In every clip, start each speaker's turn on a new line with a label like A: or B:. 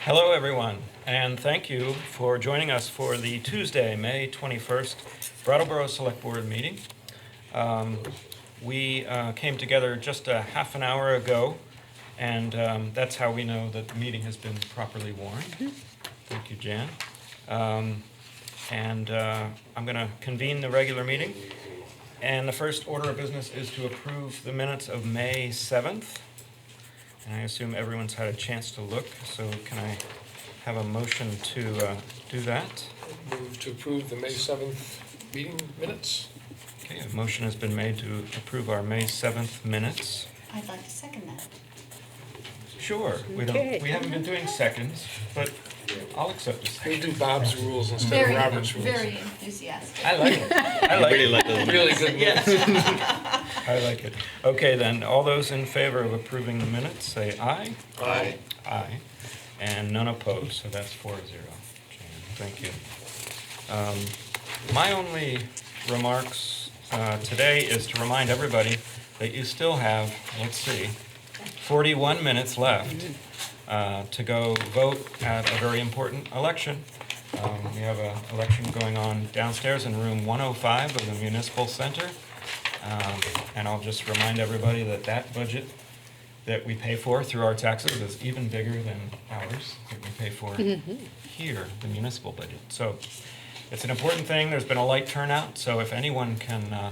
A: Hello, everyone, and thank you for joining us for the Tuesday, May 21st, Brattleboro Selectboard meeting. We came together just a half an hour ago, and that's how we know that the meeting has been properly warned. Thank you, Jan. I'm going to convene the regular meeting. And the first order of business is to approve the minutes of May 7th. And I assume everyone's had a chance to look, so can I have a motion to do that?
B: Move to approve the May 7th meeting minutes.
A: Okay, a motion has been made to approve our May 7th minutes.
C: I'd like to second that.
A: Sure, we haven't been doing seconds, but I'll accept a
B: We'll
A: second.
B: do Bob's rules instead of Robert's rules.
C: Very enthusiastic.
A: I like it. I like it.
B: Really good minutes.
A: I like it. Okay, then, all those in favor of approving the minutes, say aye.
B: Aye.
A: Aye. And none opposed, so that's 4-0. Thank you. My only remarks today is to remind everybody that you still have, let's see, 41 minutes left to go vote at a very important election. We have an election going on downstairs in room 105 of the Municipal Center. And I'll just remind everybody that that budget that we pay for through our taxes is even bigger than ours that we pay for here, the municipal budget. So it's an important thing. There's been a light turnout, so if anyone can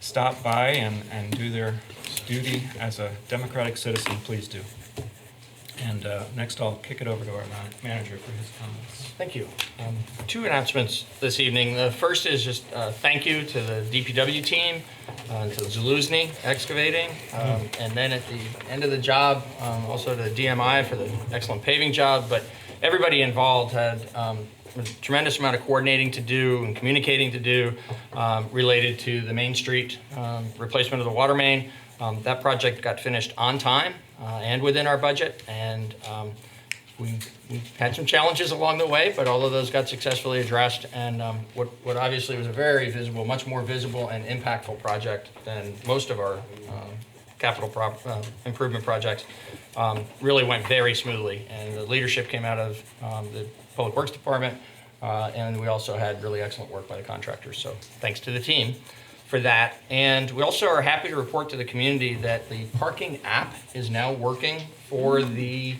A: stop by and do their duty as a democratic citizen, please do. And next I'll kick it over to our manager for his comments.
D: Thank you. Two announcements this evening. The first is just thank you to the DPW team, to Zaluzny Excavating, and then at the end of the job, also to DMI for the excellent paving job. But everybody involved had a tremendous amount of coordinating to do and communicating to do related to the Main Street replacement of the water main. That project got finished on time and within our budget, and we had some challenges along the way, but all of those got successfully addressed. And what obviously was a very visible, much more visible and impactful project than most of our capital improvement projects really went very smoothly. And the leadership came out of the Public Works Department, and we also had really excellent work by the contractors. So thanks to the team for that. And we also are happy to report to the community that the parking app is now working for the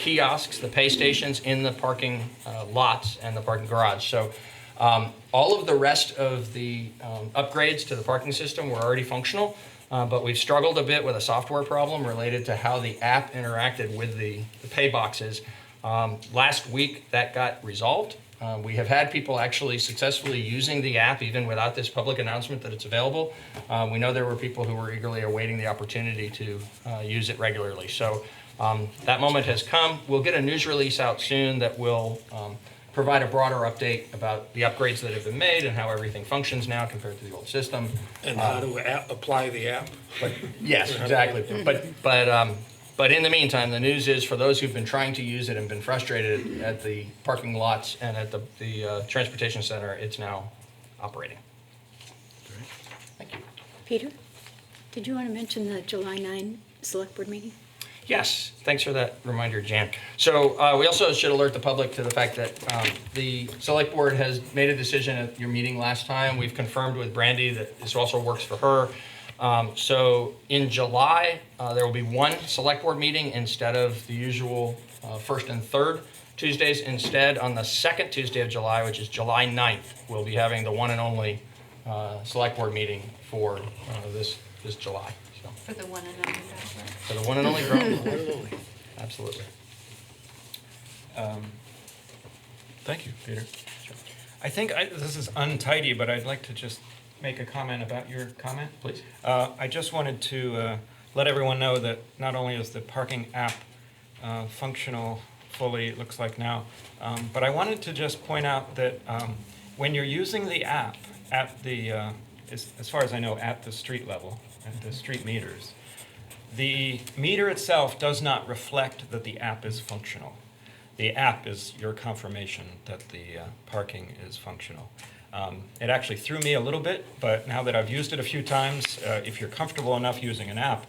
D: kiosks, the pay stations in the parking lots and the parking garage. So all of the rest of the upgrades to the parking system were already functional, but we've struggled a bit with a software problem related to how the app interacted with the pay boxes. Last week that got resolved. We have had people actually successfully using the app even without this public announcement that it's available. We know there were people who were eagerly awaiting the opportunity to use it regularly. So that moment has come. We'll get a news release out soon that will provide a broader update about the upgrades that have been made and how everything functions now compared to the old system.
B: And how to apply the app.
D: Yes, exactly. But in the meantime, the news is for those who've been trying to use it and been frustrated at the parking lots and at the transportation center, it's now operating. Thank you.
E: Peter, did you want to mention the July 9 Select Board meeting?
D: Yes, thanks for that reminder, Jan. So we also should alert the public to the fact that the Select Board has made a decision at your meeting last time. We've confirmed with Brandy that this also works for her. So in July, there will be one Select Board meeting instead of the usual first and third Tuesdays. Instead, on the second Tuesday of July, which is July 9th, we'll be having the one and only Select Board meeting for this July. So,
C: For the one and only driver.
D: for the one and only girl. Absolutely.
A: Thank you, Peter. I think this is untidy, but I'd like to just make a comment about your comment.
D: Please.
A: I just wanted to let everyone know that not only is the parking app functional fully, it looks like now, but I wanted to just point out that when you're using the app at the, as far as I know, at the street level, at the street meters, the meter itself does not reflect that the app is functional. The app is your confirmation that the parking is functional. It actually threw me a little bit, but now that I've used it a few times, if you're comfortable enough using an app,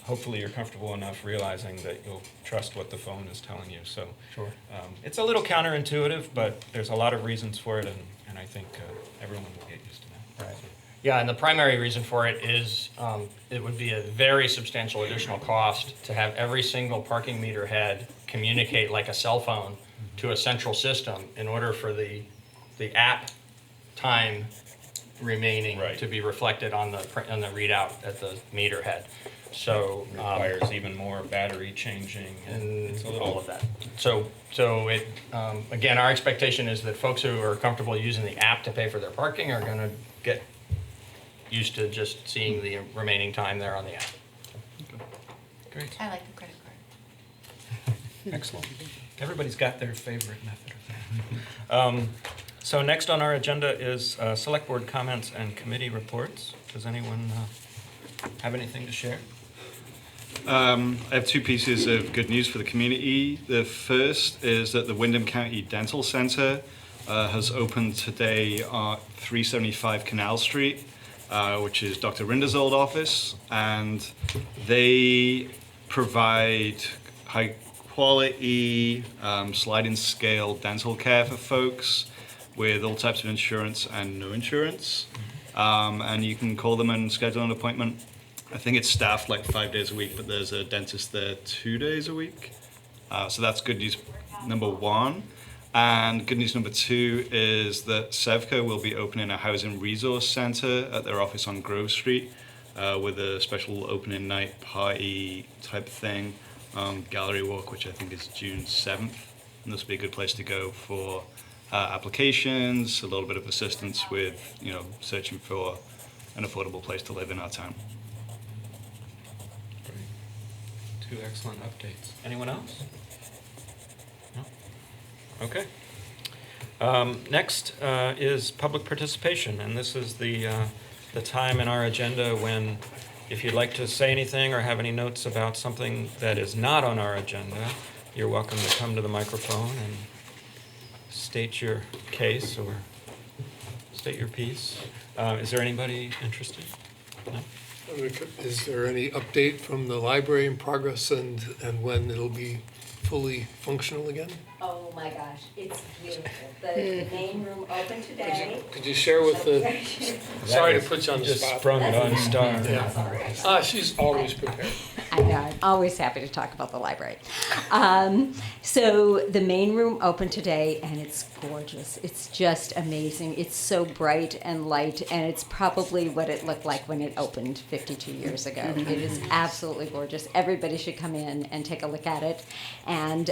A: hopefully you're comfortable enough realizing that you'll trust what the phone is telling you. So
D: Sure.
A: it's a little counterintuitive, but there's a lot of reasons for it, and I think everyone will get used to that.
D: Right. Yeah, and the primary reason for it is it would be a very substantial additional cost to have every single parking meter head communicate like a cell phone to a central system in order for the app time remaining
A: Right.
D: to be reflected on the readout at the meter head. So
A: Requires even more battery changing, and it's a
D: all
A: little
D: of that. So it again, our expectation is that folks who are comfortable using the app to pay for their parking are going to get used to just seeing the remaining time there on the app.
A: great.
C: I like the credit card.
A: Excellent. Everybody's got their favorite method of that. So next on our agenda is Select Board comments and committee reports. Does anyone have anything to share?
F: I have two pieces of good news for the community. The first is that the Windham County Dental Center has opened today at 375 Canal Street, which is Dr. Rinder's old office, and they provide high quality sliding scale dental care for folks with all types of insurance and no insurance. And you can call them and schedule an appointment. I think it's staffed like 5 days a week, but there's a dentist there 2 days a week. So that's good news number one. And good news number two is that Sevco will be opening a housing resource center at their office on Grove Street with a special opening night party type thing on Gallery Walk, which I think is June 7th. And this will be a good place to go for applications, a little bit of assistance with, searching for an affordable place to live in our town.
A: Two excellent updates. Anyone else? No? Okay. Next is public participation, and this is the time in our agenda when, if you'd like to say anything or have any notes about something that is not on our agenda, you're welcome to come to the microphone and state your case or state your piece. Is there anybody interested? No?
B: Is there any update from the library in progress and when it'll be fully functional again?
G: Oh my gosh, it's beautiful. The main room opened today.
B: Could you share with the, sorry to put you on the
A: Just
B: spot.
A: sprung it on Star.
B: Yeah. She's always prepared.
G: I know, I'm always happy to talk about the library. So the main room opened today and it's gorgeous. It's just amazing. It's so bright and light, and it's probably what it looked like when it opened 52 years ago. It is absolutely gorgeous. Everybody should come in and take a look at it. And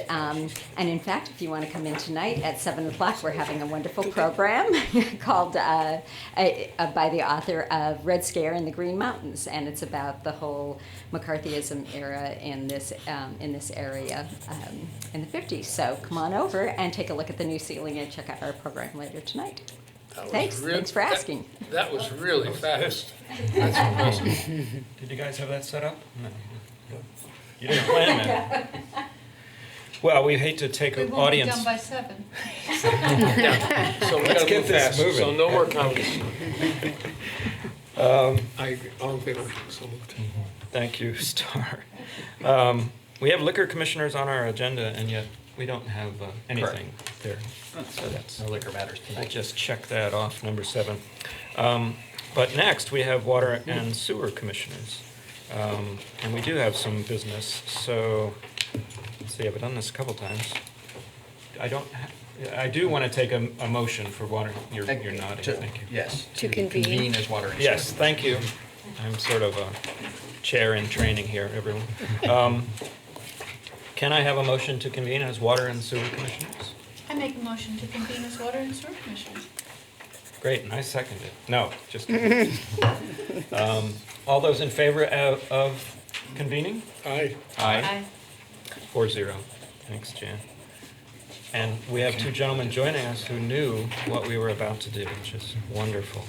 G: in fact, if you want to come in tonight at 7 o'clock, we're having a wonderful program called by the author of Red Scare in the Green Mountains, and it's about the whole McCarthyism era in this area in the 50s. So come on over and take a look at the new ceiling and check out our program later tonight. Thanks for asking.
B: That was really fast. That's impressive.
A: Did you guys have that set up? No. You didn't plan that. Well, we hate to take
C: We
A: an
C: won't be
A: audience.
C: done by 7.
B: Yeah. So we gotta
A: get
B: move
A: this
B: fast,
A: moving.
B: so no more comments. I agree, all in favor, so moved.
A: Thank you, Star. We have liquor commissioners on our agenda, and yet we don't have anything there. So that's,
D: No liquor matters
A: we'll
D: tonight.
A: just check that off, number 7. But next, we have water and sewer commissioners. And we do have some business, so, let's see, I've done this a couple times. I do want to take a motion for water, you're nodding, thank you.
D: Yes.
E: To convene.
D: as water and sewer.
A: Yes, thank you. I'm sort of a chair in training here, everyone. Can I have a motion to convene as water and sewer commissioners?
C: I make a motion to convene as water and sewer commissioners.
A: Great, and I second it. No, just kidding. All those in favor of convening?
B: Aye.
C: Aye.
A: 4-0. Thanks, Jan. And we have two gentlemen joining us who knew what we were about to do, which is wonderful.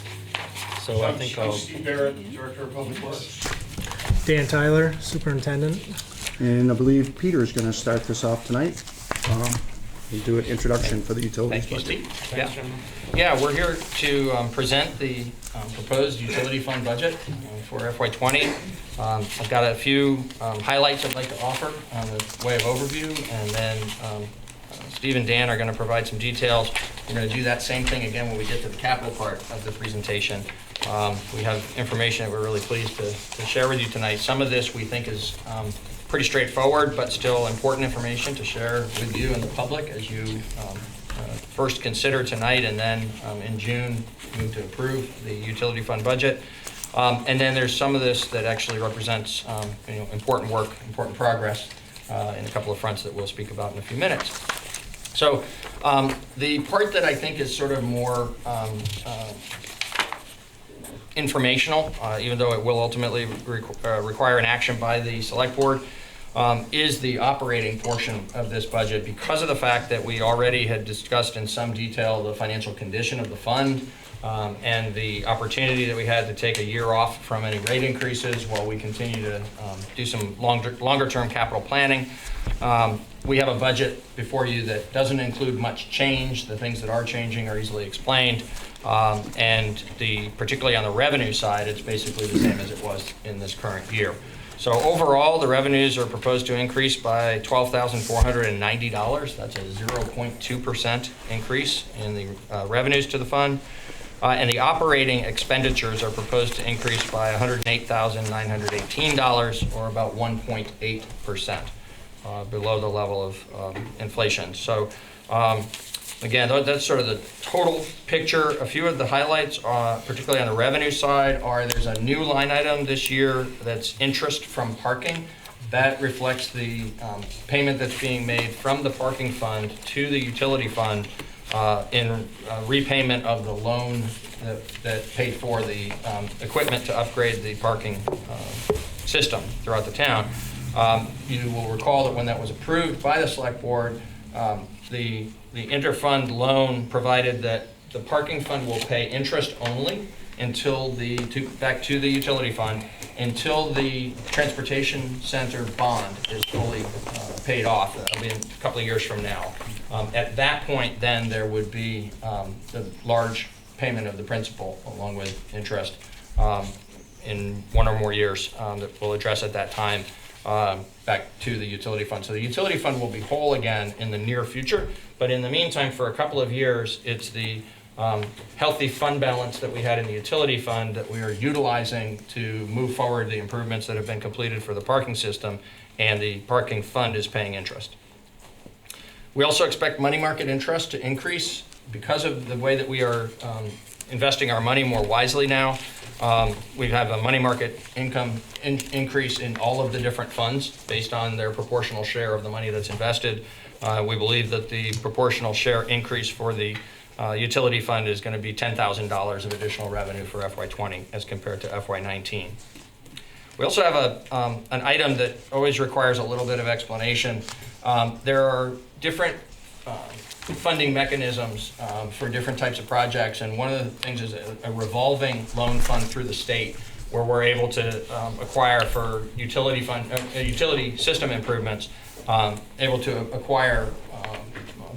A: So I think I'll,
H: Steve Barrett, Director of Public Works.
I: Dan Tyler, Superintendent.
H: And I believe Peter's going to start this off tonight.
J: and do an introduction for the utilities
D: Thank you,
J: budget.
D: Steve. Yeah, we're here to present the proposed utility fund budget for FY20. I've got a few highlights I'd like to offer on the way of overview, and then Steve and Dan are going to provide some details. We're going to do that same thing again when we get to the capital part of the presentation. We have information that we're really pleased to share with you tonight. Some of this we think is pretty straightforward, but still important information to share with you and the public as you first consider tonight, and then in June move to approve the utility fund budget. And then there's some of this that actually represents important work, important progress in a couple of fronts that we'll speak about in a few minutes. So the part that I think is sort of more informational, even though it will ultimately require an action by the select board, is the operating portion of this budget, because of the fact that we already had discussed in some detail the financial condition of the fund and the opportunity that we had to take a year off from any rate increases while we continue to do some longer-term capital planning. We have a budget before you that doesn't include much change. The things that are changing are easily explained. And particularly on the revenue side, it's basically the same as it was in this current year. So overall, the revenues are proposed to increase by $12,490. That's a 0.2% increase in the revenues to the fund. And the operating expenditures are proposed to increase by $108,918, or about 1.8%, below the level of inflation. So again, that's sort of the total picture. A few of the highlights, particularly on the revenue side, are there's a new line item this year that's interest from parking. That reflects the payment that's being made from the parking fund to the utility fund in repayment of the loan that paid for the equipment to upgrade the parking system throughout the town. You will recall that when that was approved by the select board, the interfund loan provided that the parking fund will pay interest only until back to the utility fund until the transportation center bond is fully paid off. That'll be a couple of years from now. At that point, then there would be the large payment of the principal along with interest in one or more years that we'll address at that time back to the utility fund. So the utility fund will be whole again in the near future, but in the meantime, for a couple of years, it's the healthy fund balance that we had in the utility fund that we are utilizing to move forward the improvements that have been completed for the parking system, and the parking fund is paying interest. We also expect money market interest to increase because of the way that we are investing our money more wisely now. We have a money market income increase in all of the different funds based on their proportional share of the money that's invested. We believe that the proportional share increase for the utility fund is going to be $10,000 of additional revenue for FY20 as compared to FY19. We also have an item that always requires a little bit of explanation. There are different funding mechanisms for different types of projects, and one of the things is a revolving loan fund through the state where we're able to acquire for utility system improvements, able to acquire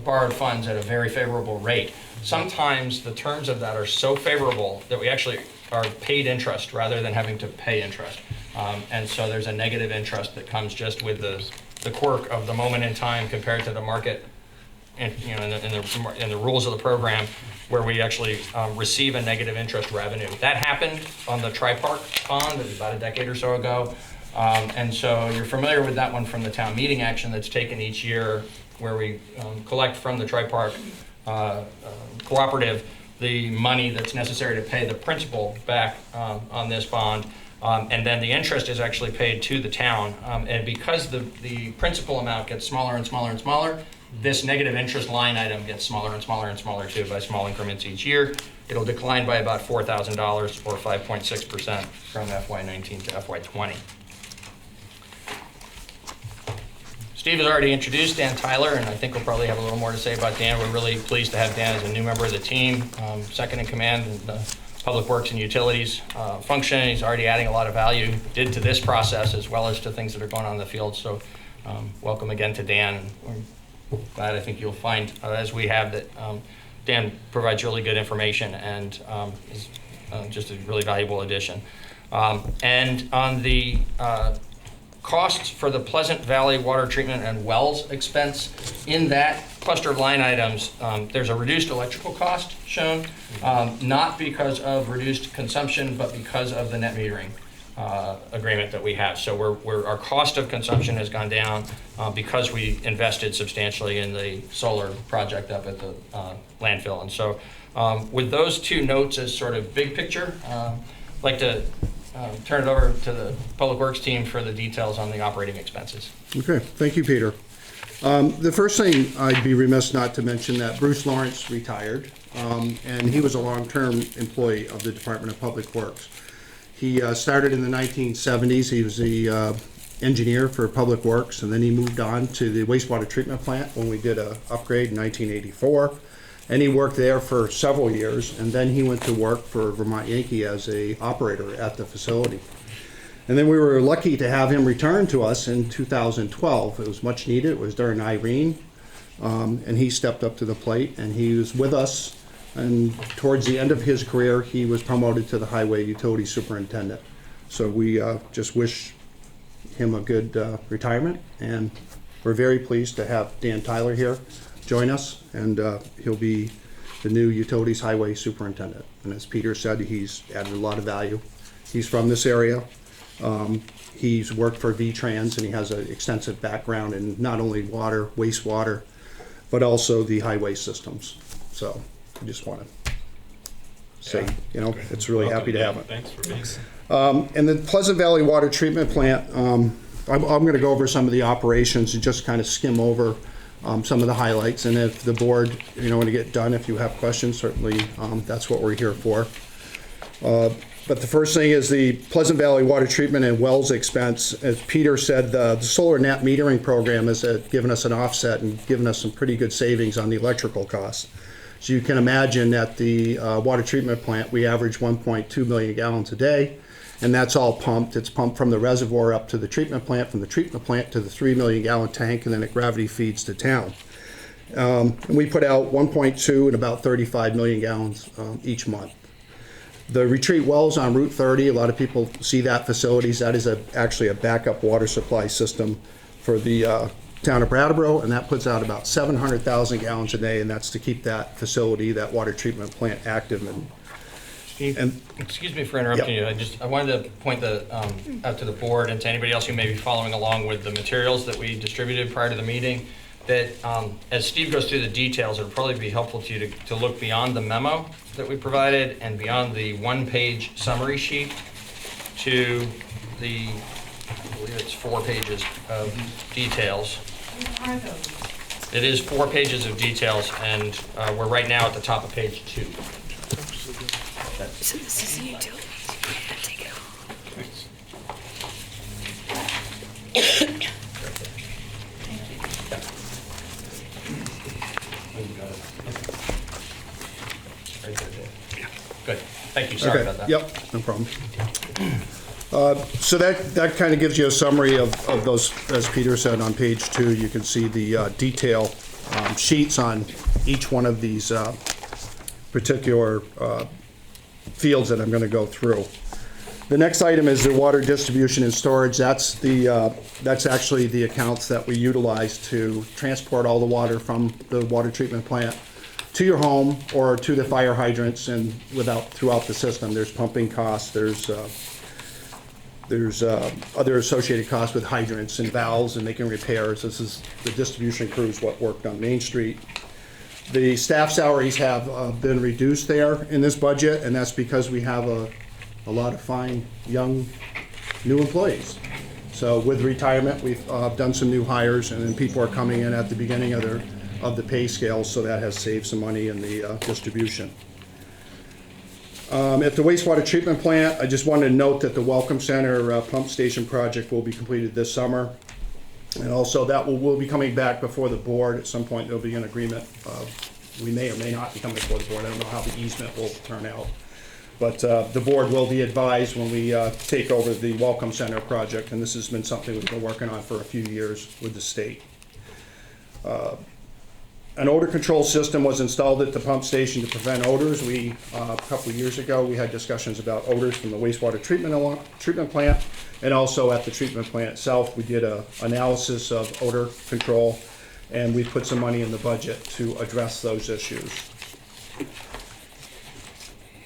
D: borrowed funds at a very favorable rate. Sometimes the terms of that are so favorable that we actually are paid interest rather than having to pay interest. And so there's a negative interest that comes just with the quirk of the moment in time compared to the market and in the rules of the program, where we actually receive a negative interest revenue. That happened on the Tri-Park bond about a decade or so ago. And so you're familiar with that one from the town meeting action that's taken each year, where we collect from the Tri-Park cooperative the money that's necessary to pay the principal back on this bond. And then the interest is actually paid to the town. And because the principal amount gets smaller and smaller and smaller, this negative interest line item gets smaller and smaller and smaller too, by small increments each year. It'll decline by about $4,000 or 5.6% from FY19 to FY20. Steve has already introduced Dan Tyler, and I think we'll probably have a little more to say about Dan. We're really pleased to have Dan as a new member of the team, second in command in the Public Works and Utilities function. He's already adding a lot of value to this process as well as to things that are going on in the field. So welcome again to Dan. We're glad. I think you'll find, as we have, that Dan provides really good information and is just a really valuable addition. And on the costs for the Pleasant Valley water treatment and wells expense, in that cluster of line items, there's a reduced electrical cost shown, not because of reduced consumption, but because of the net metering agreement that we have. So our cost of consumption has gone down because we invested substantially in the solar project up at the landfill. And so with those two notes as sort of big picture, I'd like to turn it over to the Public Works team for the details on the operating expenses.
J: Okay, thank you, Peter. The first thing, I'd be remiss not to mention that Bruce Lawrence retired, and he was a long-term employee of the Department of Public Works. He started in the 1970s. He was the engineer for Public Works, and then he moved on to the wastewater treatment plant when we did an upgrade in 1984. And he worked there for several years, and then he went to work for Vermont Yankee as a operator at the facility. And then we were lucky to have him return to us in 2012. It was much needed. It was during Irene, and he stepped up to the plate, and he was with us. And towards the end of his career, he was promoted to the highway utility superintendent. So we just wish him a good retirement, and we're very pleased to have Dan Tyler here join us, and he'll be the new utilities highway superintendent. And as Peter said, he's added a lot of value. He's from this area. He's worked for V-Trans, and he has an extensive background in not only water, wastewater, but also the highway systems. So I just want to say, it's really happy to have it.
A: Thanks for being here.
J: And the Pleasant Valley Water Treatment Plant, I'm going to go over some of the operations and just kind of skim over some of the highlights. And if the board, when you get done, if you have questions, certainly that's what we're here for. But the first thing is the Pleasant Valley Water Treatment and Wells expense. As Peter said, the solar net metering program has given us an offset and given us some pretty good savings on the electrical costs. So you can imagine at the water treatment plant, we average 1.2 million gallons a day, and that's all pumped. It's pumped from the reservoir up to the treatment plant, from the treatment plant to the 3 million gallon tank, and then it gravity feeds to town. And we put out 1.2 and about 35 million gallons each month. The retreat wells on Route 30, a lot of people see that facilities. That is actually a backup water supply system for the town of Brattleboro, and that puts out about 700,000 gallons a day, and that's to keep that facility, that water treatment plant active.
D: Steve, excuse me for interrupting you. I wanted to point out to the board and to anybody else who may be following along with the materials that we distributed prior to the meeting, that as Steve goes through the details, it would probably be helpful to you to look beyond the memo that we provided and beyond the one-page summary sheet to the, I believe it's 4 pages of details.
C: What are those?
D: It is 4 pages of details, and we're right now at the top of page 2.
E: So this is the utilities. Yeah, take it all.
D: Good. Thank you. Sorry about that.
J: Yep, no problem. So that kind of gives you a summary of those, as Peter said, on page 2. You can see the detail sheets on each one of these particular fields that I'm going to go through. The next item is the water distribution and storage. That's actually the accounts that we utilize to transport all the water from the water treatment plant to your home or to the fire hydrants and throughout the system. There's pumping costs. There's other associated costs with hydrants and valves and making repairs. This is the distribution crews, what worked on Main Street. The staff salaries have been reduced there in this budget, and that's because we have a lot of fine, young, new employees. So with retirement, we've done some new hires, and then people are coming in at the beginning of the pay scale, so that has saved some money in the distribution. At the wastewater treatment plant, I just wanted to note that the Welcome Center pump station project will be completed this summer. And also that will be coming back before the board. At some point, there'll be an agreement. We may or may not be coming before the board. I don't know how the easement will turn out. But the board will be advised when we take over the Welcome Center project. And this has been something we've been working on for a few years with the state. An odor control system was installed at the pump station to prevent odors. A couple of years ago, we had discussions about odors from the wastewater treatment plant, and also at the treatment plant itself, we did an analysis of odor control, and we put some money in the budget to address those issues.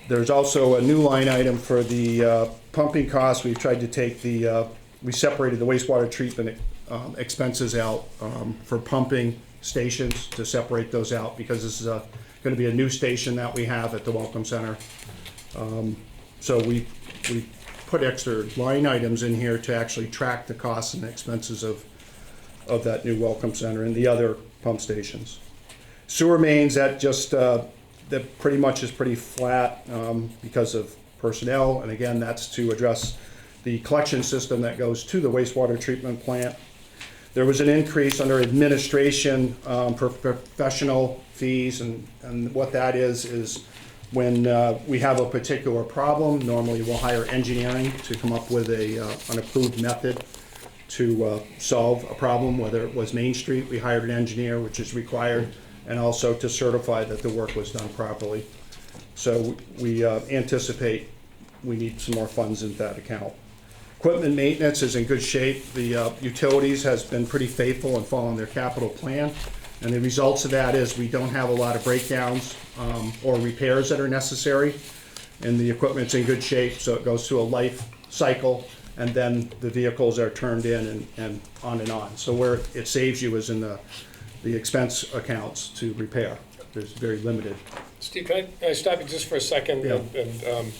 J: There's also a new line item for the pumping costs. We've tried to take we separated the wastewater treatment expenses out for pumping stations, to separate those out, because this is going to be a new station that we have at the Welcome Center. So we put extra line items in here to actually track the costs and expenses of that new Welcome Center and the other pump stations. Sewer mains, that pretty much is pretty flat because of personnel, and again, that's to address the collection system that goes to the wastewater treatment plant. There was an increase under administration for professional fees, and what that is when we have a particular problem, normally we'll hire engineering to come up with an approved method to solve a problem, whether it was Main Street, we hired an engineer, which is required, and also to certify that the work was done properly. So we anticipate we need some more funds in that account. Equipment maintenance is in good shape. The utilities has been pretty faithful in following their capital plan. And the results of that is we don't have a lot of breakdowns or repairs that are necessary. And the equipment's in good shape, so it goes through a life cycle, and then the vehicles are turned in and on and on. So where it saves you is in the expense accounts to repair. There's very limited.
B: Steve, can I stop you just for a second?
J: Yeah.
B: And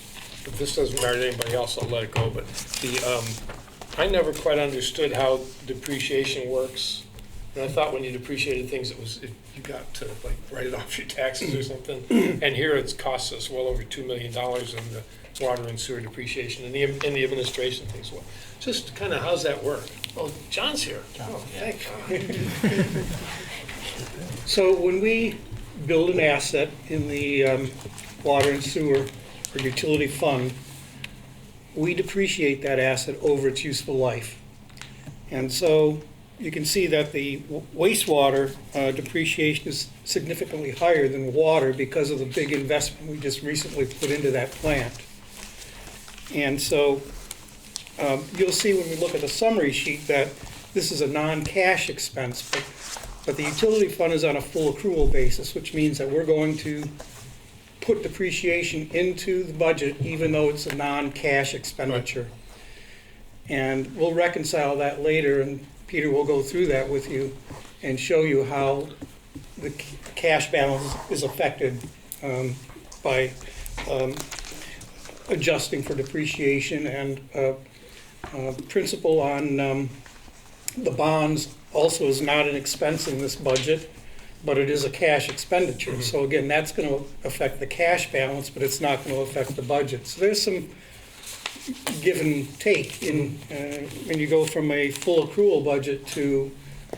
B: if this doesn't matter to anybody else, I'll let it go. But I never quite understood how depreciation works. And I thought when you depreciated things, it was if you got to like write it off your taxes or something. And here it's cost us well over $2 million in the water and sewer depreciation and the administration things. Well, just kind of how's that work? Oh, John's here. Oh, thank God.
K: So when we build an asset in the water and sewer or utility fund, we depreciate that asset over its useful life. And so you can see that the wastewater depreciation is significantly higher than water because of the big investment we just recently put into that plant. And so you'll see when we look at the summary sheet that this is a non-cash expense, but the utility fund is on a full accrual basis, which means that we're going to put depreciation into the budget even though it's a non-cash expenditure. Right. And we'll reconcile that later, and Peter will go through that with you and show you how the cash balance is affected by adjusting for depreciation, and principal on the bonds also is not an expense in this budget, but it is a cash expenditure. Mm-hmm. So again, that's going to affect the cash balance, but it's not going to affect the budget. So there's some give and take in when you go from a full accrual budget to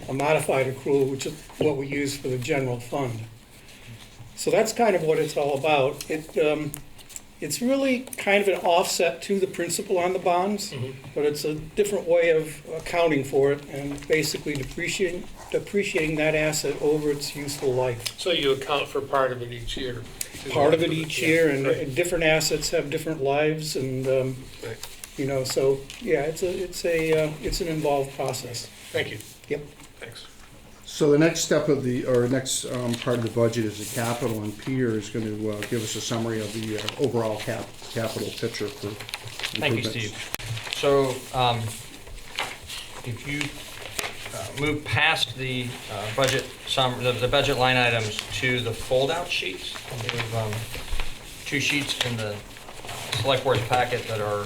K: a modified accrual, which is what we use for the general fund. So that's kind of what it's all about. It's really kind of an offset to the principal on the bonds, mm-hmm. but it's a different way of accounting for it and basically depreciating that asset over its useful life.
B: So you account for part of it each year?
K: Part of it each year, and right. Different assets have different lives, and
B: right.
K: you know, so yeah, it's an involved process.
B: Thank you.
K: Yep.
B: Thanks.
J: So the next step of next part of the budget is the capital, and Peter is going to give us a summary of the overall capital picture for improvements.
D: Thank you, Steve. So if you move past the budget the budget line items to the fold-out sheets, we have two sheets in the select board's packet that are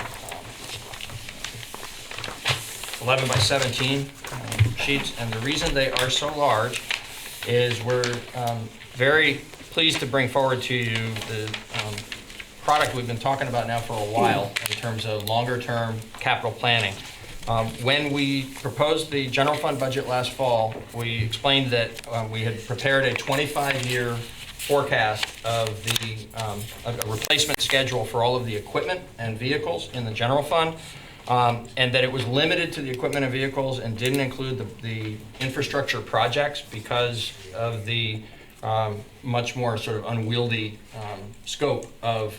D: 11 by 17 sheets, and the reason they are so large is we're very pleased to bring forward to you the product we've been talking about now for a while in terms of longer-term capital planning. When we proposed the general fund budget last fall, we explained that we had prepared a 25-year forecast of a replacement schedule for all of the equipment and vehicles in the general fund. And that it was limited to the equipment and vehicles and didn't include the infrastructure projects because of the much more sort of unwieldy scope of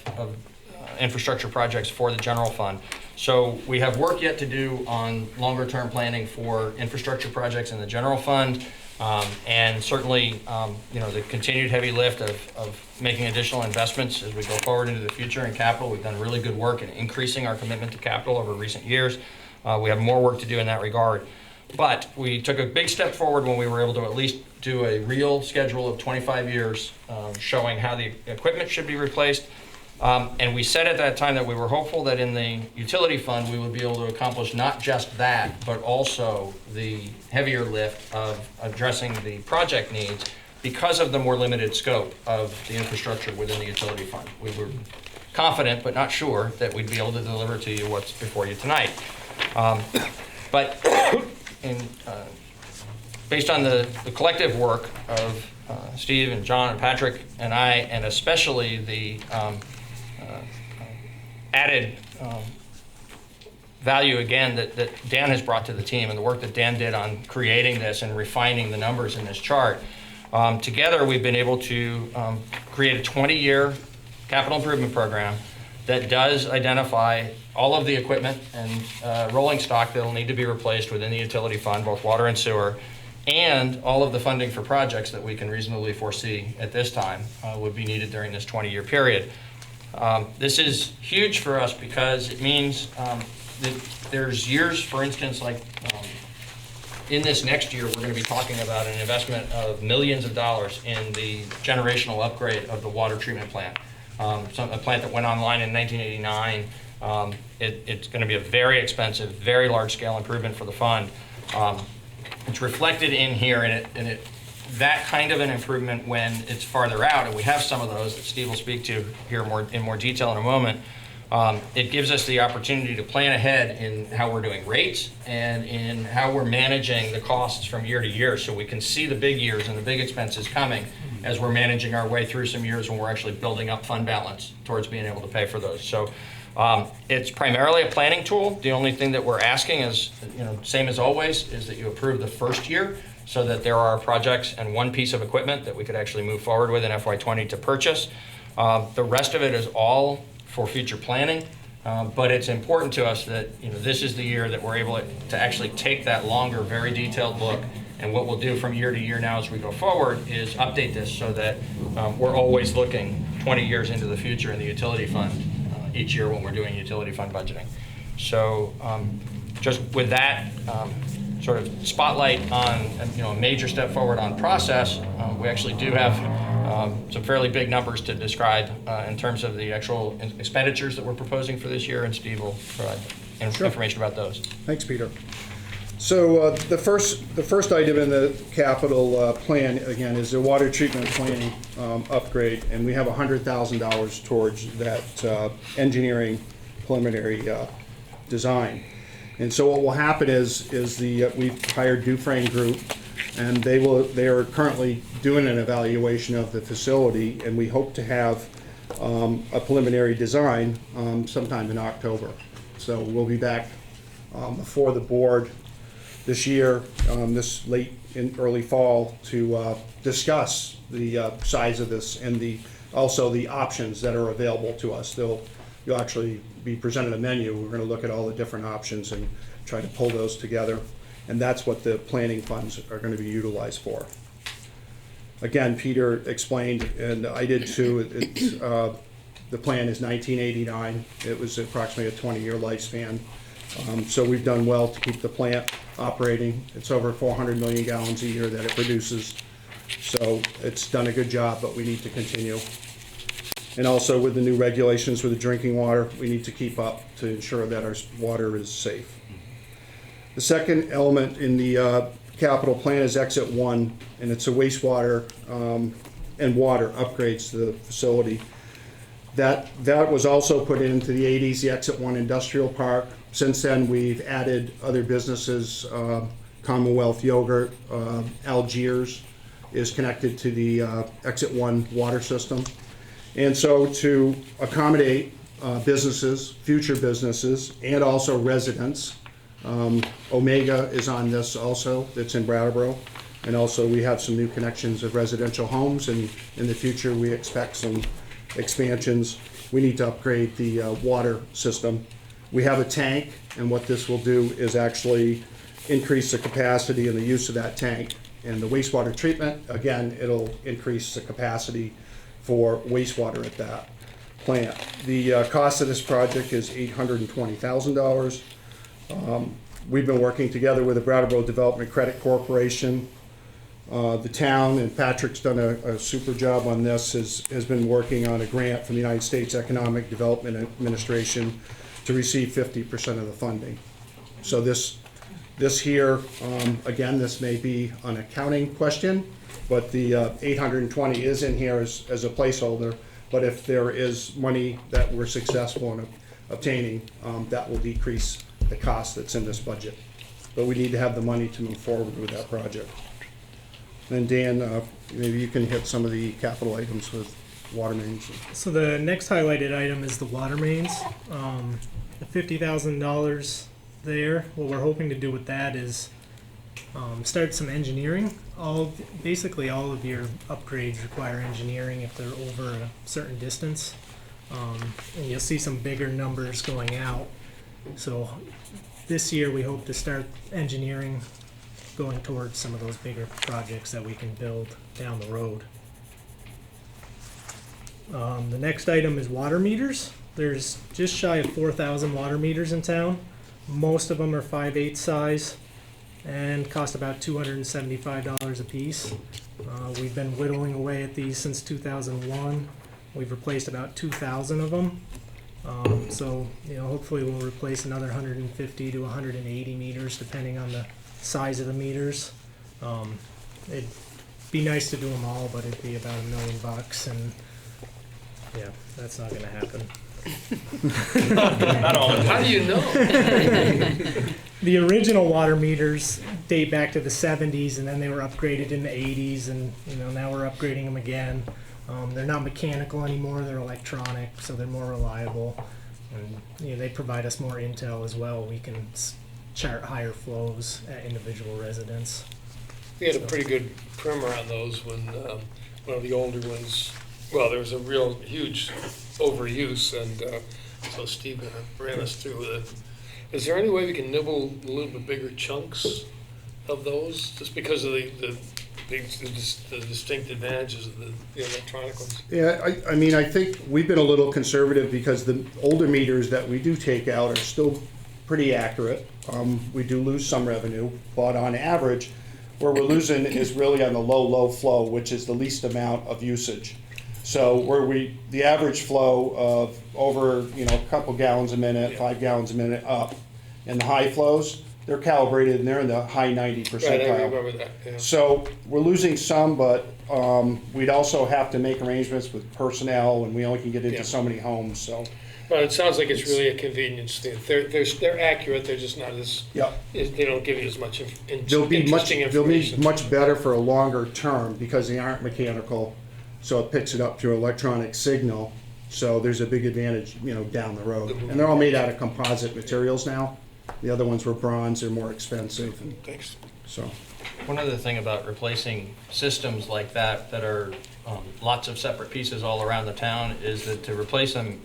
D: infrastructure projects for the general fund. So we have work yet to do on longer term planning for infrastructure projects in the general fund. And certainly, the continued heavy lift of making additional investments as we go forward into the future in capital. We've done really good work in increasing our commitment to capital over recent years. We have more work to do in that regard. But we took a big step forward when we were able to at least do a real schedule of 25 years showing how the equipment should be replaced. And we said at that time that we were hopeful that in the utility fund we would be able to accomplish not just that, but also the heavier lift of addressing the project needs because of the more limited scope of the infrastructure within the utility fund. We were confident, but not sure, that we'd be able to deliver to you what's before you tonight. But based on the collective work of Steve and John and Patrick and I, and especially the added value again that Dan has brought to the team and the work that Dan did on creating this and refining the numbers in this chart. Together we've been able to create a 20-year capital improvement program that does identify all of the equipment and rolling stock that will need to be replaced within the utility fund, both water and sewer, and all of the funding for projects that we can reasonably foresee at this time would be needed during this 20-year period. This is huge for us because it means that there's years, for instance, like in this next year, we're going to be talking about an investment of millions of dollars in the generational upgrade of the water treatment plant. A plant that went online in 1989. It's going to be a very expensive, very large-scale improvement for the fund. It's reflected in here, and that kind of an improvement when it's farther out, and we have some of those that Steve will speak to here in more detail in a moment. It gives us the opportunity to plan ahead in how we're doing rates and in how we're managing the costs from year to year, so we can see the big years and the big expenses coming as we're managing our way through some years when we're actually building up fund balance towards being able to pay for those. So it's primarily a planning tool. The only thing that we're asking is, same as always, is that you approve the first year so that there are projects and one piece of equipment that we could actually move forward with in FY20 to purchase. The rest of it is all for future planning, but it's important to us that this is the year that we're able to actually take that longer, very detailed look. And what we'll do from year to year now as we go forward is update this so that we're always looking 20 years into the future in the utility fund each year when we're doing utility fund budgeting. So just with that sort of spotlight on a major step forward on process, we actually do have some fairly big numbers to describe in terms of the actual expenditures that we're proposing for this year, and Steve will provide information about those.
J: Thanks, Peter. So the first item in the capital plan, again, is the water treatment plant upgrade, and we have $100,000 towards that engineering preliminary design. And so what will happen is we've hired Dufresne Group, and they are currently doing an evaluation of the facility, and we hope to have a preliminary design sometime in October. So we'll be back before the board this year, this late in early fall, to discuss the size of this and also the options that are available to us. You'll actually be presented a menu. We're going to look at all the different options and try to pull those together. And that's what the planning funds are going to be utilized for. Again, Peter explained, and I did too, the plan is 1989. It was approximately a 20-year lifespan. So we've done well to keep the plant operating. It's over 400 million gallons a year that it produces. So it's done a good job, but we need to continue. And also with the new regulations with the drinking water, we need to keep up to ensure that our water is safe. The second element in the capital plan is Exit 1, and it's a wastewater and water upgrades to the facility. That was also put into the 80s, the Exit 1 Industrial Park. Since then, we've added other businesses. Commonwealth Yogurt, Algiers is connected to the Exit 1 water system. And so to accommodate businesses, future businesses, and also residents, Omega is on this also, that's in Brattleboro. And also, we have some new connections of residential homes, and in the future, we expect some expansions. We need to upgrade the water system. We have a tank, and what this will do is actually increase the capacity and the use of that tank. And the wastewater treatment, again, it'll increase the capacity for wastewater at that plant. The cost of this project is $820,000. We've been working together with the Brattleboro Development Credit Corporation. The town, and Patrick's done a super job on this, has been working on a grant from the United States Economic Development Administration to receive 50% of the funding. So this here, again, this may be an accounting question, but the 820 is in here as a placeholder. But if there is money that we're successful in obtaining, that will decrease the cost that's in this budget. But we need to have the money to move forward with that project. And Dan, maybe you can hit some of the capital items with water mains.
I: So the next highlighted item is the water mains. The $50,000 there, what we're hoping to do with that is start some engineering. Basically all of your upgrades require engineering if they're over a certain distance. And you'll see some bigger numbers going out. So this year we hope to start engineering going towards some of those bigger projects that we can build down the road. The next item is water meters. There's just shy of 4,000 water meters in town. Most of them are 5/8 size and cost about $275 a piece. We've been whittling away at these since 2001. We've replaced about 2,000 of them. So, hopefully we'll replace another 150 to 180 meters depending on the size of the meters. It'd be nice to do them all, but it'd be about $1 million, and yeah, that's not going to happen.
D: Not all.
B: How do you know?
I: The original water meters date back to the 70s, and then they were upgraded in the 80s, and now we're upgrading them again. They're not mechanical anymore; they're electronic, so they're more reliable, and they provide us more intel as well. We can chart higher flows at individual residents.
B: We had a pretty good primer on those when one of the older ones, well, there was a real huge overuse, and so Steve ran us through it. Is there any way we can nibble a little bit bigger chunks of those, just because of the distinct advantages of the electronic ones?
J: Yeah, I think we've been a little conservative because the older meters that we do take out are still pretty accurate. We do lose some revenue, but on average, where we're losing is really on the low flow, which is the least amount of usage. So the average flow of over a couple gallons a minute, 5 gallons a minute up, and the high flows, they're calibrated and they're in the high 90 percentile.
B: Right, I remember that. Yeah.
J: So we're losing some, but we'd also have to make arrangements with personnel, and we only can get into so many homes. So.
B: But it sounds like it's really a convenience thing. They're accurate. They're just not as.
J: Yeah.
B: They don't give you as much
J: They'll be
B: information.
J: much better for a longer term because they aren't mechanical. So it picks it up through electronic signal. So there's a big advantage, down the road. And they're all made out of composite materials now. The other ones were bronze. They're more expensive.
B: Thanks.
J: So.
D: One other thing about replacing systems like that are lots of separate pieces all around the town is that to replace them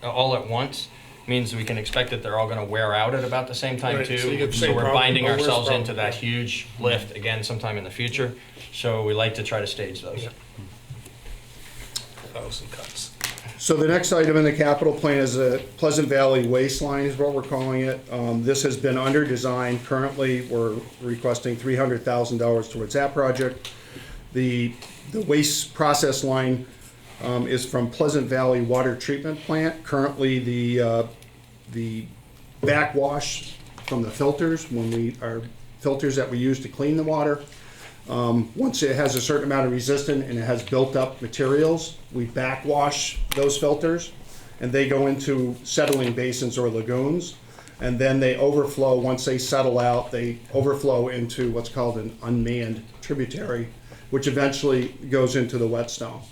D: all at once means we can expect that they're all going to wear out at about the same time
B: Right,
D: too.
B: so you get the
D: So
B: same
D: we're
B: problem,
D: binding
B: or worse
D: ourselves
B: problem.
D: into that huge lift again sometime in the future. So we like to try to stage those.
B: Yeah. 1,000 cuts.
J: So the next item in the capital plan is a Pleasant Valley Waistline is what we're calling it. This has been under design. Currently, we're requesting $300,000 towards that project. The waste process line is from Pleasant Valley Water Treatment Plant. Currently, the backwash from the filters, filters that we use to clean the water, once it has a certain amount of resistance and it has built up materials, we backwash those filters and they go into settling basins or lagoons, and then they overflow. Once they settle out, they overflow into what's called an unmanned tributary, which eventually goes into the whetstone.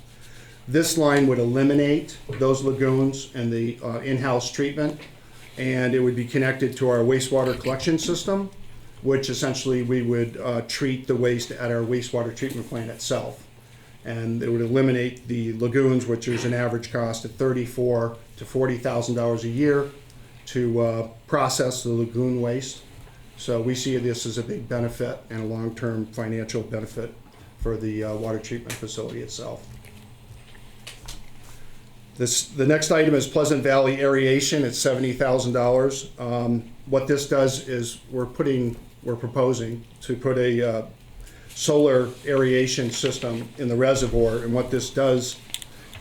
J: This line would eliminate those lagoons and the in-house treatment, and it would be connected to our wastewater collection system, which essentially we would treat the waste at our wastewater treatment plant itself. And it would eliminate the lagoons, which is an average cost of $34,000 to $40,000 a year to process the lagoon waste. So we see this as a big benefit and a long-term financial benefit for the water treatment facility itself. The next item is Pleasant Valley aeration. It's $70,000. What this does is we're proposing to put a solar aeration system in the reservoir, and what this does,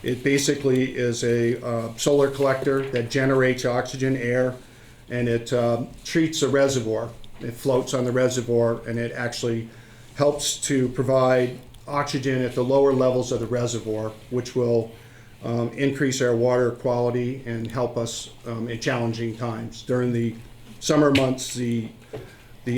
J: it basically is a solar collector that generates oxygen, air, and it treats the reservoir. It floats on the reservoir, and it actually helps to provide oxygen at the lower levels of the reservoir, which will increase our water quality and help us in challenging times. During the summer months, the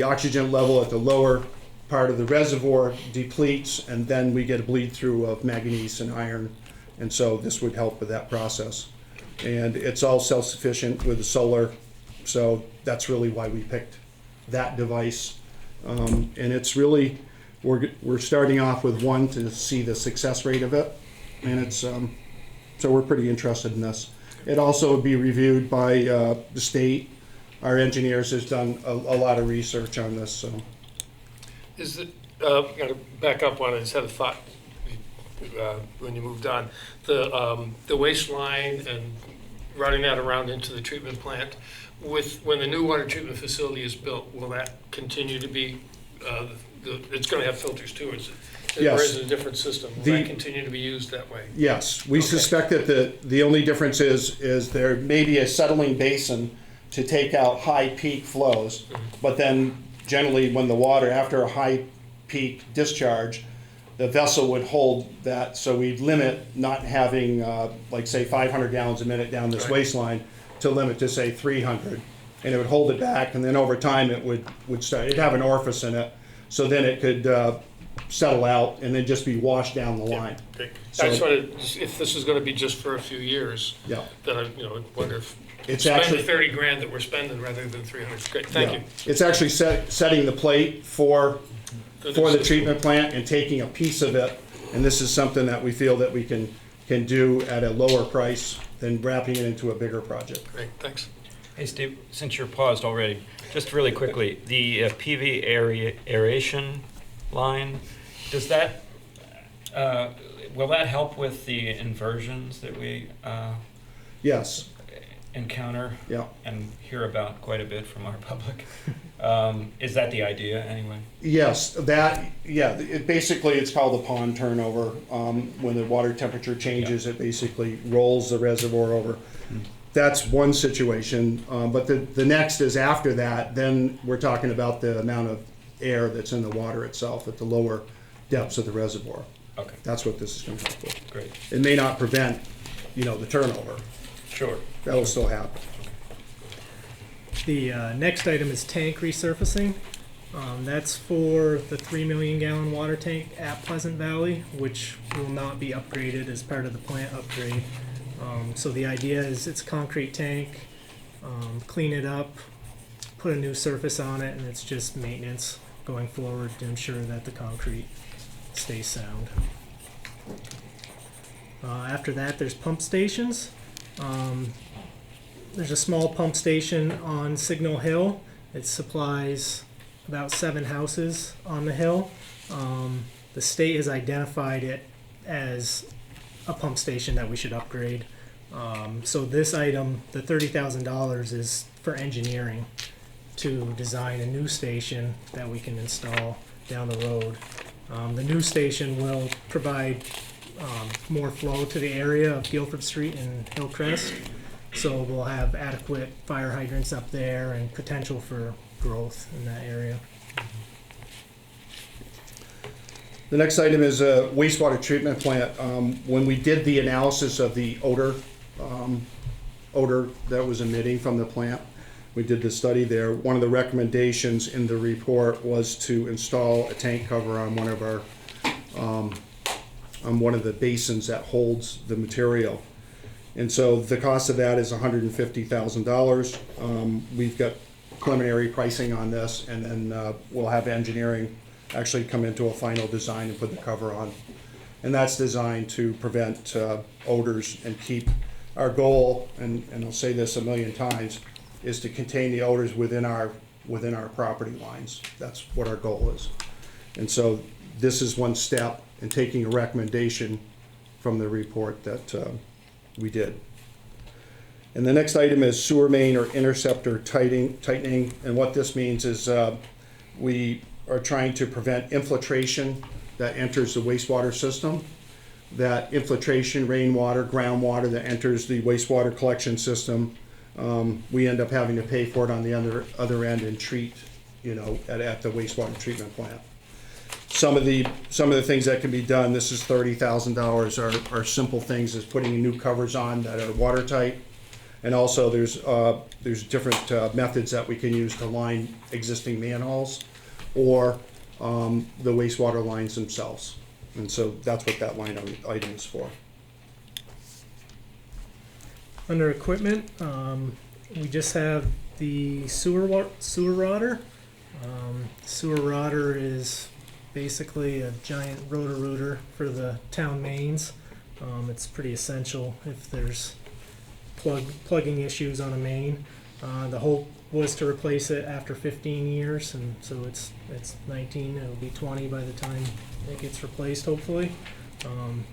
J: oxygen level at the lower part of the reservoir depletes, and then we get a bleed through of manganese and iron, and so this would help with that process. And it's all self-sufficient with the solar, so that's really why we picked that device. And it's really, we're starting off with one to see the success rate of it, and it's so we're pretty interested in this. It also would be reviewed by the state. Our engineers has done a lot of research on this. So,
B: Is it, got to back up one, I just had a thought when you moved on. The waste line and running that around into the treatment plant, when the new water treatment facility is built, will that continue to be, it's going to have filters too, is it?
J: yes.
B: Or is it a different system? Will that continue to be used that way?
J: Yes, we suspect that the only difference is there may be a settling basin to take out high peak flows, but then generally when the water, after a high peak discharge, the vessel would hold that, so we'd limit not having, like say 500 gallons a minute down this waistline to limit to say 300, and it would hold it back, and then over time it would start, it'd have an orifice in it, so then it could settle out and then just be washed down the line.
B: Okay.
J: So,
B: I just wanted, if this is going to be just for a few years,
J: yeah.
B: then I wonder if
J: It's
B: spend
J: actually
B: the 30 grand that we're spending rather than 300. Great, thank you.
J: It's actually setting the plate for the treatment plant and taking a piece of it, and this is something that we feel that we can do at a lower price than wrapping it into a bigger project.
B: Great, thanks.
A: Hey, Steve, since you're paused already, just really quickly, the PV aeration line, does that, will that help with the inversions that we
J: Yes.
A: encounter
J: Yeah.
A: and hear about quite a bit from our public? Is that the idea anyway?
J: Yes, basically it's called a pond turnover. When the water temperature changes, it basically rolls the reservoir over. That's one situation, but the next is after that, then we're talking about the amount of air that's in the water itself at the lower depths of the reservoir.
A: Okay.
J: That's what this is going to help with.
A: Great.
J: It may not prevent, the turnover.
A: Sure.
J: That will still happen.
I: The next item is tank resurfacing. That's for the 3 million gallon water tank at Pleasant Valley, which will not be upgraded as part of the plant upgrade. So the idea is it's a concrete tank, clean it up, put a new surface on it, and it's just maintenance going forward to ensure that the concrete stays sound. After that, there's pump stations. There's a small pump station on Signal Hill. It supplies about 7 houses on the hill. The state has identified it as a pump station that we should upgrade. So this item, the $30,000, is for engineering to design a new station that we can install down the road. The new station will provide more flow to the area of Guilford Street and Hillcrest. So we'll have adequate fire hydrants up there and potential for growth in that area.
J: The next item is a wastewater treatment plant. When we did the analysis of the odor that was emitting from the plant, we did the study there. One of the recommendations in the report was to install a tank cover on one of our on one of the basins that holds the material. And so the cost of that is $150,000. We've got preliminary pricing on this, and then we'll have engineering actually come into a final design and put the cover on. And that's designed to prevent odors and keep our goal, and I'll say this a million times, is to contain the odors within our property lines. That's what our goal is. And so this is one step in taking a recommendation from the report that we did. And the next item is sewer main or interceptor tightening. And what this means is we are trying to prevent infiltration that enters the wastewater system. That infiltration, rainwater, groundwater that enters the wastewater collection system, we end up having to pay for it on the other end and treat, at the wastewater treatment plant. Some of the things that can be done, this is $30,000, are simple things as putting new covers on that are watertight. And also there's different methods that we can use to line existing manholes or the wastewater lines themselves. And so that's what that line item is for.
I: Under equipment, we just have the sewer rotor. Sewer rotor is basically a giant rotor-rooter for the town mains. It's pretty essential if there's plugging issues on a main. The hope was to replace it after 15 years, and so it's 19. It'll be 20 by the time it gets replaced, hopefully.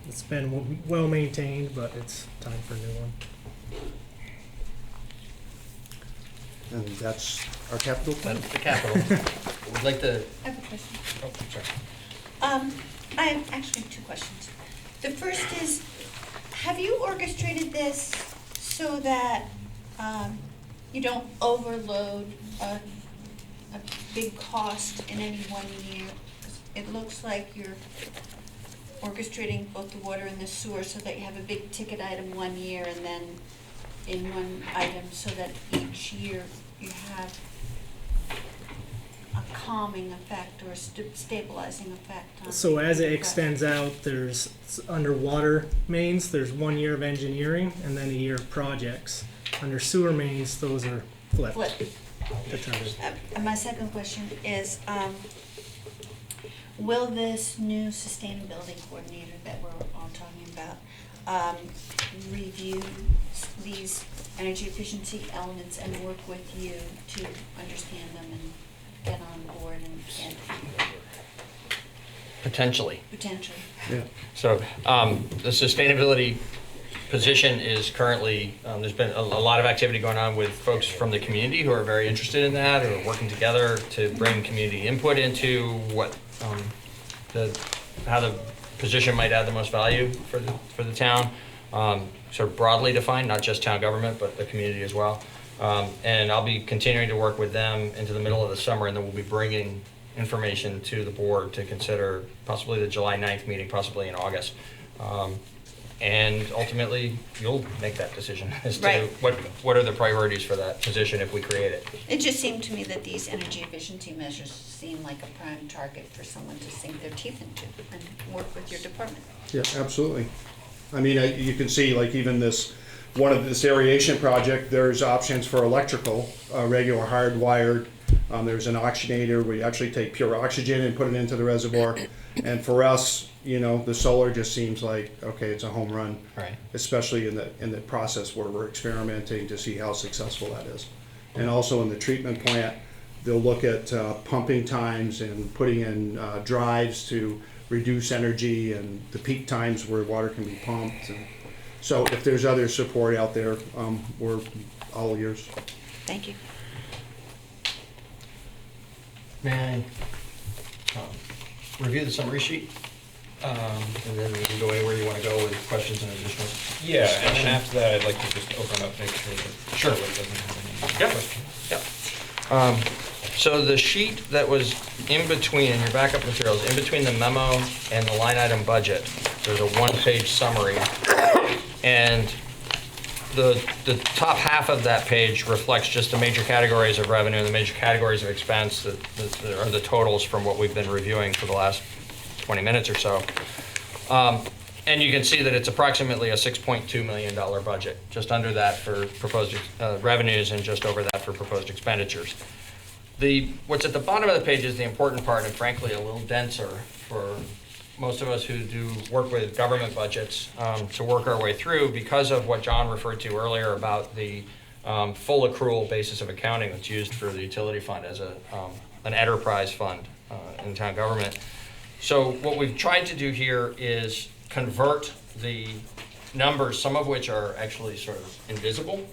I: It's been well maintained, but it's time for a new one.
J: And that's our capital plan.
D: That's the capital. Would like to.
C: I have a question.
D: Oh, sorry.
C: I have actually two questions. The first is, have you orchestrated this so that you don't overload a big cost in any one year? It looks like you're orchestrating both the water and the sewer so that you have a big ticket item one year and then in one item, so that each year you have a calming effect or a stabilizing effect on.
I: So as it extends out, there's underwater mains, there's 1 year of engineering and then a year of projects. Under sewer mains, those are flipped.
C: And my second question is, will this new sustainability coordinator that we're all talking about review these energy efficiency elements and work with you to understand them and get on board and
D: Potentially.
J: Yeah.
D: So the sustainability position is currently, there's been a lot of activity going on with folks from the community who are very interested in that, who are working together to bring community input into what how the position might add the most value for the town, sort of broadly defined, not just town government, but the community as well. And I'll be continuing to work with them into the middle of the summer, and then we'll be bringing information to the board to consider possibly the July 9th meeting, possibly in August. And ultimately, you'll make that decision as to
C: Right.
D: what are the priorities for that position if we create it.
C: It just seemed to me that these energy efficiency measures seem like a prime target for someone to sink their teeth into and work with your department.
J: Yeah, absolutely. I mean, you can see, like, even this aeration project, there's options for electrical, regular hardwired. There's an oxygenator where you actually take pure oxygen and put it into the reservoir. And for us, the solar just seems like, okay, it's a home run.
D: Right.
J: Especially in the process where we're experimenting to see how successful that is. And also in the treatment plant, they'll look at pumping times and putting in drives to reduce energy and the peak times where water can be pumped. And so if there's other support out there, we're all ears.
C: Thank you.
D: May I review the summary sheet? And then we can go anywhere you want to go with questions and additional.
A: Yeah, and then after that, I'd like to just open up, make sure that
D: Sure.
A: Charlotte doesn't have any
D: Yep.
A: questions.
D: Yep. So the sheet that was in between, in your backup materials, in between the memo and the line item budget, there's a one-page summary. And the top half of that page reflects just the major categories of revenue and the major categories of expense that are the totals from what we've been reviewing for the last 20 minutes or so. And you can see that it's approximately a $6.2 million budget, just under that for proposed revenues and just over that for proposed expenditures. What's at the bottom of the page is the important part, and frankly a little denser for most of us who do work with government budgets to work our way through, because of what John referred to earlier about the full accrual basis of accounting that's used for the utility fund as an enterprise fund in town government. So what we've tried to do here is convert the numbers, some of which are actually sort of invisible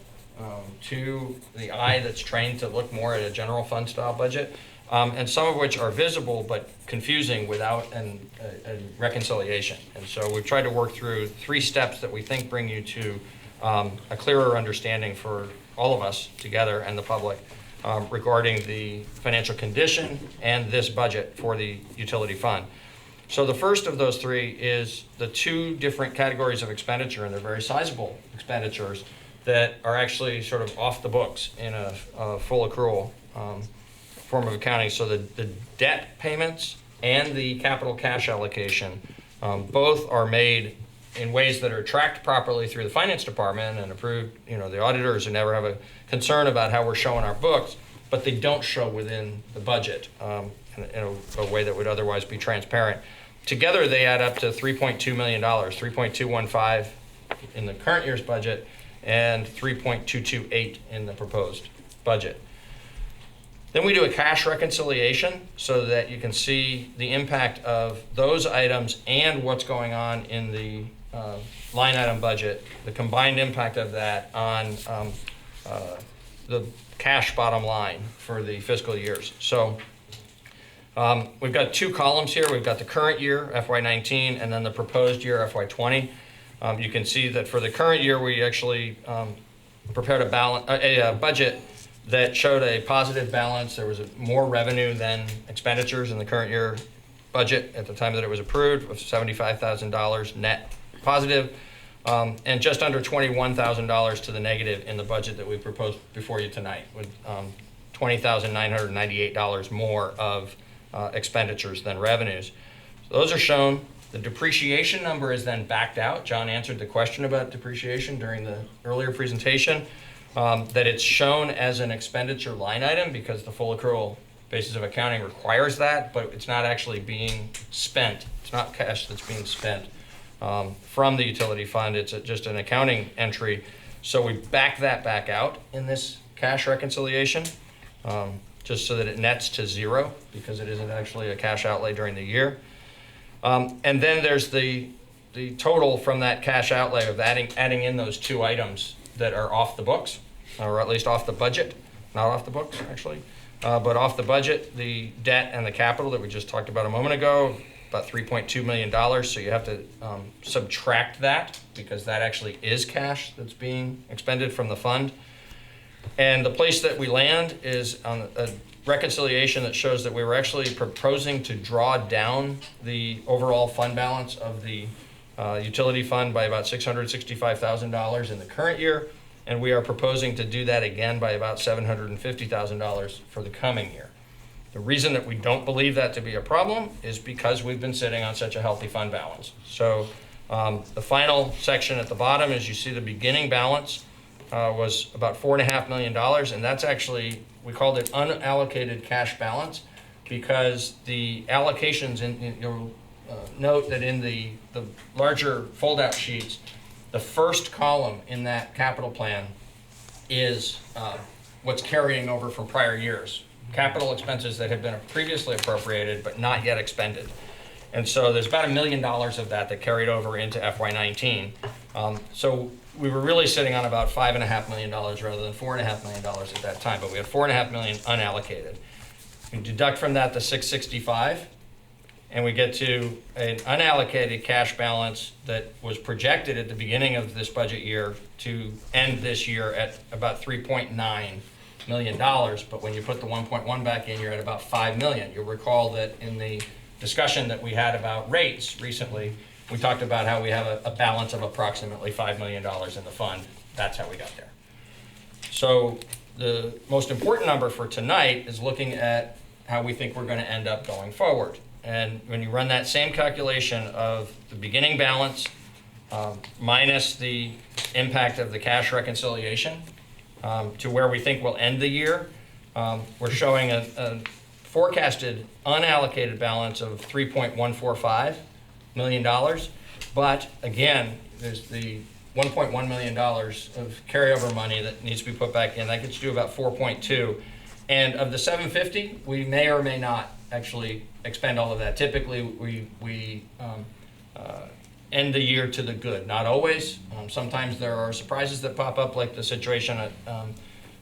D: to the eye that's trained to look more at a general fund style budget, and some of which are visible but confusing without a reconciliation. And so we've tried to work through 3 steps that we think bring you to a clearer understanding for all of us together and the public regarding the financial condition and this budget for the utility fund. So the first of those 3 is the 2 different categories of expenditure, and they're very sizable expenditures that are actually sort of off the books in a full accrual form of accounting. So the debt payments and the capital cash allocation both are made in ways that are tracked properly through the finance department and approved. The auditors who never have a concern about how we're showing our books, but they don't show within the budget in a way that would otherwise be transparent. Together, they add up to $3.2 million, 3.215 in the current year's budget and 3.228 in the proposed budget. Then we do a cash reconciliation so that you can see the impact of those items and what's going on in the line item budget, the combined impact of that on the cash bottom line for the fiscal years. So we've got 2 columns here. We've got the current year, FY19, and then the proposed year, FY20. You can see that for the current year, we actually prepared a budget that showed a positive balance. There was more revenue than expenditures in the current year budget at the time that it was approved, of $75,000 net positive, and just under $21,000 to the negative in the budget that we proposed before you tonight, with $20,998 more of expenditures than revenues. So those are shown. The depreciation number is then backed out. John answered the question about depreciation during the earlier presentation, that it's shown as an expenditure line item because the full accrual basis of accounting requires that, but it's not actually being spent. It's not cash that's being spent from the utility fund. It's just an accounting entry. So we back that back out in this cash reconciliation, just so that it nets to 0 because it isn't actually a cash outlay during the year. And then there's the total from that cash outlay of adding in those 2 items that are off the books, or at least off the budget, not off the books actually, but off the budget, the debt and the capital that we just talked about a moment ago, about $3.2 million. So you have to subtract that because that actually is cash that's being expended from the fund. And the place that we land is on a reconciliation that shows that we were actually proposing to draw down the overall fund balance of the utility fund by about $665,000 in the current year, and we are proposing to do that again by about $750,000 for the coming year. The reason that we don't believe that to be a problem is because we've been sitting on such a healthy fund balance. So the final section at the bottom, as you see, the beginning balance was about $4.5 million, and that's actually, we called it unallocated cash balance because the allocations, you'll note that in the larger fold-out sheets, the first column in that capital plan is what's carrying over from prior years. Capital expenses that have been previously appropriated but not yet expended. And so there's about $1 million of that carried over into FY19. So we were really sitting on about $5.5 million rather than $4.5 million at that time, but we had $4.5 million unallocated. We deduct from that the $665, and we get to an unallocated cash balance that was projected at the beginning of this budget year to end this year at about $3.9 million. But when you put the 1.1 back in, you're at about $5 million. You'll recall that in the discussion that we had about rates recently, we talked about how we have a balance of approximately $5 million in the fund. That's how we got there. So the most important number for tonight is looking at how we think we're going to end up going forward. And when you run that same calculation of the beginning balance minus the impact of the cash reconciliation, to where we think we'll end the year. We're showing a forecasted unallocated balance of $3.145 million. But again, there's the $1.1 million of carryover money that needs to be put back in. That gets you about 4.2. And of the 750, we may or may not actually expend all of that. Typically, we end the year to the good. Not always. Sometimes there are surprises that pop up, like the situation at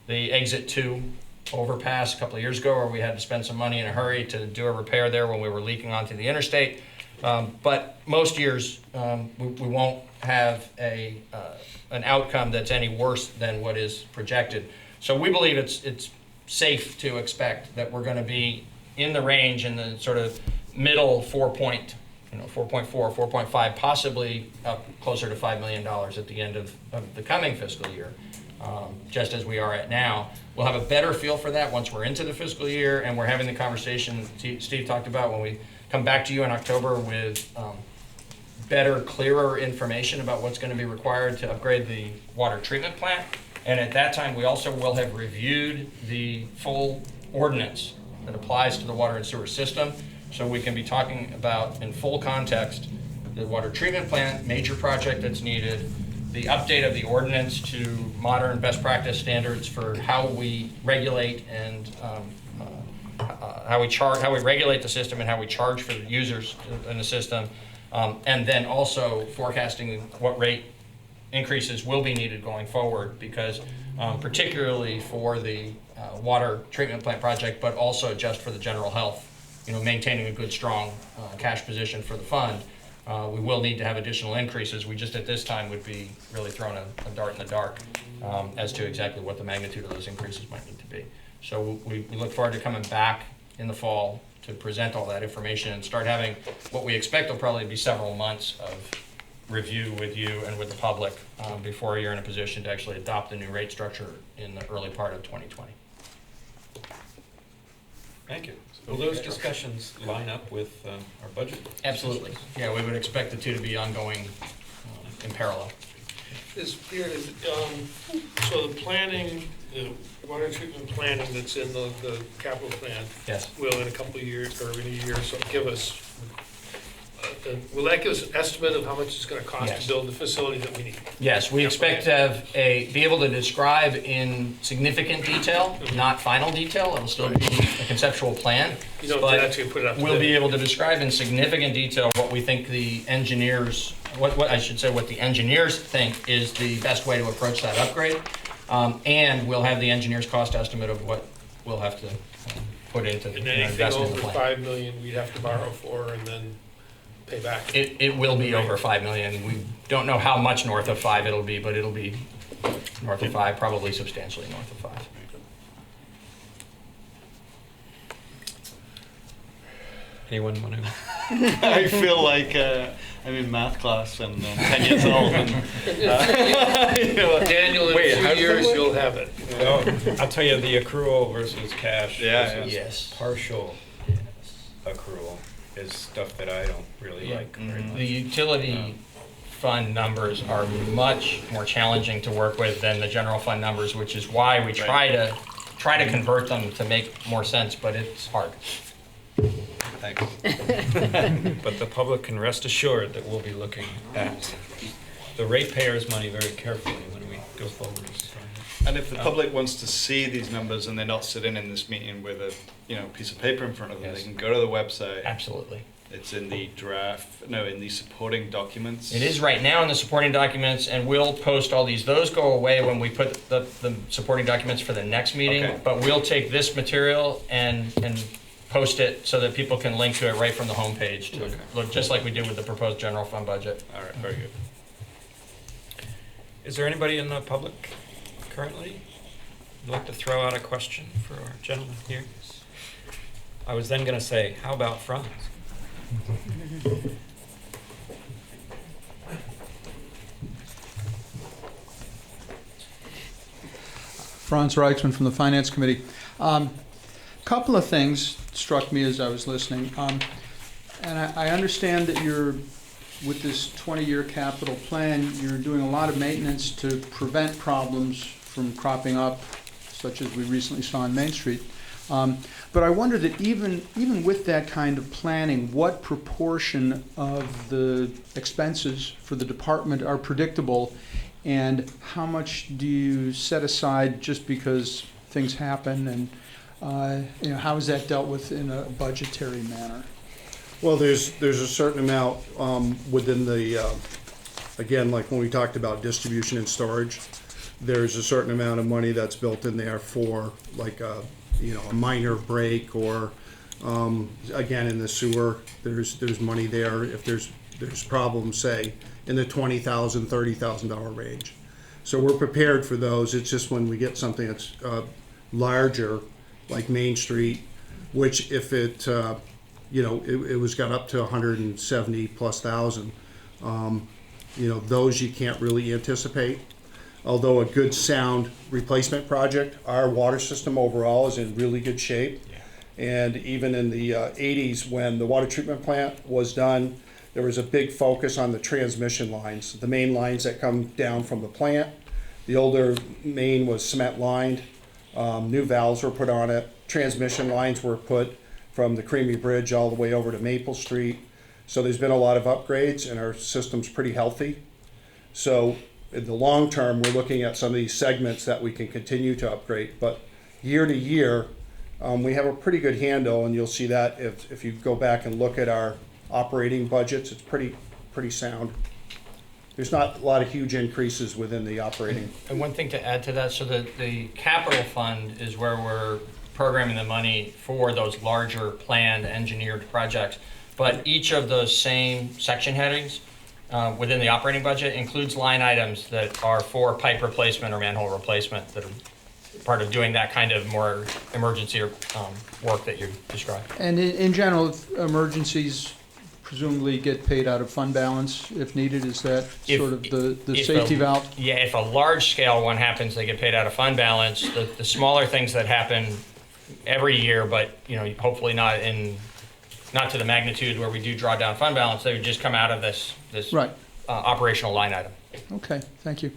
D: the Exit 2 overpass a couple of years ago, where we had to spend some money in a hurry to do a repair there when we were leaking onto the interstate. But most years, we won't have an outcome that's any worse than what is projected. So we believe it's safe to expect that we're going to be in the range, in the sort of middle 4.4, 4.5, possibly up closer to $5 million at the end of the coming fiscal year, just as we are at now. We'll have a better feel for that once we're into the fiscal year, and we're having the conversation Steve talked about when we come back to you in October with better, clearer information about what's going to be required to upgrade the water treatment plant. And at that time, we also will have reviewed the full ordinance that applies to the water and sewer system, so we can be talking about, in full context, the water treatment plant, major project that's needed, the update of the ordinance to modern best practice standards for how we regulate and how we regulate the system and how we charge for the users in the system, and then also forecasting what rate increases will be needed going forward, because particularly for the water treatment plant project, but also just for the general health, maintaining a good, strong cash position for the fund, we will need to have additional increases. We just at this time would be really throwing a dart in the dark as to exactly what the magnitude of those increases might need to be. So we look forward to coming back in the fall to present all that information and start having what we expect will probably be several months of review with you and with the public before you're in a position to actually adopt the new rate structure in the early part of 2020.
A: Thank you. Will those discussions line up with our budget?
D: Absolutely. Yeah, we would expect the two to be ongoing in parallel.
B: So the planning, the water treatment planning that's in the capital plan,
D: Yes.
B: will in a couple of years, or in a year or so, give us, will that give us an estimate of how much it's going to cost
D: Yes.
B: to build the facility that we need?
D: Yes, we expect to have be able to describe in significant detail, not final detail. It'll still be a conceptual plan.
B: You don't
D: but
B: actually put it up to
D: we'll
B: bid.
D: be able to describe in significant detail what we think the engineers, what the engineers think is the best way to approach that upgrade. And we'll have the engineer's cost estimate of what we'll have to put into
B: And anything
D: investment in
B: over
D: the plan.
B: $5 million, we'd have to borrow for and then pay back.
D: It will be over $5 million. We don't know how much north of 5 it'll be, but it'll be north of 5, probably substantially north of 5.
A: Anyone want to?
F: I feel like I'm in math class and I'm 10 years old. And,
B: Daniel, in
A: Wait,
B: a
A: how
B: few
A: does that
B: years,
A: work?
B: you'll have it.
A: Oh, I'll tell you, the accrual versus cash
F: Yeah,
A: versus
D: Yes.
A: partial accrual is stuff that I don't really like very much.
D: The utility fund numbers are much more challenging to work with than the general fund numbers, which is why we try to convert them to make more sense, but it's hard.
F: Thanks.
A: But the public can rest assured that we'll be looking at the ratepayers' money very carefully when we go forward.
F: And if the public wants to see these numbers and they're not sitting in this meeting with a piece of paper in front of them,
D: Yes.
F: they can go to the website.
D: Absolutely.
F: It's in the in the supporting documents.
D: It is right now in the supporting documents, and we'll post all these. Those go away when we put the supporting documents for the next meeting,
F: Okay.
D: but we'll take this material and post it so that people can link to it right from the homepage to look just like we did with the proposed general fund budget.
F: All right, very good.
A: Is there anybody in the public currently who'd like to throw out a question for our gentleman here? I was then going to say, how about Franz?
H: Franz Reichman from the Finance Committee. Couple of things struck me as I was listening. And I understand that you're with this 20-year capital plan, you're doing a lot of maintenance to prevent problems from cropping up, such as we recently saw on Main Street. But I wonder that even with that kind of planning, what proportion of the expenses for the department are predictable, and how much do you set aside just because things happen, and how is that dealt with in a budgetary manner?
J: Well, there's a certain amount within the, again, like when we talked about distribution and storage, there's a certain amount of money that's built in there for like a minor break, or again in the sewer, there's money there if there's problems, say in the $20,000, $30,000 range. So we're prepared for those. It's just when we get something that's larger, like Main Street, which if it it was got up to 170 plus thousand. Those you can't really anticipate. Although a good sound replacement project, our water system overall is in really good shape. And even in the 80s, when the water treatment plant was done, there was a big focus on the transmission lines, the main lines that come down from the plant. The older main was cement lined. New valves were put on it. Transmission lines were put from the Creamy Bridge all the way over to Maple Street. So there's been a lot of upgrades, and our system's pretty healthy. So in the long term, we're looking at some of these segments that we can continue to upgrade. But year to year, we have a pretty good handle, and you'll see that if you go back and look at our operating budgets, it's pretty sound. There's not a lot of huge increases within the operating.
D: And one thing to add to that, so the capital fund is where we're programming the money for those larger planned engineered projects. But each of those same section headings within the operating budget includes line items that are for pipe replacement or manhole replacement that are part of doing that kind of more emergency work that you described.
H: And in general, if emergencies presumably get paid out of fund balance if needed, is that sort of the safety valve?
D: Yeah, if a large scale one happens, they get paid out of fund balance. The smaller things that happen every year, but hopefully not to the magnitude where we do draw down fund balance, they would just come out of this
H: Right.
D: Operational line item.
H: Okay, thank you.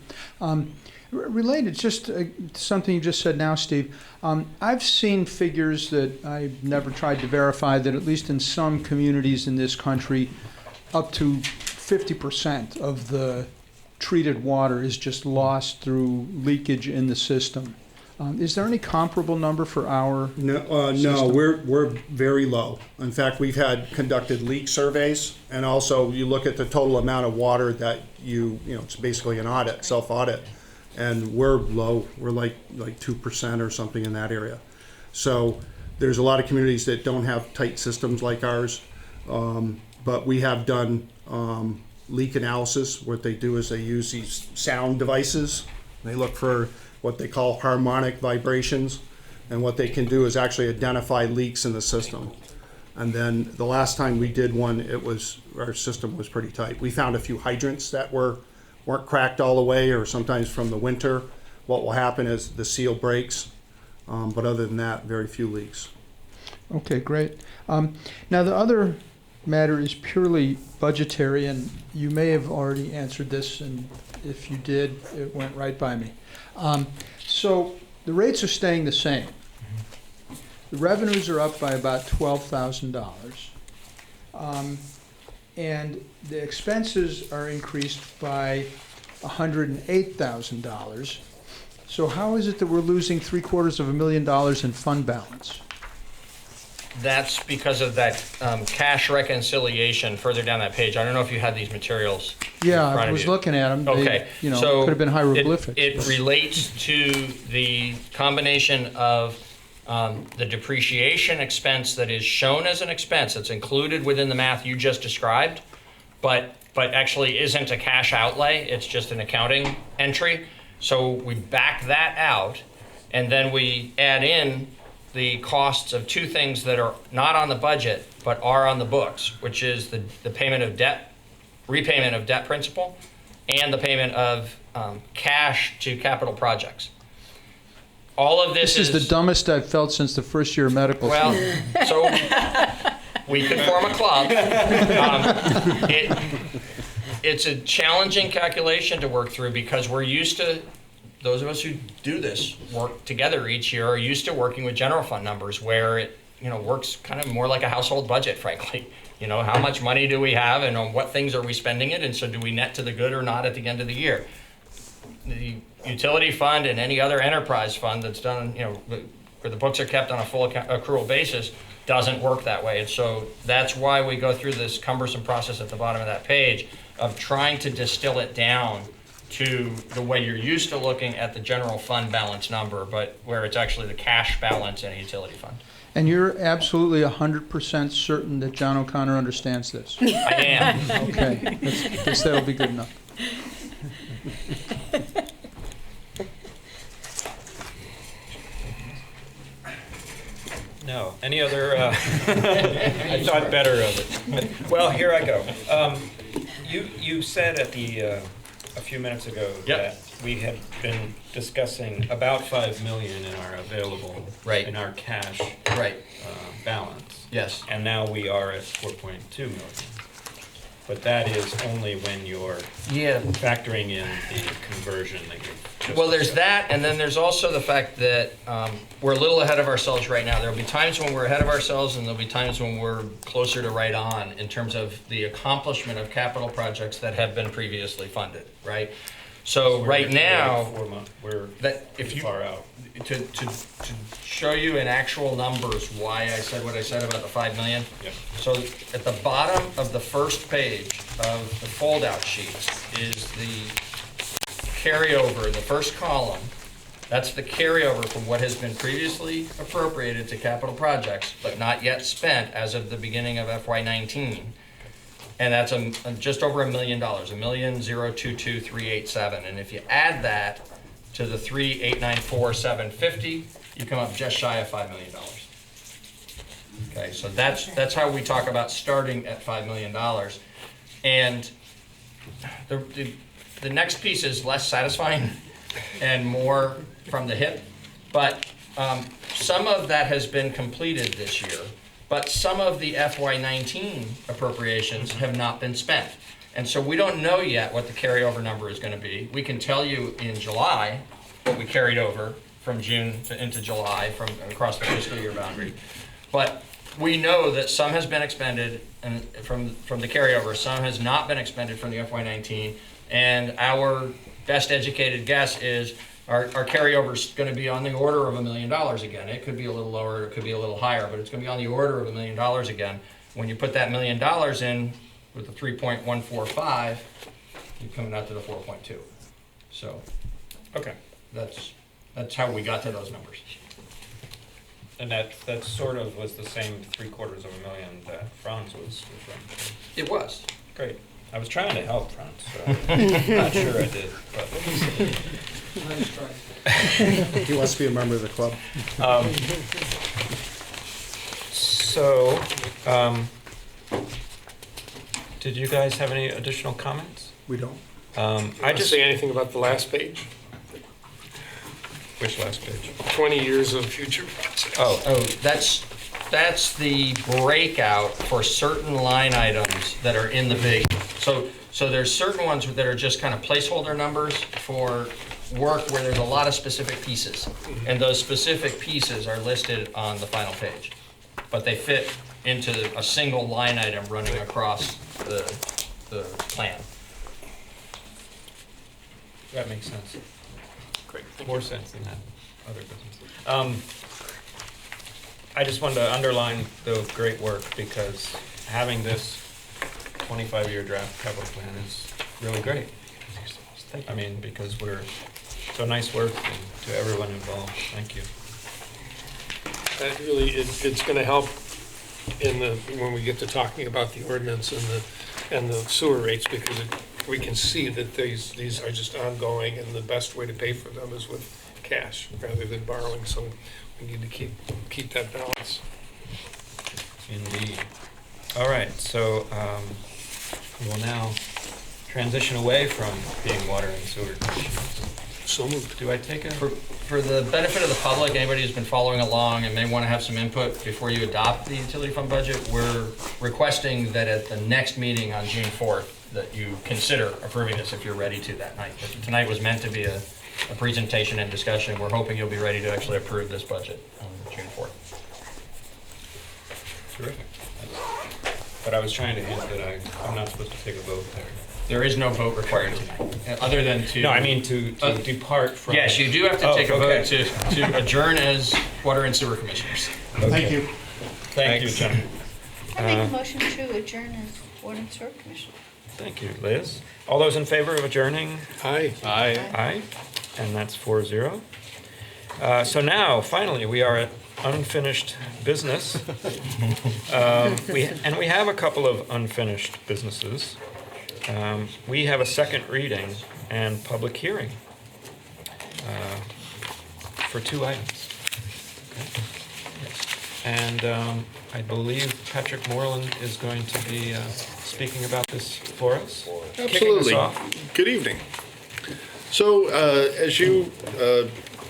H: Related, just something you just said now, Steve. I've seen figures that I've never tried to verify that at least in some communities in this country, up to 50% of the treated water is just lost through leakage in the system. Is there any comparable number for our
J: No, we're very low. In fact, we've conducted leak surveys, and also you look at the total amount of water that it's basically an audit, self-audit, and we're low. We're like 2% or something in that area. So there's a lot of communities that don't have tight systems like ours, but we have done leak analysis. What they do is they use these sound devices. They look for what they call harmonic vibrations, and what they can do is actually identify leaks in the system. And then the last time we did one, our system was pretty tight. We found a few hydrants that weren't cracked all the way, or sometimes from the winter, what will happen is the seal breaks. But other than that, very few leaks.
H: Okay, great. Now the other matter is purely budgetary, and you may have already answered this, and if you did, it went right by me. So the rates are staying the same. The revenues are up by about $12,000. And the expenses are increased by $108,000. So how is it that we're losing $750,000 in fund balance?
D: That's because of that cash reconciliation further down that page. I don't know if you had these materials.
H: Yeah,
D: in front
H: I
D: of
H: was
D: you.
H: looking at them.
D: Okay,
H: They,
D: so
H: could have been hieroglyphics.
D: It relates to the combination of the depreciation expense that is shown as an expense that's included within the math you just described, but actually isn't a cash outlay. It's just an accounting entry. So we back that out, and then we add in the costs of two things that are not on the budget but are on the books, which is the payment of debt, repayment of debt principal, and the payment of cash to capital projects. All of this
H: is the dumbest I've felt since the first year of medical school.
D: Well, so we could form a club. it's a challenging calculation to work through because we're used to, those of us who do this work together each year are used to working with general fund numbers where it, works kind of more like a household budget, frankly. How much money do we have and on what things are we spending it? And so do we net to the good or not at the end of the year? The utility fund and any other enterprise fund that's done, where the books are kept on a full accrual basis doesn't work that way. And so that's why we go through this cumbersome process at the bottom of that page of trying to distill it down to the way you're used to looking at the general fund balance number, but where it's actually the cash balance in a utility fund.
H: And you're absolutely 100% certain that John O'Connor understands this?
D: I am.
H: Okay, guess that'll be good enough.
A: No. Any other, I thought better of it. Well, here I go. You said at a few minutes ago that we had been discussing about 5 million in our available, in our cash balance.
D: Yes.
A: And now we are at 4.2 million. But that is only when you're factoring in the conversion that you've just
D: Well, there's that, and then there's also the fact that we're a little ahead of ourselves right now. There'll be times when we're ahead of ourselves, and there'll be times when we're closer to right on in terms of the accomplishment of capital projects that have been previously funded, right? So right now,
A: we're
D: if you
A: far out.
D: to show you in actual numbers why I said what I said about the 5 million.
A: Yep.
D: So at the bottom of the first page of the fold-out sheet is the carryover, the first column. That's the carryover from what has been previously appropriated to capital projects, but not yet spent as of the beginning of FY19. And that's just over $1 million, $1,022,387. And if you add that to the 3,894,750, you come up just shy of $5 million. Okay, so that's how we talk about starting at $5 million. And the next piece is less satisfying and more from the hip, but some of that has been completed this year. But some of the FY19 appropriations have not been spent. And so we don't know yet what the carryover number is going to be. We can tell you in July what we carried over from June into July from across the fiscal year boundary. But we know that some has been expended and from the carryover, some has not been expended from the FY19. And our best educated guess is our carryover is going to be on the order of $1 million again. It could be a little lower, it could be a little higher, but it's going to be on the order of $1 million again. When you put that $1 million in with the 3.145, you're coming out to the 4.2. So,
A: Okay.
D: that's how we got to those numbers.
A: And that sort of was the same $750,000 that Franz was referring to.
D: It was.
A: Great. I was trying to help Franz, so not sure I did. But.
J: He wants to be a member of the club.
A: Did you guys have any additional comments?
J: We don't.
B: I just say anything about the last page.
A: Which last page?
B: 20 years of future projects.
D: Oh, that's the breakout for certain line items that are in the big. So there's certain ones that are just kind of placeholder numbers for work where there's a lot of specific pieces. And those specific pieces are listed on the final page. But they fit into a single line item running across the plan.
A: That makes sense.
B: Great.
A: More sense than that other business. I just wanted to underline the great work because having this 25-year draft capital plan is really great. I mean, because so nice work to everyone involved. Thank you.
B: That really, it's going to help when we get to talking about the ordinance and the sewer rates, because we can see that these are just ongoing, and the best way to pay for them is with cash rather than borrowing. So we need to keep that balance.
A: Indeed. All right, so we'll now transition away from being water and sewer commissioners.
B: So moved.
A: Do I take it?
D: For the benefit of the public, anybody who's been following along and may want to have some input before you adopt the utility fund budget, we're requesting that at the next meeting on June 4th, that you consider approving this if you're ready to that night. But tonight was meant to be a presentation and discussion. We're hoping you'll be ready to actually approve this budget on June 4th.
A: Terrific. But I was trying to hint that I'm not supposed to take a vote there.
D: There is no vote required tonight, other than to...
A: No, I mean to depart from...
D: Yes, you do have to take a
A: okay.
D: vote to adjourn as Water and Sewer Commissioners.
H: Thank you.
A: Thank you, gentlemen.
C: I make a motion to adjourn as Water and Sewer Commission.
A: Thank you, Liz. All those in favor of adjourning?
B: Aye.
A: Aye. And that's 4-0. So now, finally, we are at unfinished business. We have a couple of unfinished businesses. We have a second reading and public hearing for 2 items. Okay. And I believe Patrick Moreland is going to be speaking about this for us. Kicking us
L: Absolutely.
A: off.
L: Good evening. So, as you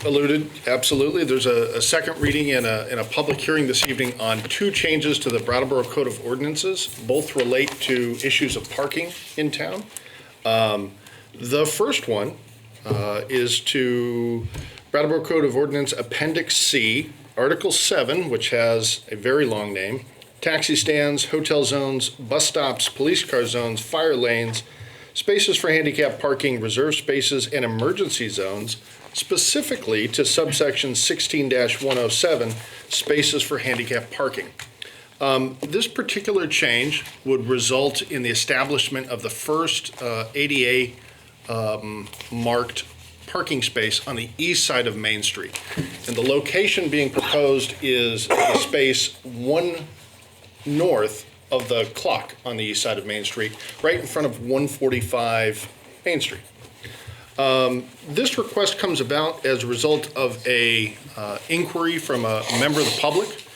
L: alluded, absolutely, there's a second reading and a public hearing this evening on 2 changes to the Brattleboro Code of Ordinances. Both relate to issues of parking in town. The first one is to Brattleboro Code of Ordinance Appendix C, Article 7, which has a very long name, taxi stands, hotel zones, bus stops, police car zones, fire lanes, spaces for handicap parking, reserved spaces, and emergency zones, specifically to subsection 16-107, spaces for handicap parking. This particular change would result in the establishment of the first ADA marked parking space on the east side of Main Street. And the location being proposed is the space 1 north of the clock on the east side of Main Street, right in front of 145 Main Street. This request comes about as a result of a inquiry from a member of the public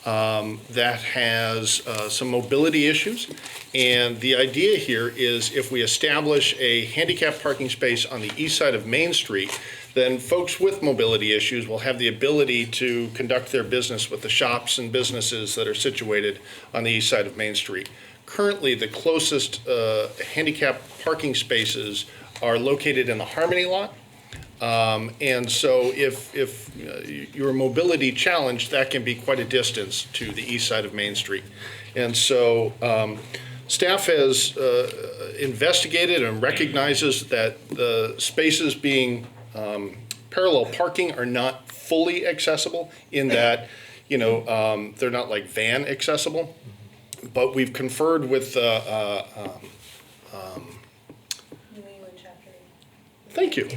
L: that has some mobility issues. And the idea here is if we establish a handicap parking space on the east side of Main Street, then folks with mobility issues will have the ability to conduct their business with the shops and businesses that are situated on the east side of Main Street. Currently, the closest handicap parking spaces are located in the Harmony lot. And so if you're mobility challenged, that can be quite a distance to the east side of Main Street. And so staff has investigated and recognizes that the spaces being parallel parking are not fully accessible in that, they're not like van accessible. But we've conferred with thank you.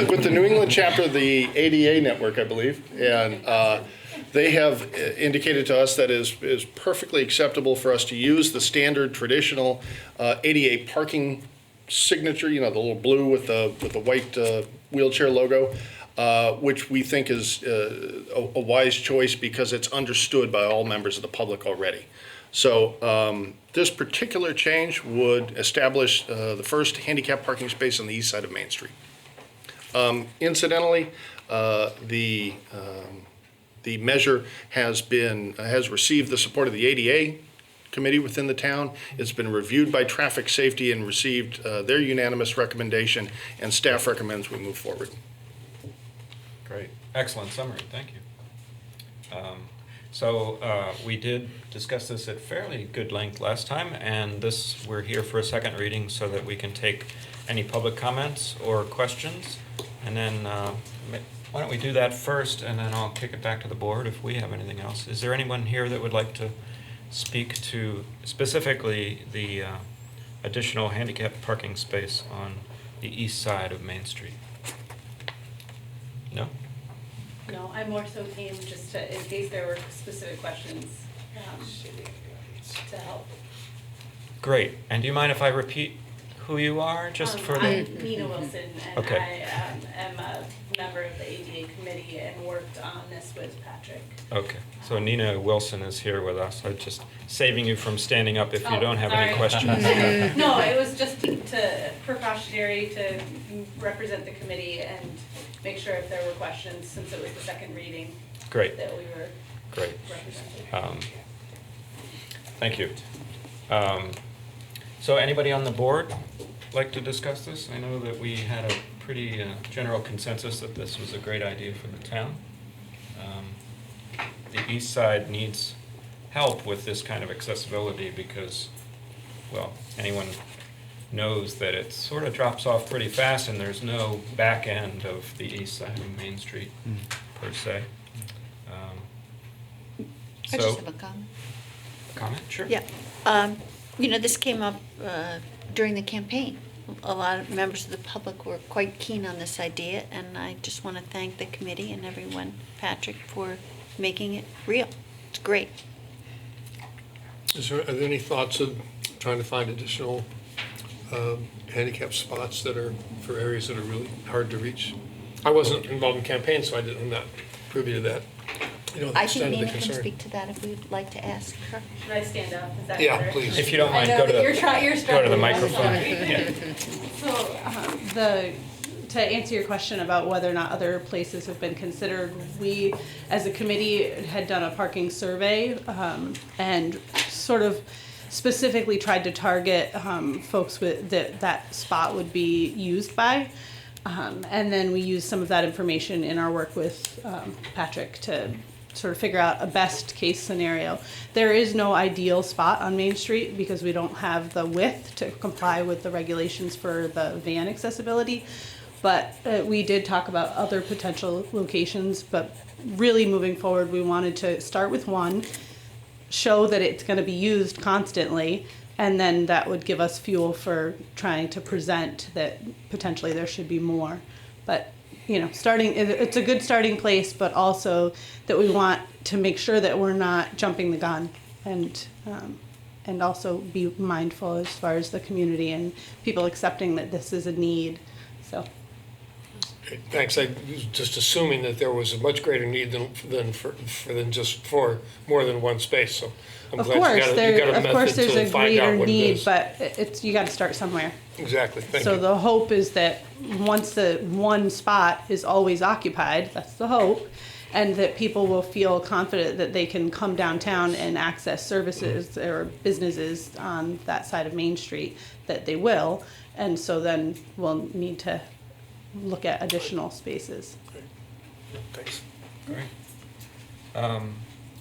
L: With the New England chapter of the ADA network, I believe, and they have indicated to us that is perfectly acceptable for us to use the standard traditional ADA parking signature, the little blue with the white wheelchair logo, which we think is a wise choice because it's understood by all members of the public already. So this particular change would establish the first handicap parking space on the east side of Main Street. Incidentally, the measure has received the support of the ADA committee within the town. It's been reviewed by traffic safety and received their unanimous recommendation, and staff recommends we move forward.
A: Great. Excellent summary. Thank you. So we did discuss this at fairly good length last time, and we're here for a second reading so that we can take any public comments or questions. And then why don't we do that first, and then I'll kick it back to the board if we have anything else. Is there anyone here that would like to speak to specifically the additional handicap parking space on the east side of Main Street? No?
M: No, I more so came just to, in case there were specific questions, to help.
A: Great. And do you mind if I repeat who you are, just for the...
M: I'm Nina Wilson, and
A: Okay.
M: I am a member of the ADA committee and worked on this with Patrick.
A: Okay. So Nina Wilson is here with us. I'm just saving you from standing up if you don't have any
M: sorry.
A: questions.
M: No, it was just to precautionary to represent the committee and make sure if there were questions, since it was the second reading,
A: Great.
M: that we were
A: Great.
M: represented.
A: Thank you. So anybody on the board like to discuss this? I know that we had a pretty general consensus that this was a great idea for the town. The east side needs help with this kind of accessibility because, well, anyone knows that it sort of drops off pretty fast and there's no back end of the east side of Main Street per se.
C: I just
A: So,
C: have a comment.
A: comment? Sure.
C: Yeah. This came up during the campaign. A lot of members of the public were quite keen on this idea, and I just want to thank the committee and everyone, Patrick, for making it real. It's great.
B: Are there any thoughts of trying to find additional handicap spots that are for areas that are really hard to reach? I wasn't involved in campaigns, so I'm not privy to that. The
C: I
B: extent
C: think
B: of the
C: Nina can
B: concern.
C: speak to that if we'd like to ask her.
M: Should I stand up? Is that
B: Yeah,
M: better?
B: please.
A: If you don't
M: I
A: mind,
M: know
A: go to
M: that you're
A: the,
M: trying, you're
A: go to
M: struggling.
A: the
M: I'm
A: microphone.
M: sorry.
A: Yeah.
N: To answer your question about whether or not other places have been considered, we, as a committee, had done a parking survey and sort of specifically tried to target folks with that spot would be used by. And then we used some of that information in our work with Patrick to sort of figure out a best case scenario. There is no ideal spot on Main Street because we don't have the width to comply with the regulations for the van accessibility. But we did talk about other potential locations, but really moving forward, we wanted to start with one, show that it's going to be used constantly, and then that would give us fuel for trying to present that potentially there should be more. But it's a good starting place, but also that we want to make sure that we're not jumping the gun and also be mindful as far as the community and people accepting that this is a need. So.
B: Okay, thanks. I was just assuming that there was a much greater need than just for more than one space. So I'm
N: Of
B: glad
N: course,
B: you got a
N: there's
B: method
N: a
B: to find out
N: greater
B: what it
N: need,
B: is.
N: but you got to start somewhere.
B: Exactly. Thank
N: So
B: you.
N: the hope is that once the one spot is always occupied, that's the hope, and that people will feel confident that they can come downtown and access services or businesses on that side of Main Street, that they will, and so then we'll need to look at additional spaces.
B: Thanks.
A: Great.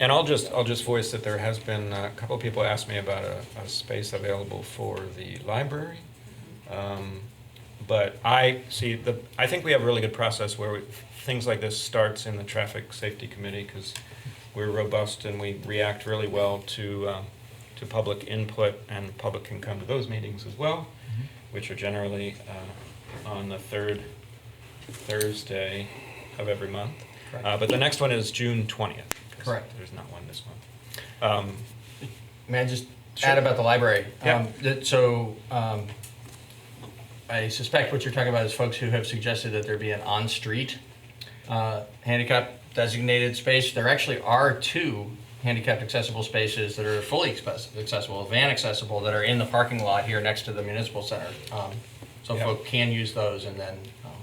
A: And I'll just voice that there has been, a couple of people asked me about a space available for the library. But I think we have a really good process where things like this starts in the Traffic Safety Committee because we're robust and we react really well to public input, and the public can come to those meetings as well, which are generally on the third Thursday of every month. But the next one is June 20th.
D: Correct.
A: There's not one this month.
D: May I just add about the library?
A: Yeah.
D: I suspect what you're talking about is folks who have suggested that there be an on-street handicap designated space. There actually are 2 handicapped accessible spaces that are fully accessible, van accessible, that are in the parking lot here next to the municipal center. So folks can use those and then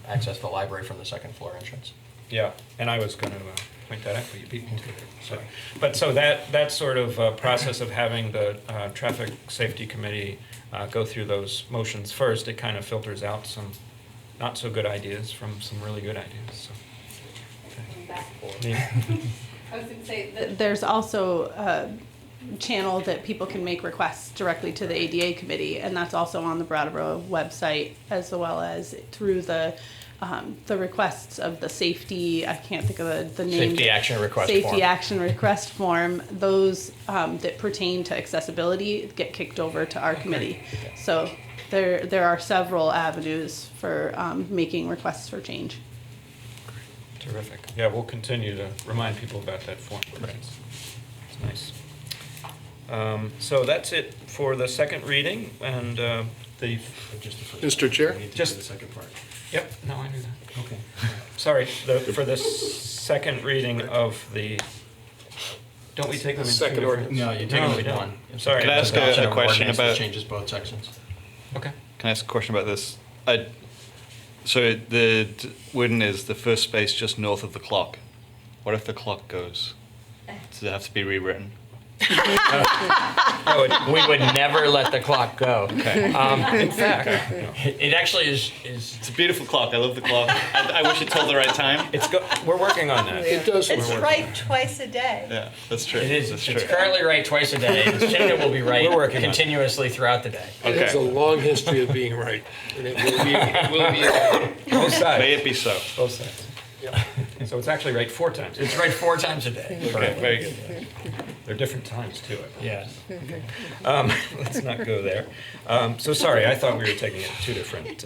D: access the library from the second floor entrance.
A: Yeah, and I was going to point that out, but you beat me to it. Sorry. But so that sort of process of having the Traffic Safety Committee go through those motions first, it kind of filters out some not so good ideas from some really good ideas. So. Okay.
M: I was going to say that
N: There's also a channel that people can make requests directly to the ADA committee, and that's also on the Brattleboro website, as well as through the requests of the safety, I can't think of the name.
D: Safety action request
N: Safety
D: form.
N: action request form. Those that pertain to accessibility get kicked over to our committee. So there are several avenues for making requests for change.
A: Terrific. Yeah, we'll continue to remind people about that form. Right. It's nice. So that's it for the second reading, and
L: Mr. Chair?
A: just the second part. Yep. No, I knew that. Okay. Sorry. For the second reading of the. Don't we take them in
B: Second
A: two
B: ordinance.
D: No, you take
A: No,
D: them
A: we
D: as
A: don't.
D: one.
A: Sorry.
F: Can I ask
D: Adoption
F: a
D: of an
F: question
D: ordinance that
F: about?
D: changes both sections.
A: Okay.
F: Can I ask a question about this? So the wooden is the first space just north of the clock. What if the clock goes? Does it have to be rewritten?
D: We would never let the clock go.
A: Okay. In fact,
D: It actually is.
F: It's a beautiful clock. I love the clock. I wish it told the right time.
A: we're working on that.
B: It does.
C: It's right twice a day.
F: Yeah, that's true.
D: It is.
F: That's
D: It's
F: true.
D: currently right twice a day. It's changing. Will be right
A: We're working on it.
D: continuously throughout the day.
B: It has a long history of being right, and it will be.
A: Both sides.
F: May it be so.
A: Both sides. So it's actually right 4 times.
D: It's right 4 times a day.
F: Okay, very good.
A: There are different times to it.
D: Yeah.
A: Let's not go there. So sorry, I thought we were taking it 2 different.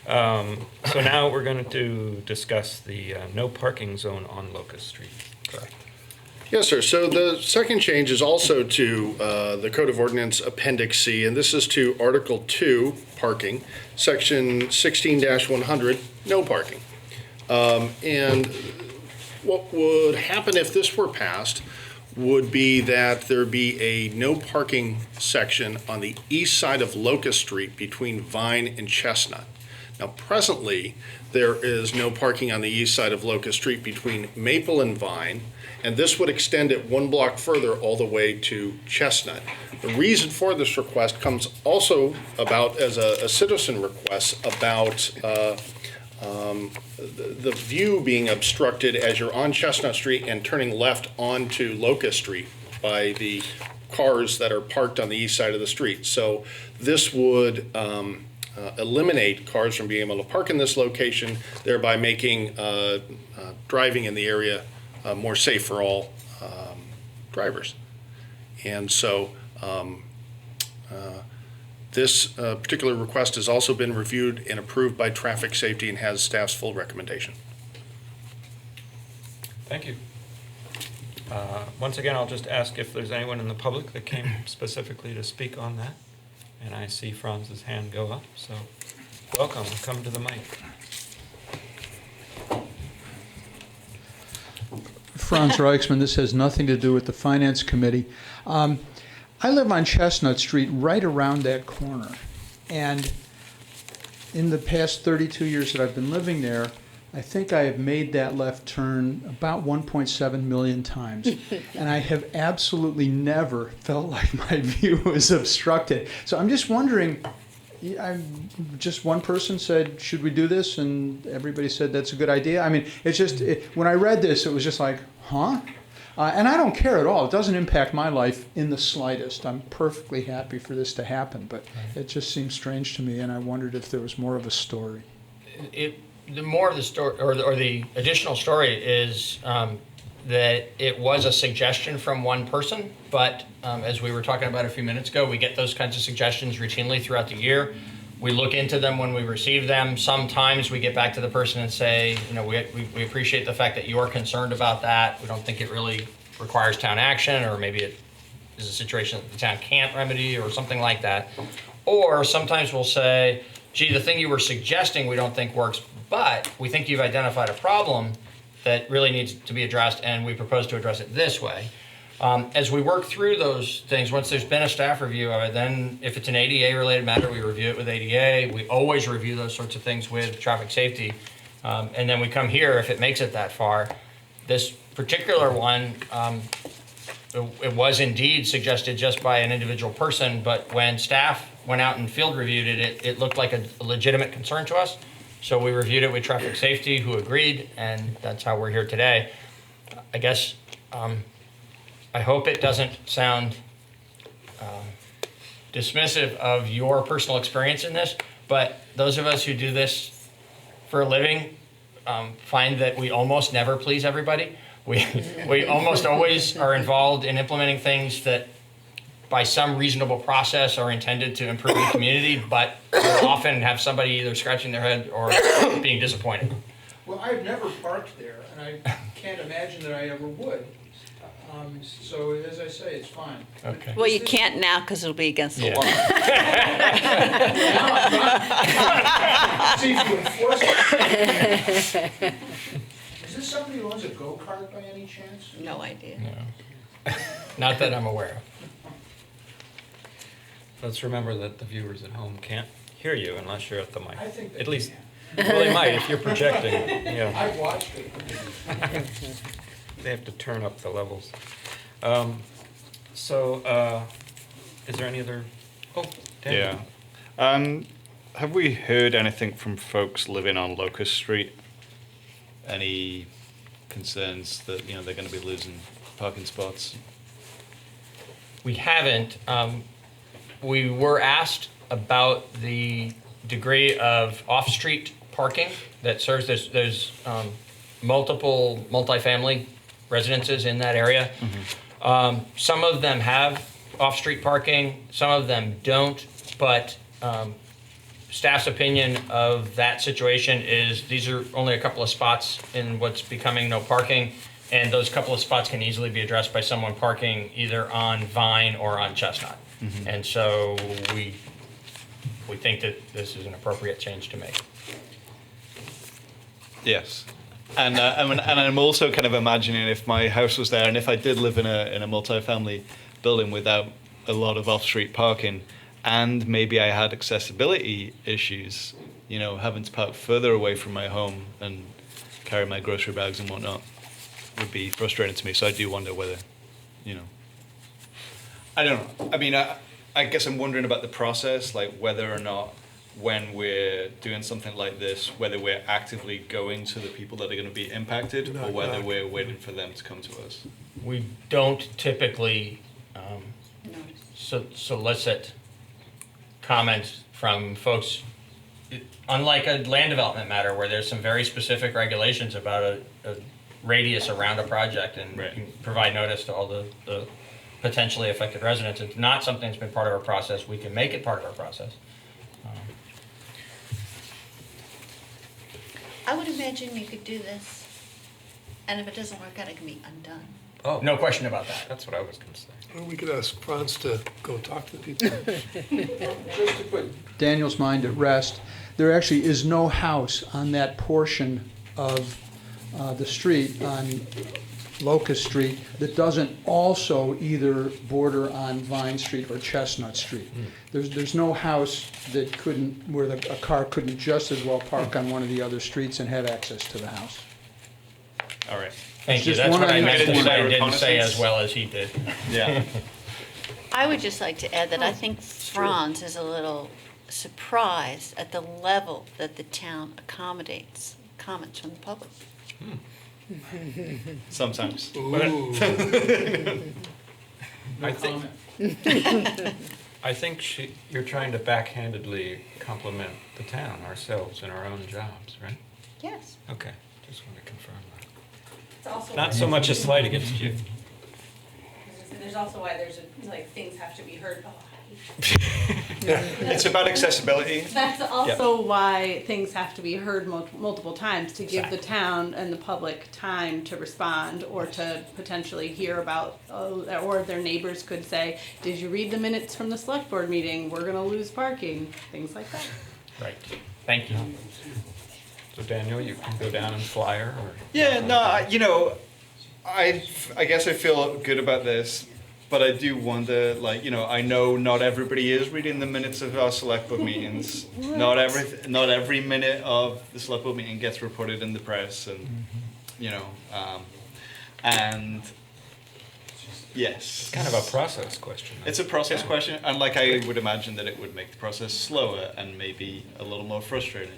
A: So now we're going to discuss the no parking zone on Locust Street. Correct.
L: Yes, sir. So the second change is also to the Code of Ordinance Appendix C, and this is to Article 2, parking, Section 16-100, no parking. And what would happen if this were passed would be that there'd be a no parking section on the east side of Locust Street between Vine and Chestnut. Now, presently, there is no parking on the east side of Locust Street between Maple and Vine, and this would extend it 1 block further all the way to Chestnut. The reason for this request comes also about as a citizen request about the view being obstructed as you're on Chestnut Street and turning left onto Locust Street by the cars that are parked on the east side of the street. So this would eliminate cars from being able to park in this location, thereby making driving in the area more safe for all drivers. And so this particular request has also been reviewed and approved by Traffic Safety and has staff's full recommendation.
A: Thank you. Once again, I'll just ask if there's anyone in the public that came specifically to speak on that. And I see Franz's hand go up, so welcome, come to the mic.
H: Franz Reichsman, this has nothing to do with the Finance Committee. I live on Chestnut Street right around that corner. And in the past 32 years that I've been living there, I think I have made that left turn about 1.7 million times. And I have absolutely never felt like my view was obstructed. So I'm just wondering, just one person said, should we do this? And everybody said that's a good idea. I mean, it's just, when I read this, it was just like, huh? And I don't care at all. It doesn't impact my life in the slightest. I'm perfectly happy for this to happen, but it just seems strange to me, and I wondered if there was more of a story.
D: The more of the story, or the additional story is that it was a suggestion from one person, but as we were talking about a few minutes ago, we get those kinds of suggestions routinely throughout the year. We look into them when we receive them. Sometimes we get back to the person and say, you know, we appreciate the fact that you're concerned about that. We don't think it really requires town action, or maybe it is a situation that the town can't remedy or something like that. Or sometimes we'll say, gee, the thing you were suggesting we don't think works, but we think you've identified a problem that really needs to be addressed, and we propose to address it this way. As we work through those things, once there's been a staff review of it, then if it's an ADA-related matter, we review it with ADA. We always review those sorts of things with traffic safety. And then we come here if it makes it that far. This particular one, it was indeed suggested just by an individual person, but when staff went out and field reviewed it, it looked like a legitimate concern to us. So we reviewed it with traffic safety, who agreed, and that's how we're here today. I guess, I hope it doesn't sound dismissive of your personal experience in this, but those of us who do this for a living find that we almost never please everybody. We almost always are involved in implementing things that by some reasonable process are intended to improve the community, but we'll often have somebody either scratching their head or being disappointed.
H: Well, I've never parked there, and I can't imagine that I ever would. So as I say, it's fine.
D: Okay.
O: Well, you can't now because it'll be against the law.
H: See if you enforce it. Is this somebody who owns a go-kart by any chance?
O: No idea.
D: No. Not that I'm aware of.
A: Let's remember that the viewers at home can't hear you unless you're at the mic.
H: I think they
A: at least,
H: can.
A: well, they might if you're projecting. Yeah.
H: I've watched it.
A: They have to turn up the levels. is there any other? Oh, Daniel.
F: Yeah. Have we heard anything from folks living on Locust Street? Any concerns that, they're going to be losing parking spots?
D: We haven't. We were asked about the degree of off-street parking that serves, there's multiple multifamily residences in that area. Some of them have off-street parking, some of them don't, but staff's opinion of that situation is these are only a couple of spots in what's becoming no parking, and those couple of spots can easily be addressed by someone parking either on Vine or on Chestnut. And so we think that this is an appropriate change to make.
F: Yes. And I'm also kind of imagining if my house was there and if I did live in a multifamily building without a lot of off-street parking, and maybe I had accessibility issues, having to park further away from my home and carry my grocery bags and whatnot would be frustrating to me. So I do wonder whether, I don't know. I mean, I guess I'm wondering about the process, like whether or not when we're doing something like this, whether we're actively going to the people that are going to be impacted or whether we're waiting for them to come to us.
D: We don't typically solicit comments from folks, unlike a land development matter where there's some very specific regulations about a radius around a project and you can provide notice to all the potentially affected residents. It's not something that's been part of our process. We can make it part of our process.
C: I would imagine you could do this, and if it doesn't work out, it can be undone.
A: Oh,
D: no question about that.
A: That's what I was going to say.
B: Well, we could ask Franz to go talk to the people.
H: Just to put Daniel's mind at rest, there actually is no house on that portion of the street on Locust Street that doesn't also either border on Vine Street or Chestnut Street. There's no house that where a car couldn't just as well park on one of the other streets and have access to the house.
F: All right.
D: Thank you.
H: Just
D: That's
H: one
D: what I
H: item.
D: meant to say. I didn't
F: Reconnaissance.
D: say as well as he did.
F: Yeah.
O: I would just like to add that I think Franz is a little surprised at the level that the town accommodates comments from the public.
F: Sometimes.
A: I think you're trying to backhandedly compliment the town, ourselves, and our own jobs, right?
C: Yes.
A: Okay, just want to confirm that.
M: It's also
A: Not so much a slight against you.
M: There's also why there's things have to be heard. Oh,
F: It's about accessibility.
N: That's also why things have to be heard multiple times to give the town and the public time to respond or to potentially hear about, or their neighbors could say, did you read the minutes from the select board meeting? We're gonna lose parking, things like that.
D: Right. Thank you.
A: So Daniel, you can go down and flyer or?
F: Yeah, no, I guess I feel good about this, but I do wonder, I know not everybody is reading the minutes of our select board meetings. Not every minute of the select board meeting gets reported in the press, and and yes,
A: It's kind of a process question.
F: it's a process question, and I would imagine that it would make the process slower and maybe a little more frustrating,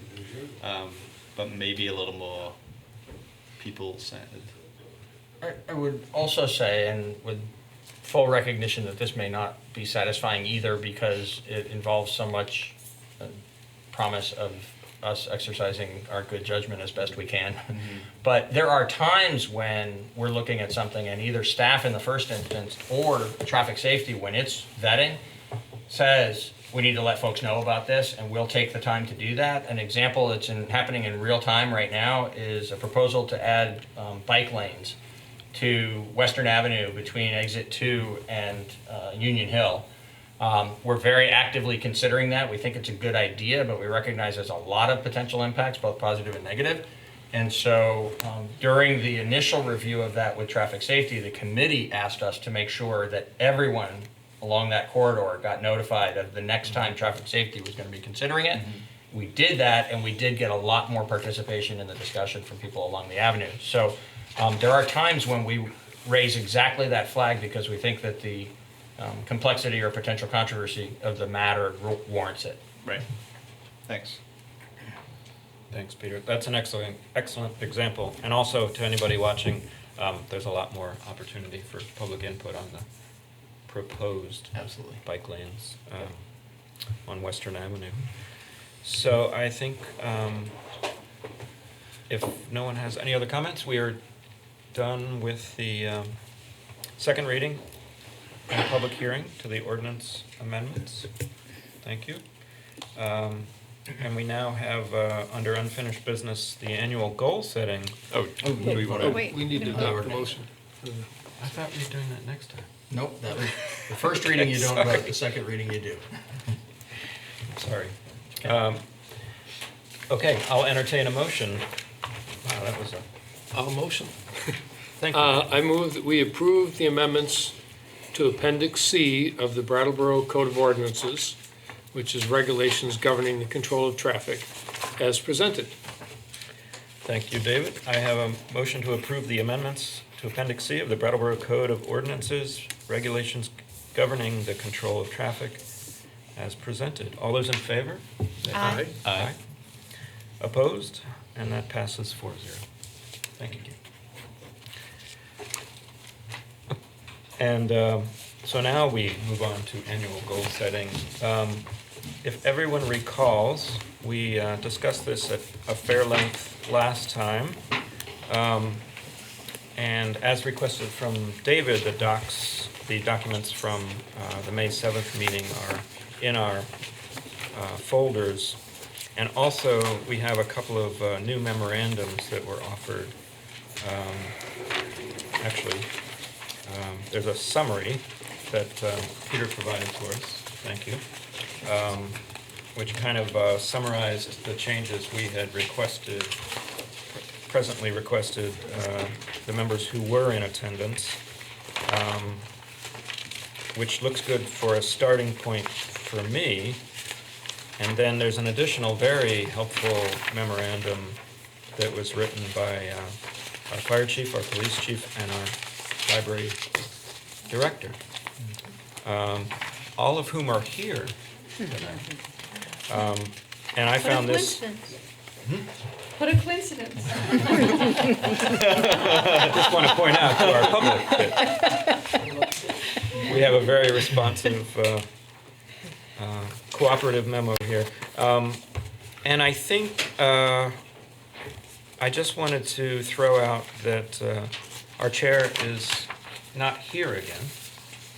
F: but maybe a little more people-centered.
D: I would also say, and with full recognition that this may not be satisfying either because it involves so much promise of us exercising our good judgment as best we can. But there are times when we're looking at something and either staff in the first instance or traffic safety, when it's vetting, says we need to let folks know about this, and we'll take the time to do that. An example that's happening in real time right now is a proposal to add bike lanes to Western Avenue between Exit 2 and Union Hill. We're very actively considering that. We think it's a good idea, but we recognize there's a lot of potential impacts, both positive and negative. And so during the initial review of that with traffic safety, the committee asked us to make sure that everyone along that corridor got notified of the next time traffic safety was going to be considering it. We did that, and we did get a lot more participation in the discussion from people along the avenue. So there are times when we raise exactly that flag because we think that the complexity or potential controversy of the matter warrants it.
F: Right. Thanks.
A: Thanks, Peter. That's an excellent example. And also, to anybody watching, there's a lot more opportunity for public input on the proposed
D: Absolutely.
A: bike lanes on Western Avenue. So I think if no one has any other comments, we are done with the second reading and public hearing to the ordinance amendments. Thank you. And we now have, under unfinished business, the annual goal setting.
F: Do we want to?
O: Wait.
B: We need to adopt the motion.
A: I thought we were doing that next time.
D: Nope, that was, the first reading you don't, but the second reading you do.
A: Sorry. Okay, I'll entertain a motion. Wow, that was a...
B: I'll motion.
A: Thank you.
B: I move that we approve the amendments to Appendix C of the Brattleboro Code of Ordinances, which is regulations governing the control of traffic, as presented.
A: Thank you, David. I have a motion to approve the amendments to Appendix C of the Brattleboro Code of Ordinances, regulations governing the control of traffic, as presented. All those in favor?
O: Aye.
A: Aye. Opposed? And that passes 4-0. Thank you, Keith. And so now we move on to annual goal setting. If everyone recalls, we discussed this at a fair length last time. And as requested from David, the documents from the May 7th meeting are in our folders. And also, we have a couple of new memorandums that were offered. Actually, there's a summary that Peter provided to us. Thank you. Which kind of summarized the changes we had requested, presently requested, the members who were in attendance, which looks good for a starting point for me. And then there's an additional very helpful memorandum that was written by our fire chief, our police chief, and our library director, all of whom are here tonight. And I found this...
O: What a coincidence.
A: I just want to point out to our public that we have a very responsive, cooperative memo here. And I think I just wanted to throw out that our chair is not here again.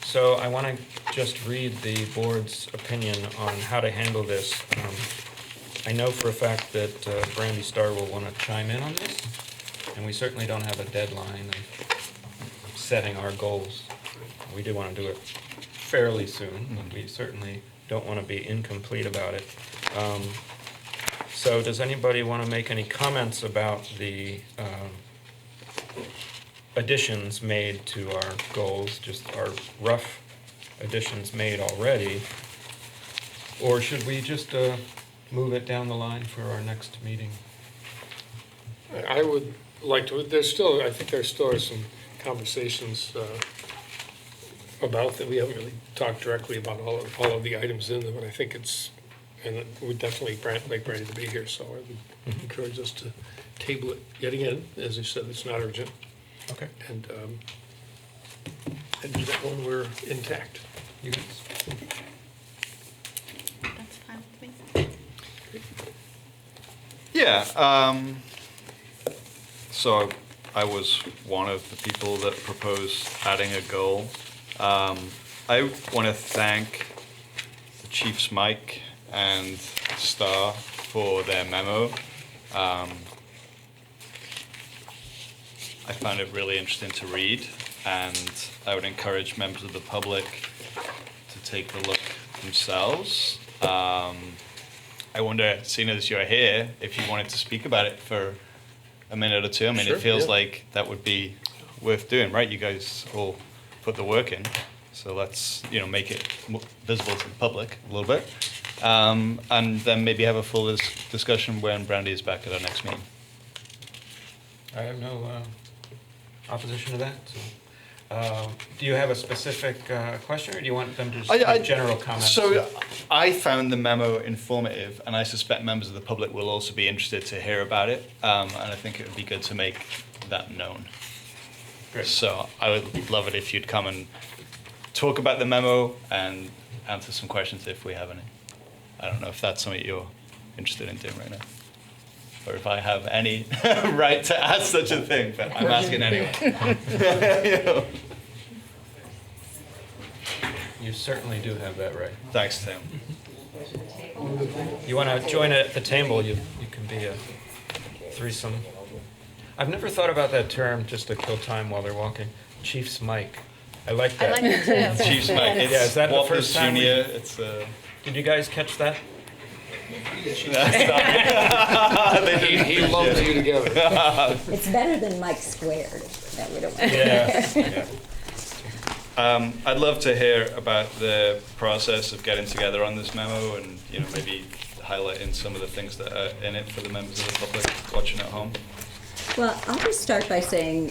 A: So I want to just read the board's opinion on how to handle this. I know for a fact that Brandy Starr will want to chime in on this, and we certainly don't have a deadline of setting our goals. We do want to do it fairly soon, but we certainly don't want to be incomplete about it. So does anybody want to make any comments about the additions made to our goals, just our rough additions made already? Or should we just move it down the line for our next meeting?
B: I would like to, I think there still are some conversations about that. We haven't really talked directly about all of the items in them, but I think it's, and we definitely like Brandy to be here, so I would encourage us to table it yet again. As you said, it's not urgent.
A: Okay.
B: And do that when we're intact.
A: You guys?
O: That's fine with me.
F: Yeah. So I was one of the people that proposed adding a goal. I want to thank the Chiefs Mike and Star for their memo. I found it really interesting to read, and I would encourage members of the public to take a look themselves. I wonder, seeing as you're here, if you wanted to speak about it for a minute or two. I mean,
B: Sure,
F: it feels
B: yeah.
F: like that would be worth doing, right? You guys all put the work in, so let's make it visible to the public a little bit, and then maybe have a full discussion when Brandy is back at our next meeting.
A: I have no opposition to that. Do you have a specific question, or do you want them to just
F: I-
A: make general comments?
F: So I found the memo informative, and I suspect members of the public will also be interested to hear about it. And I think it would be good to make that known.
A: Great.
F: So I would love it if you'd come and talk about the memo and answer some questions if we have any. I don't know if that's something you're interested in doing right now, or if I have any right to ask such a thing, but I'm asking anyway. You know.
A: You certainly do have that right.
F: Thanks, Tim.
A: You want to join at the table, you can be a threesome. I've never thought about that term, just to kill time while they're walking. Chief's mic. I like that.
O: I like it too.
F: Chief's mic. It's
A: Yeah, is that the
F: Walters
A: first time we-
F: Jr. It's
A: Did you guys catch that?
B: He lumps you together.
G: It's better than Mike squared. That we don't want.
A: Yeah.
F: I'd love to hear about the process of getting together on this memo, and maybe highlighting some of the things that are in it for the members of the public watching at home.
G: Well, I'll just start by saying,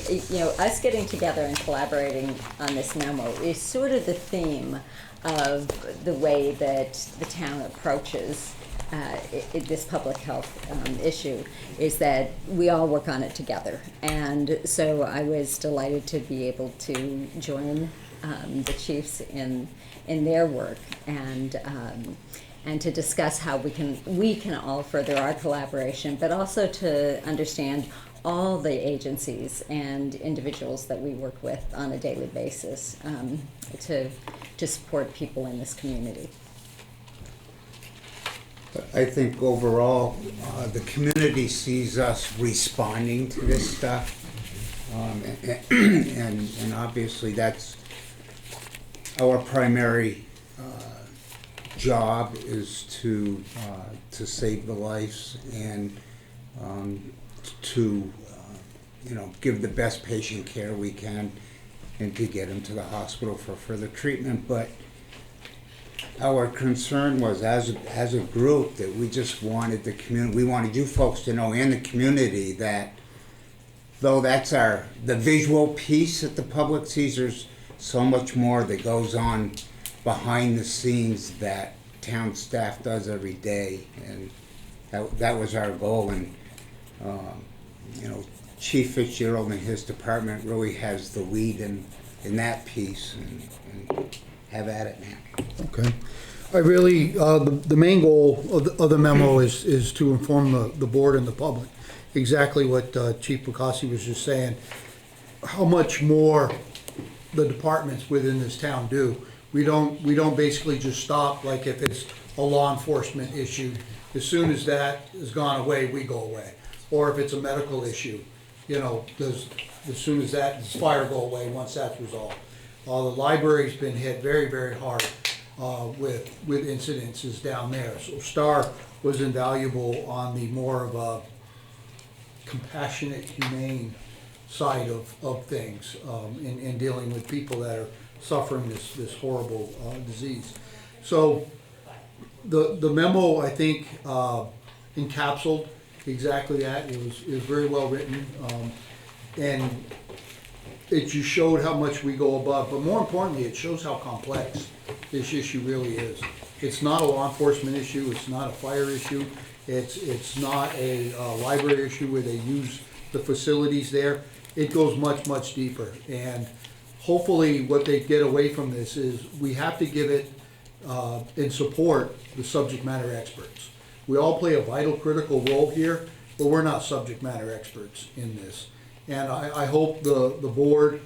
G: us getting together and collaborating on this memo is sort of the theme of the way that the town approaches this public health issue, is that we all work on it together. And so I was delighted to be able to join the chiefs in their work and to discuss how we can all further our collaboration, but also to understand all the agencies and individuals that we work with on a daily basis to support people in this community.
P: I think overall, the community sees us responding to this stuff. And obviously that's our primary job, is to save the lives and to give the best patient care we can and to get them to the hospital for further treatment. But our concern was, as a group, that we just wanted we wanted you folks to know, in the community, that though that's the visual piece that the public sees, there's so much more that goes on behind the scenes that town staff does every day, and that was our goal. And Chief Fitzgerald and his department really has the lead in that piece, and have at it now.
Q: Okay. I really, the main goal of the memo is to inform the board and the public exactly what Chief Bukasi was just saying, how much more the departments within this town do. We don't basically just stop, like if it's a law enforcement issue, as soon as that has gone away, we go away. Or if it's a medical issue, as soon as that fire go away, once that's resolved. The library's been hit very, very hard with incidences down there. So STAR was invaluable on the more of a compassionate, humane side of things in dealing with people that are suffering this horrible disease. So the memo, I think, encapsulated exactly that. It was very well written, and it just showed how much we go above. But more importantly, it shows how complex this issue really is. It's not a law enforcement issue. It's not a fire issue. It's not a library issue where they use the facilities there. It goes much, much deeper. And hopefully what they get away from this is we have to give it and support the subject matter experts. We all play a vital, critical role here, but we're not subject matter experts in this. And I hope the board,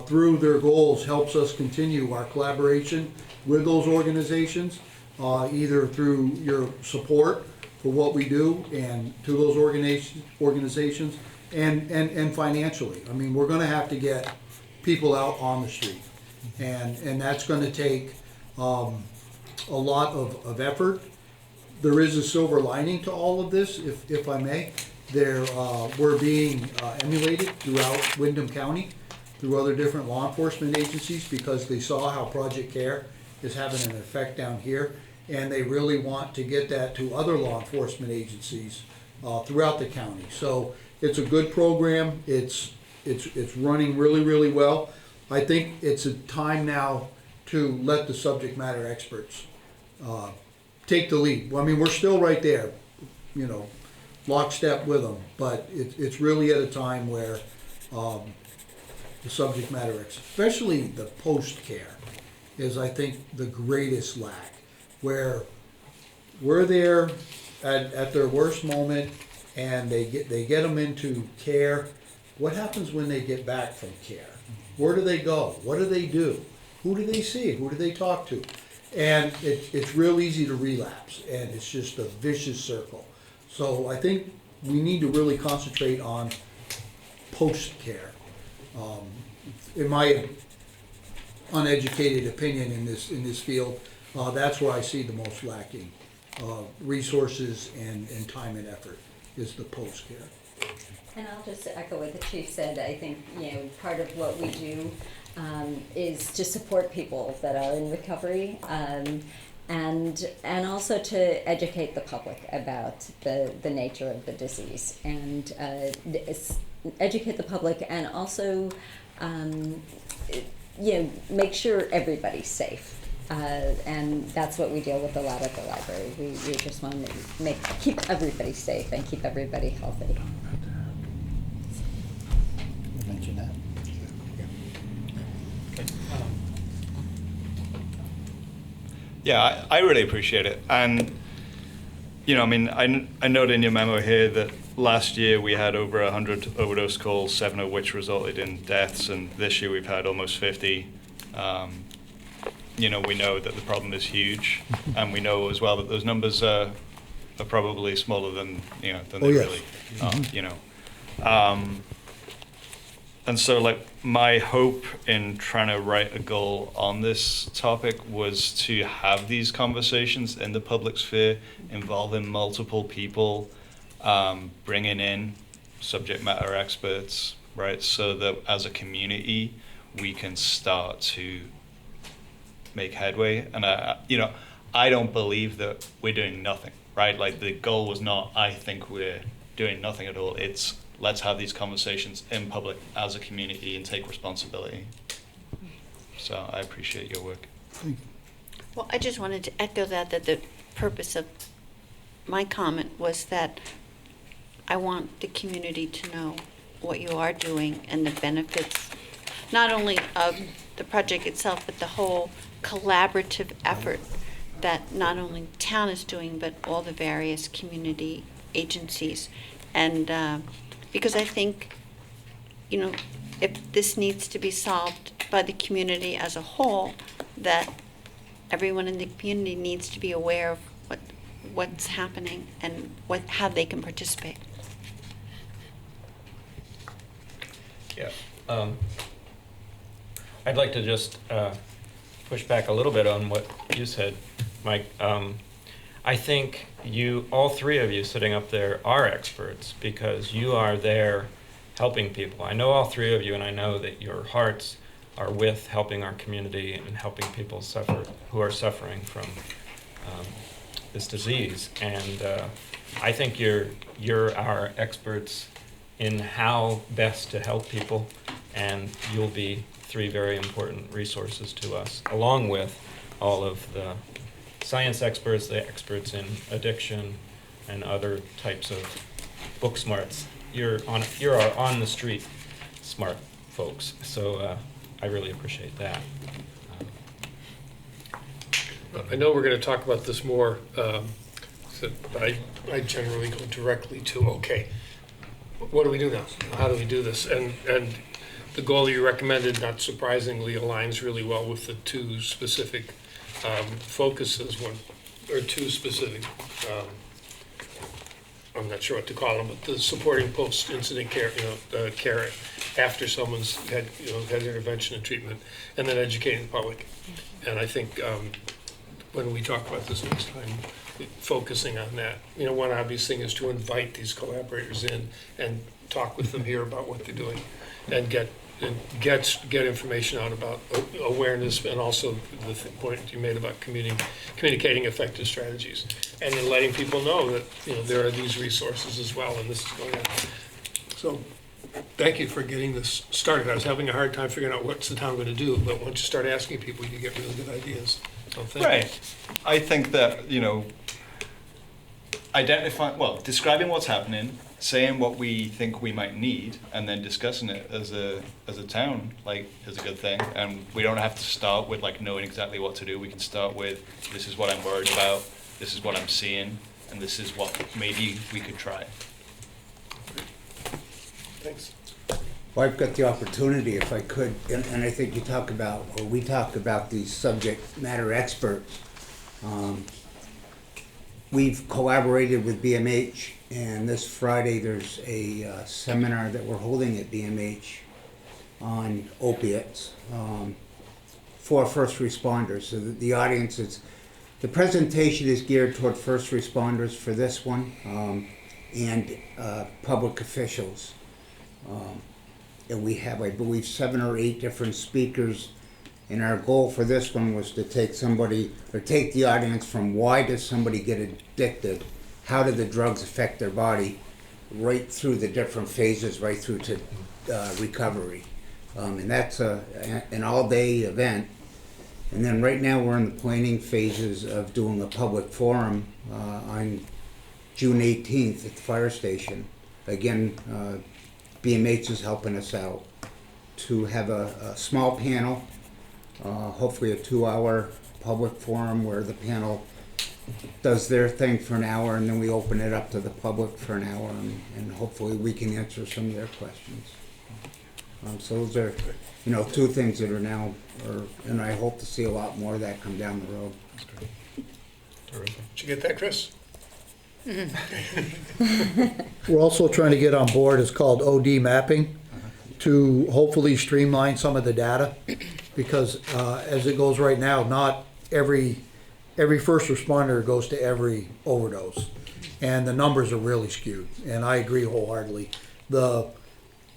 Q: through their goals, helps us continue our collaboration with those organizations, either through your support for what we do and to those organizations, and financially. I mean, we're gonna have to get people out on the street, and that's gonna take a lot of effort. There is a silver lining to all of this, if I may. We're being emulated throughout Windham County through other different law enforcement agencies, because they saw how Project CARE is having an effect down here, and they really want to get that to other law enforcement agencies throughout the county. So it's a good program. It's running really, really well. I think it's a time now to let the subject matter experts take the lead. I mean, we're still right there, you know, lockstep with them, but it's really at a time where the subject matter experts, especially the post-care, is I think the greatest lack, where we're there at their worst moment and they get them into care. What happens when they get back from care? Where do they go? What do they do? Who do they see? Who do they talk to? And it's real easy to relapse, and it's just a vicious circle. So I think we need to really concentrate on post-care. In my uneducated opinion in this field, that's where I see the most lacking resources and time and effort is the post-care.
G: And I'll just echo what the chief said. I think, you know, part of what we do is to support people that are in recovery, and also to educate the public about the nature of the disease, and educate the public, and also you know, make sure everybody's safe. And that's what we deal with a lot at the library. We just want to keep everybody safe and keep everybody healthy.
Q: Mention that.
F: Yeah, I really appreciate it. And, you know, I mean, I note in your memo here that last year we had over 100 overdose calls, 7 of which resulted in deaths, and this year we've had almost 50. You know, we know that the problem is huge, and we know as well that those numbers are probably smaller than, you know, than they really are, you know. And so, like, my hope in trying to write a goal on this topic was to have these conversations in the public sphere, involving multiple people, bringing in subject matter experts, right? So that as a community, we can start to make headway. And you know, I don't believe that we're doing nothing, right? Like, the goal was not, I think we're doing nothing at all. It's, let's have these conversations in public as a community and take responsibility. So I appreciate your work.
O: Well, I just wanted to echo that the purpose of my comment was that I want the community to know what you are doing and the benefits, not only of the project itself, but the whole collaborative effort that not only town is doing, but all the various community agencies. And because I think, you know, if this needs to be solved by the community as a whole, that everyone in the community needs to be aware of what's happening and how they can participate.
A: Yeah. I'd like to just push back a little bit on what you said, Mike. I think all three of you sitting up there are experts because you are there helping people. I know all three of you, and I know that your hearts are with helping our community and helping people who are suffering from this disease. And I think you're our experts in how best to help people, and you'll be three very important resources to us, along with all of the science experts, the experts in addiction, and other types of book smarts. You're our on the street smart folks, so I really appreciate that.
B: I know we're going to talk about this more, but I generally go directly to, okay, what do we do now? How do we do this? And the goal you recommended, not surprisingly, aligns really well with the two specific focuses, two specific, I'm not sure what to call them, but the supporting post-incident care, care after someone's had intervention and treatment, and then educating the public. And I think when we talk about this next time, focusing on that. One obvious thing is to invite these collaborators in and talk with them here about what they're doing, and get information out about awareness, and also the point you made about communicating effective strategies, and then letting people know that there are these resources as well, and this is going on. So thank you for getting this started. I was having a hard time figuring out what's the town going to do, but once you start asking people, you get really good ideas. So thank you.
F: Right. I think that, describing what's happening, saying what we think we might need, and then discussing it as a town, is a good thing. And we don't have to start with knowing exactly what to do. We can start with, this is what I'm worried about, this is what I'm seeing, and this is what maybe we could try.
B: Thanks.
P: Well, I've got the opportunity, if I could, and I think we talk about these subject matter experts. We've collaborated with BMH, and this Friday there's a seminar that we're holding at BMH on opiates for first responders. So the audience the presentation is geared toward first responders for this one, and public officials. And we have, I believe, 7 or 8 different speakers. And our goal for this one was to take the audience from why does somebody get addicted, how do the drugs affect their body, right through the different phases, right through to recovery. And that's an all-day event. And then right now we're in the planning phases of doing a public forum on June 18th at the fire station. Again, BMH is helping us out to have a small panel, hopefully a 2-hour public forum where the panel does their thing for an hour, and then we open it up to the public for an hour, and hopefully we can answer some of their questions. So those are, 2 things that are now, and I hope to see a lot more of that come down the road.
B: That's great. Terrific. Did you get that, Chris?
Q: We're also trying to get on board, it's called OD mapping, to hopefully streamline some of the data, because as it goes right now, not every first responder goes to every overdose, and the numbers are really skewed, and I agree wholeheartedly. The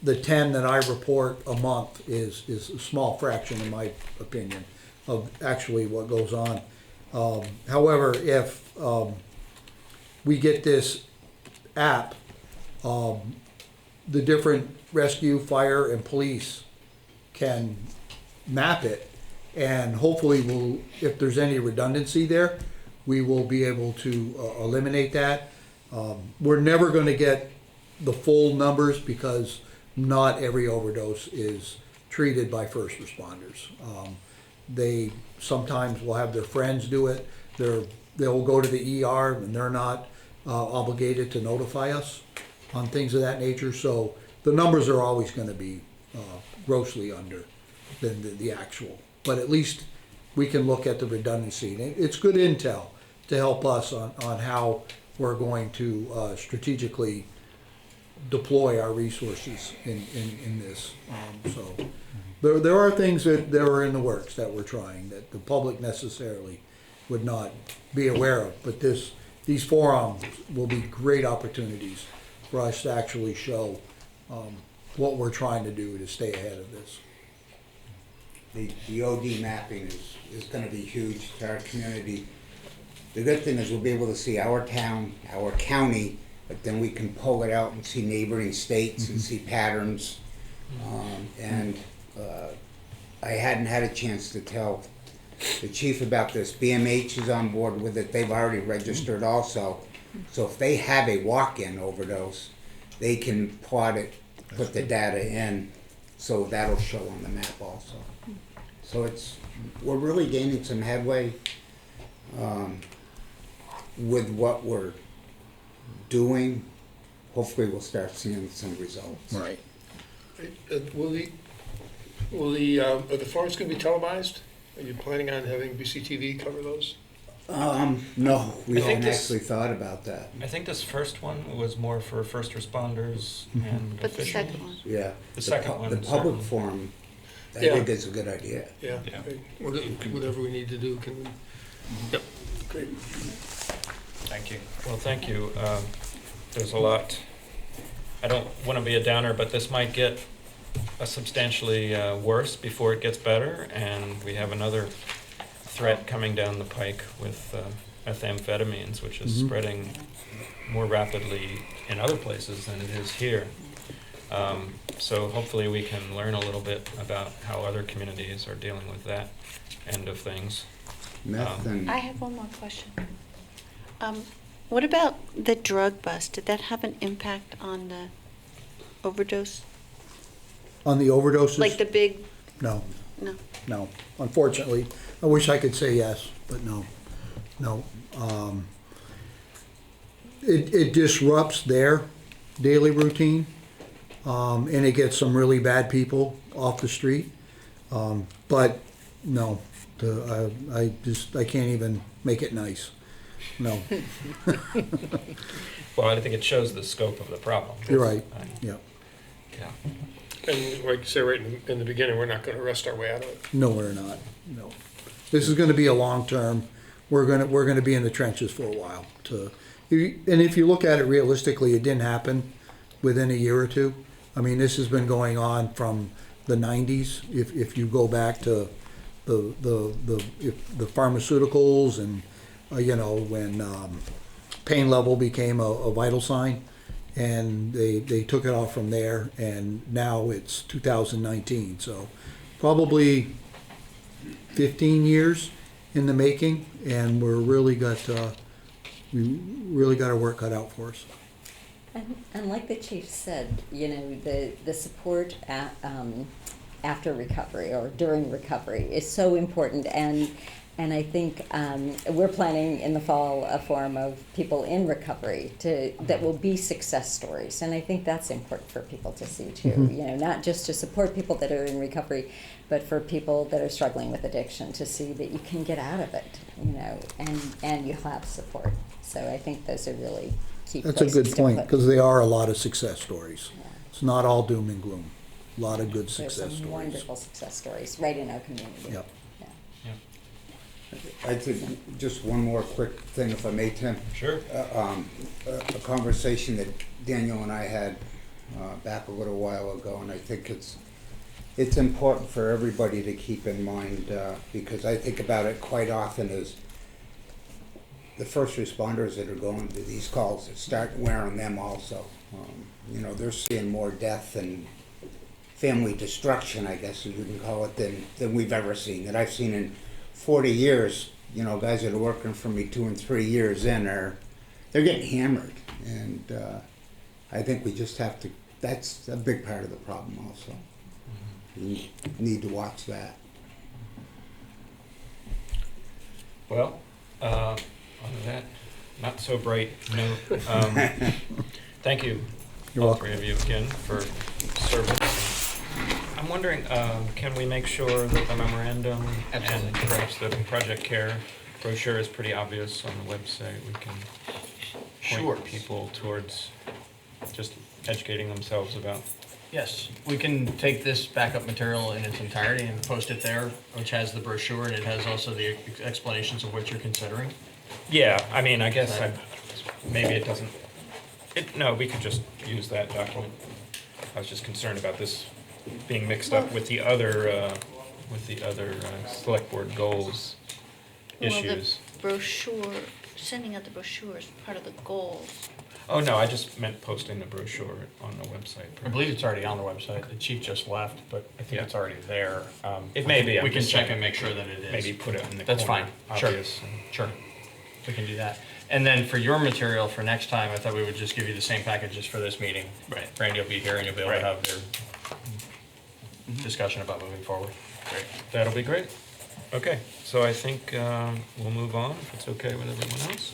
Q: 10 that I report a month is a small fraction, in my opinion, of actually what goes on. However, if we get this app, the different rescue, fire, and police can map it, and hopefully if there's any redundancy there, we will be able to eliminate that. We're never going to get the full numbers because not every overdose is treated by first responders. They sometimes will have their friends do it. They'll go to the ER, and they're not obligated to notify us on things of that nature. So the numbers are always going to be grossly under than the actual. But at least we can look at the redundancy. And it's good intel to help us on how we're going to strategically deploy our resources in this. So there are things that are in the works that we're trying that the public necessarily would not be aware of. But these forums will be great opportunities for us to actually show what we're trying to do to stay ahead of this.
P: The OD mapping is going to be huge to our community. The good thing is we'll be able to see our town, our county, but then we can pull it out and see neighboring states and see patterns. I hadn't had a chance to tell the chief about this. BMH is on board with it. They've already registered also. So if they have a walk-in overdose, they can plot it, put the data in, so that'll show on the map also. So we're really gaining some headway with what we're doing. Hopefully we'll start seeing some results.
Q: Right.
B: Are the forums going to be televised? Are you planning on having BCTV cover those?
P: No, we haven't actually thought about that.
A: I think this first one was more for first responders and
O: But the
A: officials.
O: second one?
P: Yeah.
A: The second one.
P: The public forum, I think is a good idea.
B: Yeah. Okay. Whatever we need to do, can we? Yep. Great.
A: Thank you. Well, thank you. There's a lot. I don't want to be a downer, but this might get substantially worse before it gets better, and we have another threat coming down the pike with methamphetamines, which is spreading more rapidly in other places than it is here. So hopefully we can learn a little bit about how other communities are dealing with that end of things.
P: Meth and
O: I have one more question. What about the drug bust? Did that have an impact on the overdose?
Q: On the overdoses?
O: Like the big,
Q: No,
O: no.
Q: no. Unfortunately, I wish I could say yes, but no, no. It disrupts their daily routine, and it gets some really bad people off the street. But no, I can't even make it nice. No.
A: Well, I think it shows the scope of the problem.
Q: You're right, yeah.
A: Yeah.
B: And like you say right in the beginning, we're not gonna rest our way out of it.
Q: No, we're not, no. This is gonna be a long-term, we're gonna be in the trenches for a while. And if you look at it realistically, it didn't happen within a year or two. I mean, this has been going on from the 90s. If you go back to the pharmaceuticals and, when pain level became a vital sign, and they took it off from there, and now it's 2019. So probably 15 years in the making, and we really got our work cut out for us.
G: And like the chief said, the support after recovery or during recovery is so important, and I think we're planning in the fall a forum of people in recovery that will be success stories, and I think that's important for people to see too.
Q: Mhm.
G: Not just to support people that are in recovery, but for people that are struggling with addiction to see that you can get out of it, and you have support. So I think those are really key
Q: That's a
G: places
Q: good
G: to
Q: point,
G: put.
Q: because there are a lot of success stories. It's not all doom and gloom. A lot of good
G: There's
Q: success
G: some
Q: stories.
G: wonderful success stories right in our community.
Q: Yep.
P: I think just one more quick thing, if I may, Tim.
A: Sure.
P: A conversation that Daniel and I had back a little while ago, and I think it's important for everybody to keep in mind, because I think about it quite often as the first responders that are going to these calls that start wearing them also. They're seeing more death and family destruction, I guess you can call it, than we've ever seen, that I've seen in 40 years. Guys that are working for me 2 and 3 years in they're getting hammered, and I think we just have to. That's a big part of the problem also. We need to watch that.
A: Well, on that not so bright note, thank you,
Q: You're
A: all
Q: welcome.
A: three of you again for service. I'm wondering, can we make sure that the memorandum and perhaps the Project Care brochure is pretty obvious on the website? We can
D: Sure.
A: point people towards just educating themselves about.
D: Yes, we can take this backup material in its entirety and post it there, which has the brochure, and it has also the explanations of what you're considering.
A: Yeah, I mean, I guess maybe it doesn't. No, we could just use that document. I was just concerned about this being mixed up with the other select board goals issues.
O: Well, the brochure, sending out the brochure is part of the goals.
A: Oh, no, I just meant posting the brochure on the website.
D: I believe it's already on the website. The chief just left, but I think it's already there.
A: It may be.
D: We
A: I'm
D: can
A: just
D: check
A: saying,
D: and make sure that it is.
A: Maybe put it in the
D: That's
A: corner,
D: fine. Sure.
A: obvious.
D: Sure. We can do that. And then for your material for next time, I thought we would just give you the same packages for this meeting.
A: Right.
D: Randy will be here and you'll be able
A: Right.
D: to have their discussion about moving forward.
A: Great. That'll be great. Okay, so I think we'll move on, if it's okay with everyone else.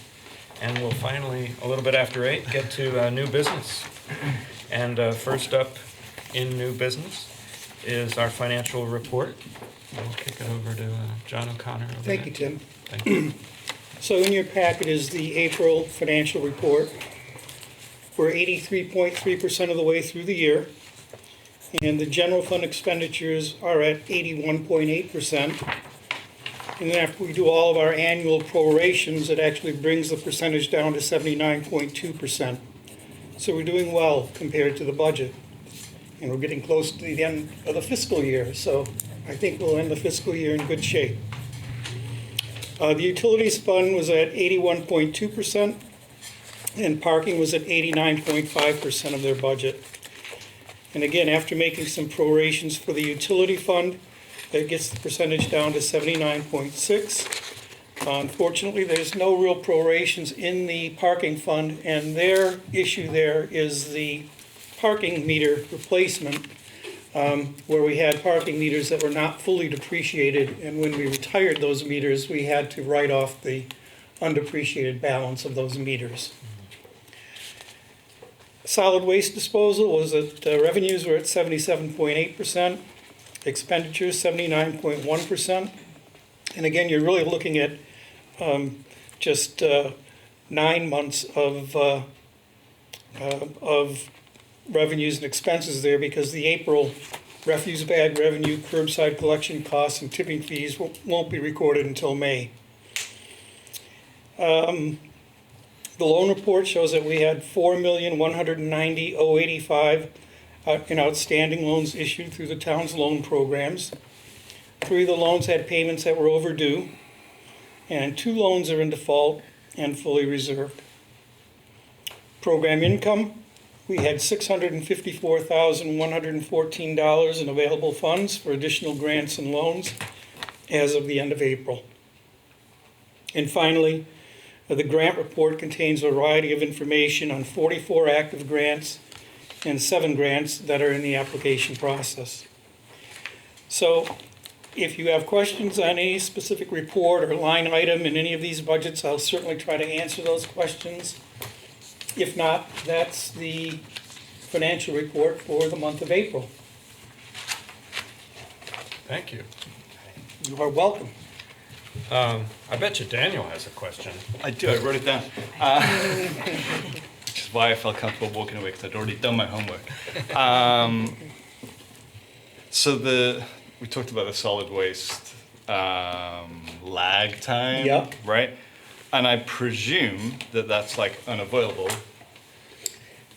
A: And we'll finally, a little bit after 8, get to new business. And first up in new business is our financial report. I'll kick it over to John O'Connor. over
K: Thank
A: there.
K: you, Tim.
A: Thank you.
K: So in your packet is the April financial report. We're 83.3% of the way through the year, and the general fund expenditures are at 81.8%. And then after we do all of our annual prorations, it actually brings the percentage down to 79.2%. So we're doing well compared to the budget. And we're getting close to the end of the fiscal year, so I think we'll end the fiscal year in good shape. The utilities fund was at 81.2%, and parking was at 89.5% of their budget. And again, after making some prorations for the utility fund, that gets the percentage down to 79.6. Unfortunately, there's no real prorations in the parking fund, and their issue there is the parking meter replacement, where we had parking meters that were not fully depreciated, and when we retired those meters, we had to write off the undepreciated balance of those meters. Solid waste disposal was at, revenues were at 77.8%, expenditures 79.1%. And again, you're really looking at just 9 months of revenues and expenses there, because the April refuse bag revenue, curbside collection costs, and tipping fees won't be recorded until May. The loan report shows that we had $4,190,085 in outstanding loans issued through the town's loan programs. 3 of the loans had payments that were overdue, and 2 loans are in default and fully reserved. Program income, we had $654,114 in available funds for additional grants and loans as of the end of April. And finally, the grant report contains a variety of information on 44 active grants and 7 grants that are in the application process. So if you have questions on any specific report or line item in any of these budgets, I'll certainly try to answer those questions. If not, that's the financial report for the month of April.
A: Thank you.
K: You are welcome.
A: I bet you Daniel has a question.
F: I do, I wrote it down. Which is why I felt comfortable walking away, because I'd already done my homework. So we talked about the solid waste lag time,
K: Yep.
F: right? And I presume that that's like unavoidable.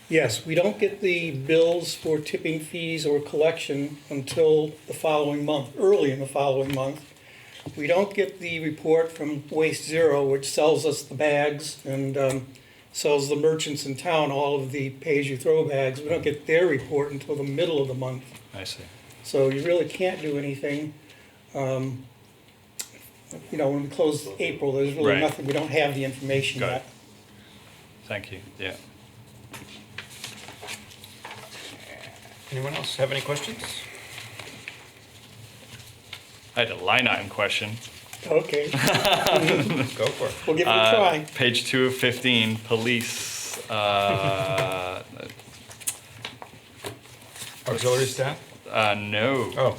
K: Yes, we don't get the bills for tipping fees or collection until the following month, early in the following month. We don't get the report from Waste Zero, which sells us the bags and sells the merchants in town all of the pay-as-you-throw bags. We don't get their report until the middle of the month.
F: I see.
K: So you really can't do anything. When we close April, there's really
F: Right.
K: nothing. We don't have the information
F: Got
K: yet.
F: it. Thank you, yeah.
A: Anyone else have any questions?
F: I had a line item question.
K: Okay.
A: Go for it.
K: We'll give it a try.
F: Page 2 of 15, police.
A: Auxiliary staff?
F: No.
A: Oh.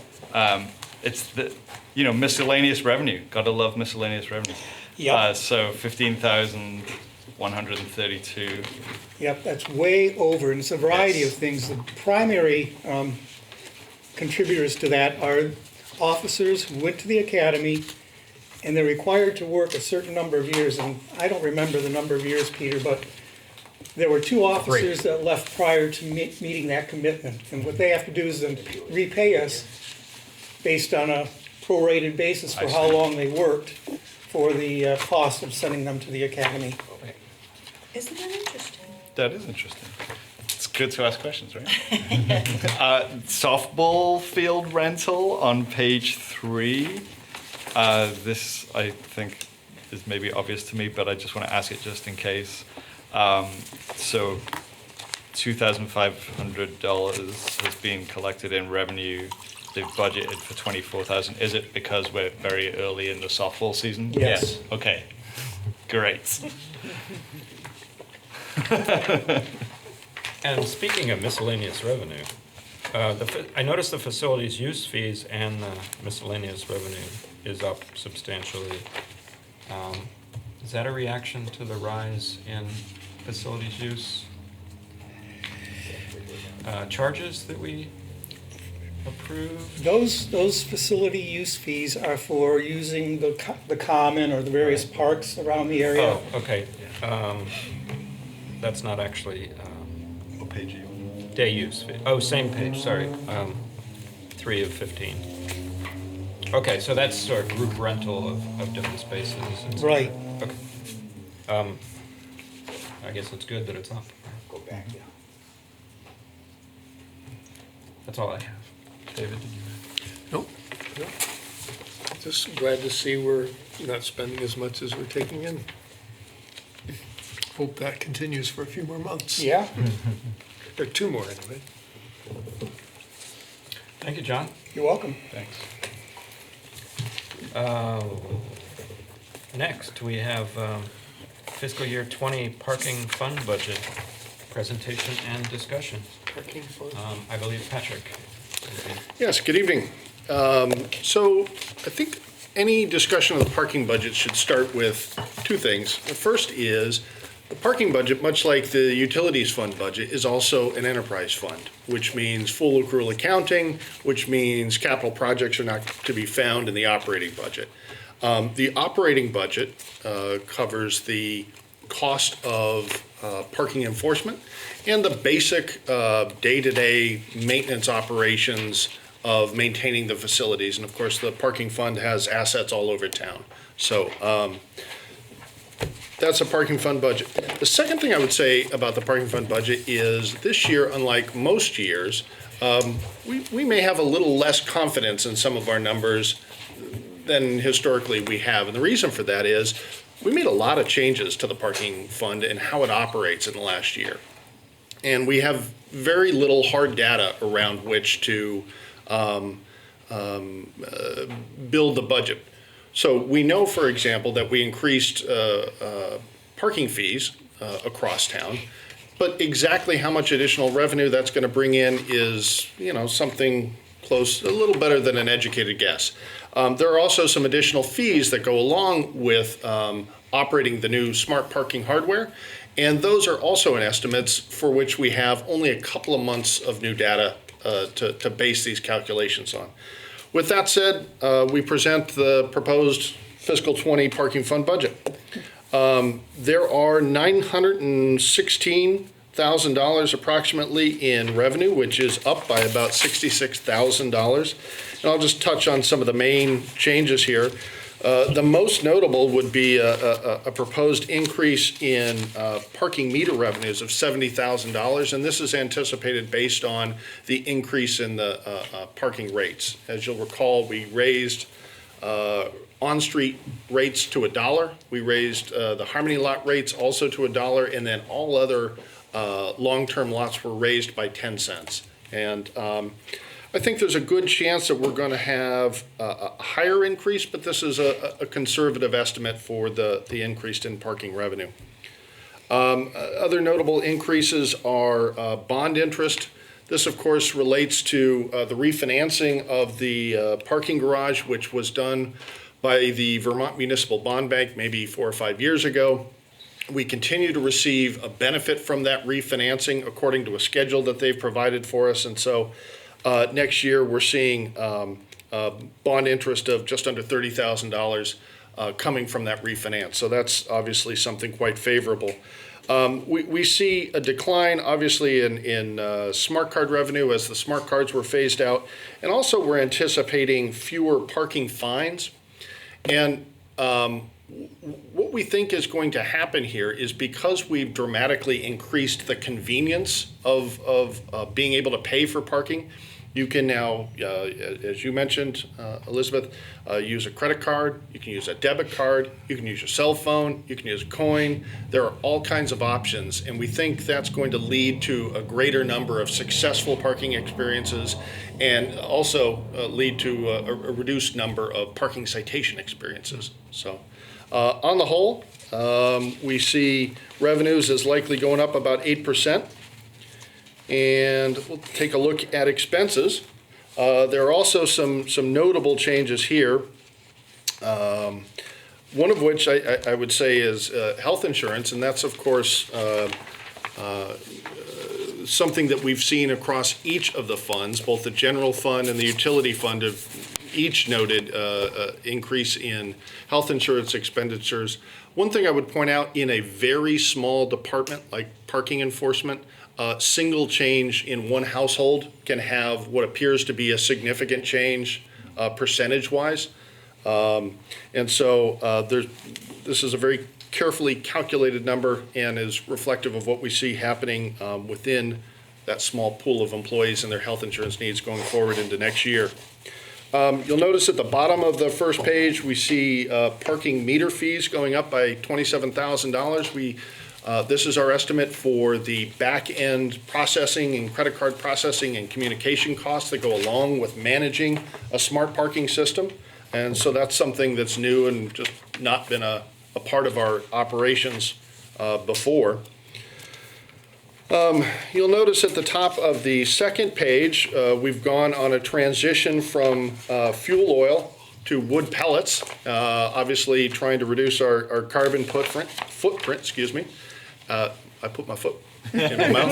F: It's the, miscellaneous revenue. Gotta love miscellaneous revenue.
K: Yep.
F: So 15,132.
K: Yep, that's way over, and it's a variety of things. The primary contributors to that are officers who went to the academy, and they're required to work a certain number of years, and I don't remember the number of years, Peter, but there were 2 officers that left prior to meeting that commitment, and what they have to do is then repay us based on a prorated basis for how long they worked for the cost of sending them to the academy.
C: Isn't that interesting?
F: That is interesting. It's good to ask questions, right? Softball field rental on page 3. This, I think, is maybe obvious to me, but I just want to ask it just in case. So $2,500 has been collected in revenue. They've budgeted for $24,000. Is it because we're very early in the softball season?
K: Yes.
F: Okay. Great.
A: And speaking of miscellaneous revenue, I noticed the facilities use fees and the miscellaneous revenue is up substantially. Is that a reaction to the rise in facilities use charges that we approved?
K: Those facility use fees are for using the common or the various parks around the area.
A: Oh, okay. That's not actually
F: What page are you on?
A: day use fee. Oh, same page, sorry. 3 of 15. Okay, so that's sort of group rental of different spaces. And stuff.
K: Right.
A: Okay. I guess it's good that it's up.
P: Go back down.
A: That's all I have. David, did you have?
B: Nope. Nope. Just glad to see we're not spending as much as we're taking in. Hope that continues for a few more months.
K: Yeah.
B: Or 2 more anyway.
A: Thank you, John.
K: You're welcome.
A: Thanks. Next, we have fiscal year 20 parking fund budget presentation and discussion.
B: Parking fund.
A: I believe Patrick.
L: Yes, good evening. So I think any discussion of the parking budget should start with 2 things. The first is the parking budget, much like the utilities fund budget, is also an enterprise fund, which means full accrual accounting, which means capital projects are not to be found in the operating budget. The operating budget covers the cost of parking enforcement and the basic day-to-day maintenance operations of maintaining the facilities. And of course, the parking fund has assets all over town. So that's a parking fund budget. The second thing I would say about the parking fund budget is this year, unlike most years, we may have a little less confidence in some of our numbers than historically we have. And the reason for that is we made a lot of changes to the parking fund and how it operates in the last year. And we have very little hard data around which to build the budget. So we know, for example, that we increased parking fees across town, but exactly how much additional revenue that's going to bring in is, something close, a little better than an educated guess. There are also some additional fees that go along with operating the new smart parking hardware, and those are also in estimates for which we have only a couple of months of new data to base these calculations on. With that said, we present the proposed fiscal 20 parking fund budget. There are $916,000 approximately in revenue, which is up by about $66,000. And I'll just touch on some of the main changes here. The most notable would be a proposed increase in parking meter revenues of $70,000, and this is anticipated based on the increase in the parking rates. As you'll recall, we raised on-street rates to $1. We raised the Harmony lot rates also to $1, and then all other long-term lots were raised by 10 cents. And I think there's a good chance that we're going to have a higher increase, but this is a conservative estimate for the increase in parking revenue. Other notable increases are bond interest. This, of course, relates to the refinancing of the parking garage, which was done by the Vermont Municipal Bond Bank maybe 4 or 5 years ago. We continue to receive a benefit from that refinancing according to a schedule that they've provided for us, and so next year, we're seeing bond interest of just under $30,000 coming from that refinance. So that's obviously something quite favorable. We see a decline, obviously, in smart card revenue as the smart cards were phased out. And also, we're anticipating fewer parking fines. And what we think is going to happen here is because we've dramatically increased the convenience of being able to pay for parking, you can now, as you mentioned, Elizabeth, use a credit card, you can use a debit card, you can use your cell phone, you can use a coin. There are all kinds of options, and we think that's going to lead to a greater number of successful parking experiences and also lead to a reduced number of parking citation experiences. So on the whole, we see revenues as likely going up about 8%. And we'll take a look at expenses. There are also some notable changes here. One of which I would say is health insurance, and that's of course something that we've seen across each of the funds, both the general fund and the utility fund have each noted increase in health insurance expenditures. One thing I would point out, in a very small department like parking enforcement, single change in one household can have what appears to be a significant change percentage-wise. And so this is a very carefully calculated number and is reflective of what we see happening within that small pool of employees and their health insurance needs going forward into next year. You'll notice at the bottom of the first page, we see parking meter fees going up by $27,000. This is our estimate for the back-end processing and credit card processing and communication costs that go along with managing a smart parking system. And so that's something that's new and just not been a part of our operations before. You'll notice at the top of the second page, we've gone on a transition from fuel oil to wood pellets, obviously trying to reduce our carbon footprint, excuse me. I put my foot in my mouth.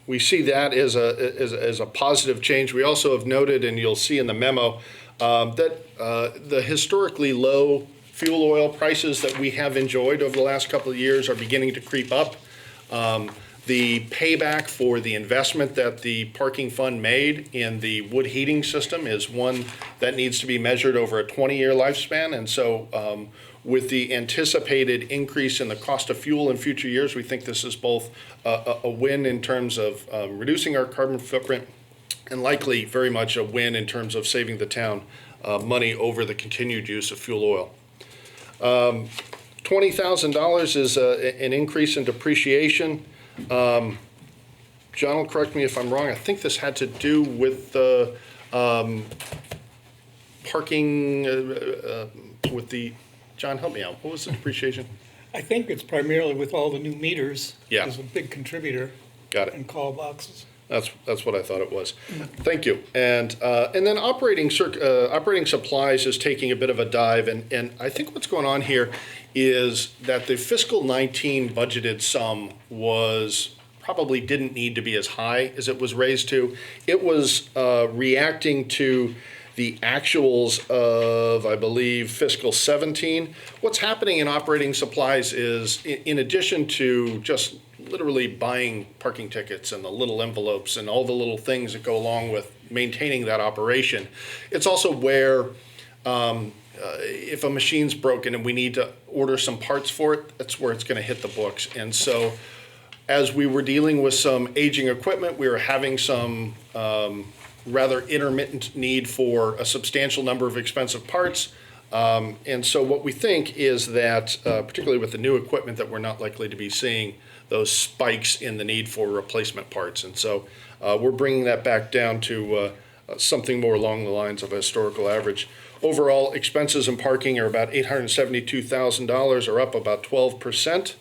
L: We see that as a positive change. We also have noted, and you'll see in the memo, that the historically low fuel oil prices that we have enjoyed over the last couple of years are beginning to creep up. The payback for the investment that the parking fund made in the wood heating system is one that needs to be measured over a 20-year lifespan. And so with the anticipated increase in the cost of fuel in future years, we think this is both a win in terms of reducing our carbon footprint and likely very much a win in terms of saving the town money over the continued use of fuel oil. $20,000 is an increase in depreciation. John will correct me if I'm wrong. I think this had to do with the parking with the, John, help me out. What was the depreciation?
K: I think it's primarily with all the new meters.
L: Yeah.
K: Is a big contributor.
L: Got it.
K: And call boxes.
L: That's what I thought it was. Thank you. And then operating supplies is taking a bit of a dive, and I think what's going on here is that the fiscal 19 budgeted sum probably didn't need to be as high as it was raised to. It was reacting to the actuals of, I believe, fiscal 17. What's happening in operating supplies is, in addition to just literally buying parking tickets and the little envelopes and all the little things that go along with maintaining that operation, it's also where if a machine's broken and we need to order some parts for it, that's where it's going to hit the books. And so as we were dealing with some aging equipment, we were having some rather intermittent need for a substantial number of expensive parts. And so what we think is that, particularly with the new equipment, that we're not likely to be seeing those spikes in the need for replacement parts. And so we're bringing that back down to something more along the lines of a historical average. Overall, expenses in parking are about $872,000, or up about 12%.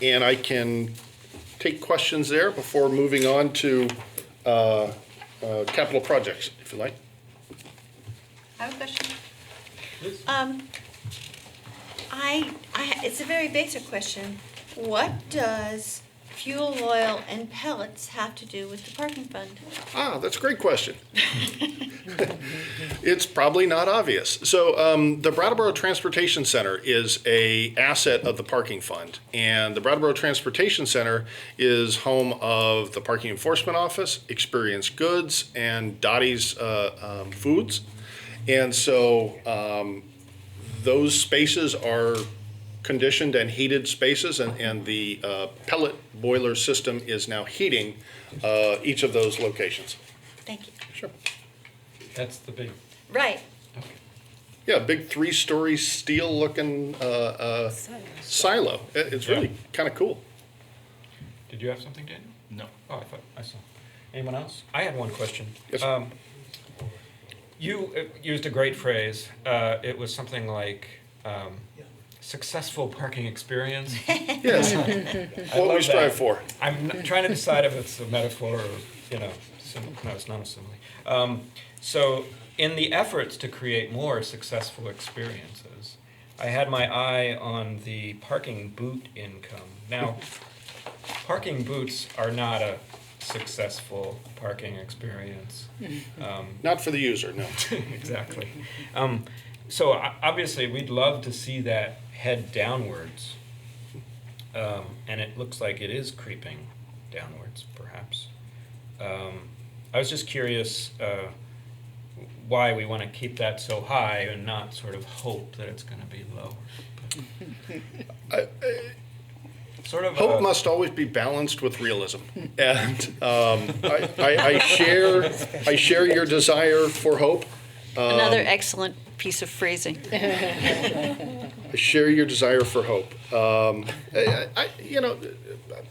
L: And I can take questions there before moving on to capital projects, if you like.
C: I have a question. It's a very basic question. What does fuel oil and pellets have to do with the parking fund?
L: That's a great question. It's probably not obvious. So the Brattleboro Transportation Center is an asset of the parking fund, and the Brattleboro Transportation Center is home of the Parking Enforcement Office, Experience Goods, and Dottie's Foods. And so those spaces are conditioned and heated spaces, and the pellet boiler system is now heating each of those locations.
C: Thank you.
L: Sure.
A: That's the big.
C: Right.
L: Yeah, big 3-story steel-looking silo. It's really kind of cool.
A: Did you have something, Daniel?
D: No.
A: Oh, I thought I saw. Anyone else? I had one question.
L: Yes.
A: You used a great phrase. It was something like successful parking experience.
L: Yes. What we strive for.
A: I'm trying to decide if it's a metaphor or, no, it's not a simile. So in the efforts to create more successful experiences, I had my eye on the parking boot income. Now, parking boots are not a successful parking experience.
L: Not for the user, no.
A: Exactly. So obviously, we'd love to see that head downwards, and it looks like it is creeping downwards, perhaps. I was just curious why we want to keep that so high and not sort of hope that it's going to be lower. Sort of
L: Hope must always be balanced with realism, and I share your desire for hope.
O: Another excellent piece of phrasing.
L: I share your desire for hope.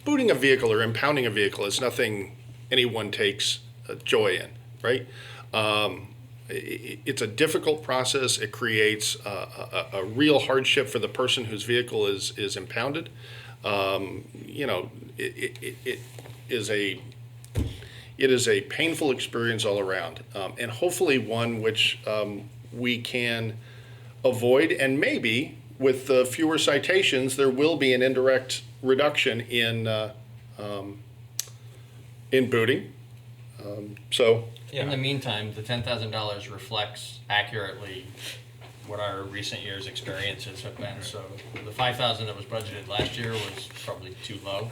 L: Booting a vehicle or impounding a vehicle is nothing anyone takes joy in, right? It's a difficult process. It creates a real hardship for the person whose vehicle is impounded. It is a painful experience all around, and hopefully one which we can avoid, and maybe with fewer citations, there will be an indirect reduction in booting.
D: In the meantime, the $10,000 reflects accurately what our recent years' experiences have been. So the $5,000 that was budgeted last year was probably too low.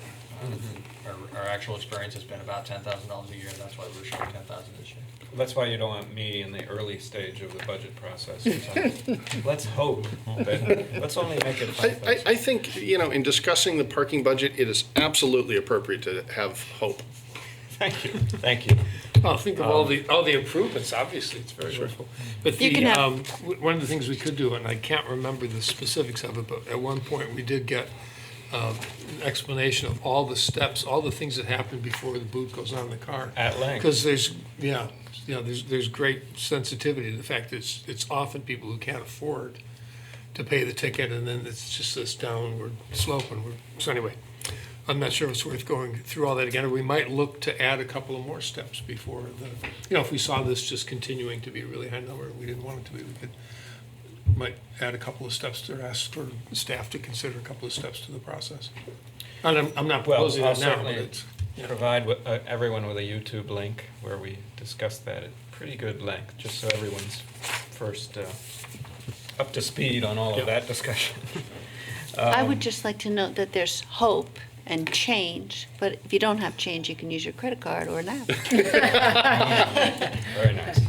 D: Our actual experience has been about $10,000 a year. That's why we're showing $10,000 this year.
A: That's why you don't want me in the early stage of the budget process. Let's hope, but let's only make it 5,000.
L: I think, in discussing the parking budget, it is absolutely appropriate to have hope.
A: Thank you.
B: Well, think of all the improvements, obviously, it's very wonderful. But one of the things we could do, and I can't remember the specifics of it, but at one point we did get an explanation of all the steps, all the things that happen before the boot goes on the car.
A: At length.
B: Because there's great sensitivity to the fact that it's often people who can't afford to pay the ticket, and then it's just this downward slope. So anyway, I'm not sure it's worth going through all that again. Or we might look to add a couple of more steps before if we saw this just continuing to be a really high number, we didn't want it to be, might add a couple of steps to ask for staff to consider a couple of steps to the process. And I'm not proposing that now, but it's.
A: Provide everyone with a YouTube link where we discuss that at pretty good length, just so everyone's first up to speed on all of that discussion.
O: I would just like to note that there's hope and change, but if you don't have change, you can use your credit card or an app.
A: Very nice.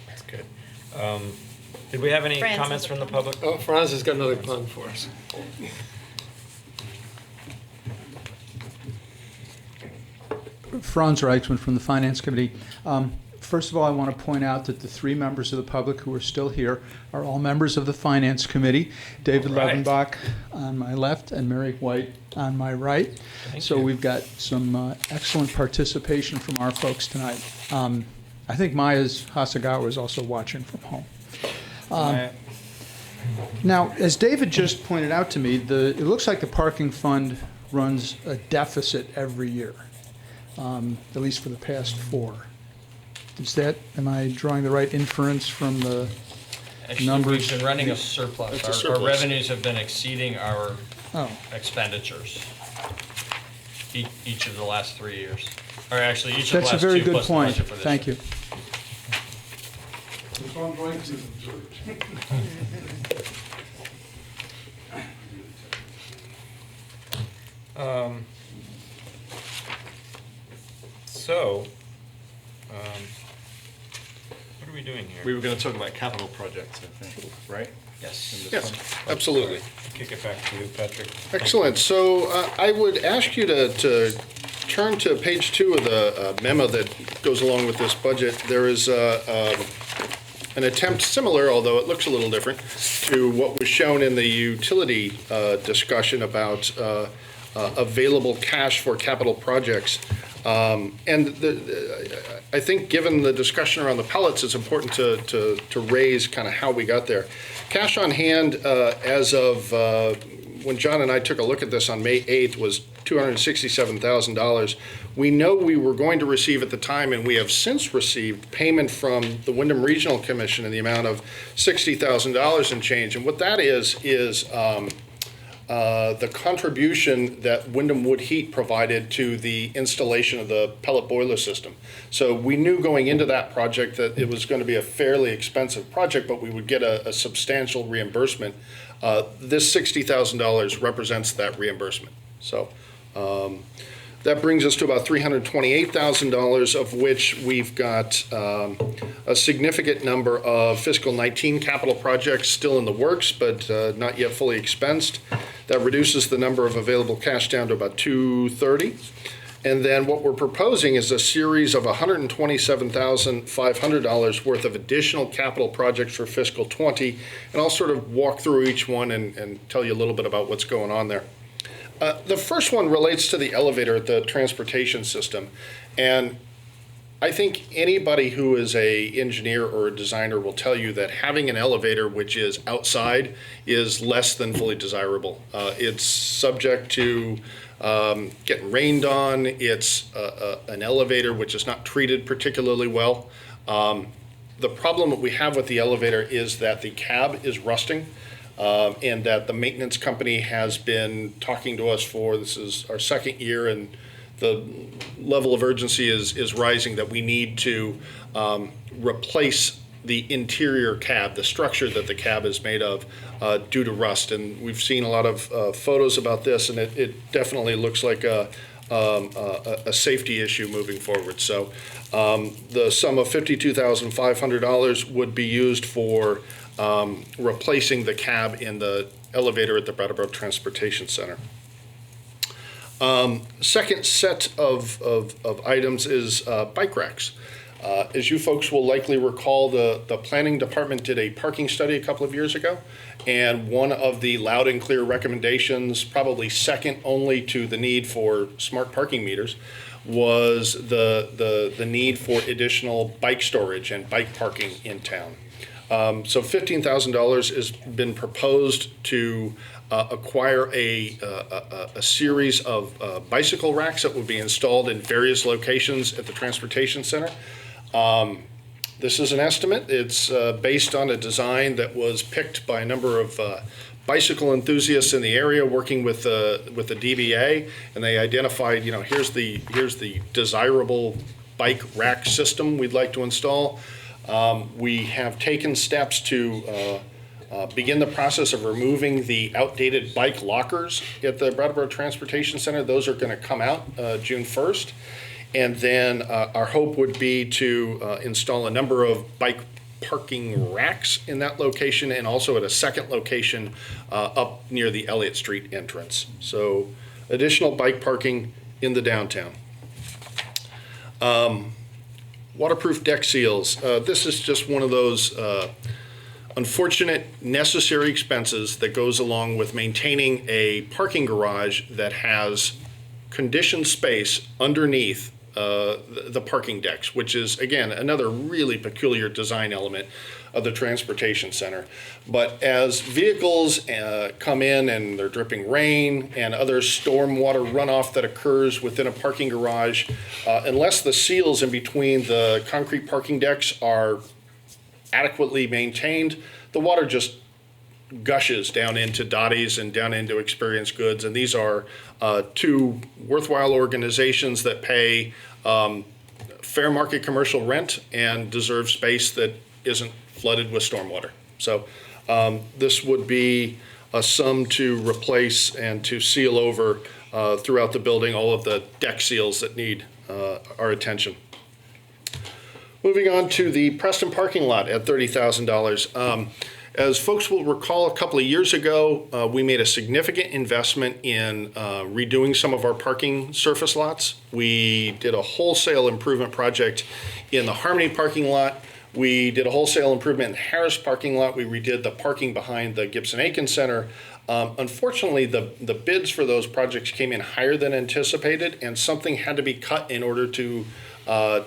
A: That's good. Did we have any comments from the public?
B: Oh, Franz has got another pun for us.
H: Franz Reichman from the Finance Committee. First of all, I want to point out that the three members of the public who are still here are all members of the Finance Committee. David Levenbach on my left and Mary White on my right. Thank you. We've got some excellent participation from our folks tonight. I think Maya's Hasagawa is also watching from home. Now, as David just pointed out to me, it looks like the parking fund runs a deficit every year. At least for the past 4. Am I drawing the right inference from the numbers?
D: We've been running a surplus. Our revenues have been exceeding our expenditures each of the last 3 years. Or actually, each of the last 2
H: That's a very good
D: plus
H: point.
D: the budget for this
H: Thank
D: year.
H: you.
K: That's what I'm going to
A: What are we doing here?
F: We were going to talk about capital projects, I think, right?
A: Yes.
L: Yes, absolutely.
A: Kick it back to you, Patrick.
L: Excellent. So I would ask you to turn to page 2 of the memo that goes along with this budget. There is an attempt similar, although it looks a little different, to what was shown in the utility discussion about available cash for capital projects. I think given the discussion around the pellets, it's important to raise kind of how we got there. Cash on hand as of when John and I took a look at this on May 8th was $267,000. We know we were going to receive at the time, and we have since received payment from the Wyndham Regional Commission in the amount of $60,000 and change. And what that is the contribution that Wyndham Wood Heat provided to the installation of the pellet boiler system. So we knew going into that project that it was going to be a fairly expensive project, but we would get a substantial reimbursement. This $60,000 represents that reimbursement. So That brings us to about $328,000, of which we've got a significant number of fiscal 19 capital projects still in the works, but not yet fully expensed. That reduces the number of available cash down to about $230,000. And then what we're proposing is a series of $127,500 worth of additional capital projects for fiscal 20. And I'll sort of walk through each one and tell you a little bit about what's going on there. The first one relates to the elevator at the transportation system. And I think anybody who is an engineer or a designer will tell you that having an elevator which is outside is less than fully desirable. It's subject to getting rained on. It's an elevator which is not treated particularly well. The problem that we have with the elevator is that the cab is rusting. And that the maintenance company has been talking to us for, this is our second year, and the level of urgency is rising, that we need to replace the interior cab, the structure that the cab is made of, due to rust. And we've seen a lot of photos about this, and it definitely looks like a safety issue moving forward. So the sum of $52,500 would be used for replacing the cab in the elevator at the Brattleboro Transportation Center. Second set of items is bike racks. As you folks will likely recall, the planning department did a parking study a couple of years ago, and one of the loud and clear recommendations, probably second only to the need for smart parking meters, was the need for additional bike storage and bike parking in town. So $15,000 has been proposed to acquire a series of bicycle racks that will be installed in various locations at the transportation center. This is an estimate. It's based on a design that was picked by a number of bicycle enthusiasts in the area working with the DBA, and they identified, here's the desirable bike rack system we'd like to install. We have taken steps to begin the process of removing the outdated bike lockers at the Brattleboro Transportation Center. Those are going to come out June 1st. And then our hope would be to install a number of bike parking racks in that location, and also at a second location up near the Elliott Street entrance. So additional bike parking in the downtown. Waterproof deck seals. This is just one of those unfortunate necessary expenses that goes along with maintaining a parking garage that has conditioned space underneath the parking decks, which is, again, another really peculiar design element of the transportation center. But as vehicles come in and they're dripping rain and other stormwater runoff that occurs within a parking garage, unless the seals in between the concrete parking decks are adequately maintained, the water just gushes down into Dottie's and down into Experience Goods. And these are two worthwhile organizations that pay fair market commercial rent and deserve space that isn't flooded with stormwater. So this would be a sum to replace and to seal over throughout the building all of the deck seals that need our attention. Moving on to the Preston parking lot at $30,000. As folks will recall, a couple of years ago, we made a significant investment in redoing some of our parking surface lots. We did a wholesale improvement project in the Harmony parking lot. We did a wholesale improvement in the Harris parking lot. We redid the parking behind the Gibson-Aiken Center. Unfortunately, the bids for those projects came in higher than anticipated, and something had to be cut in order to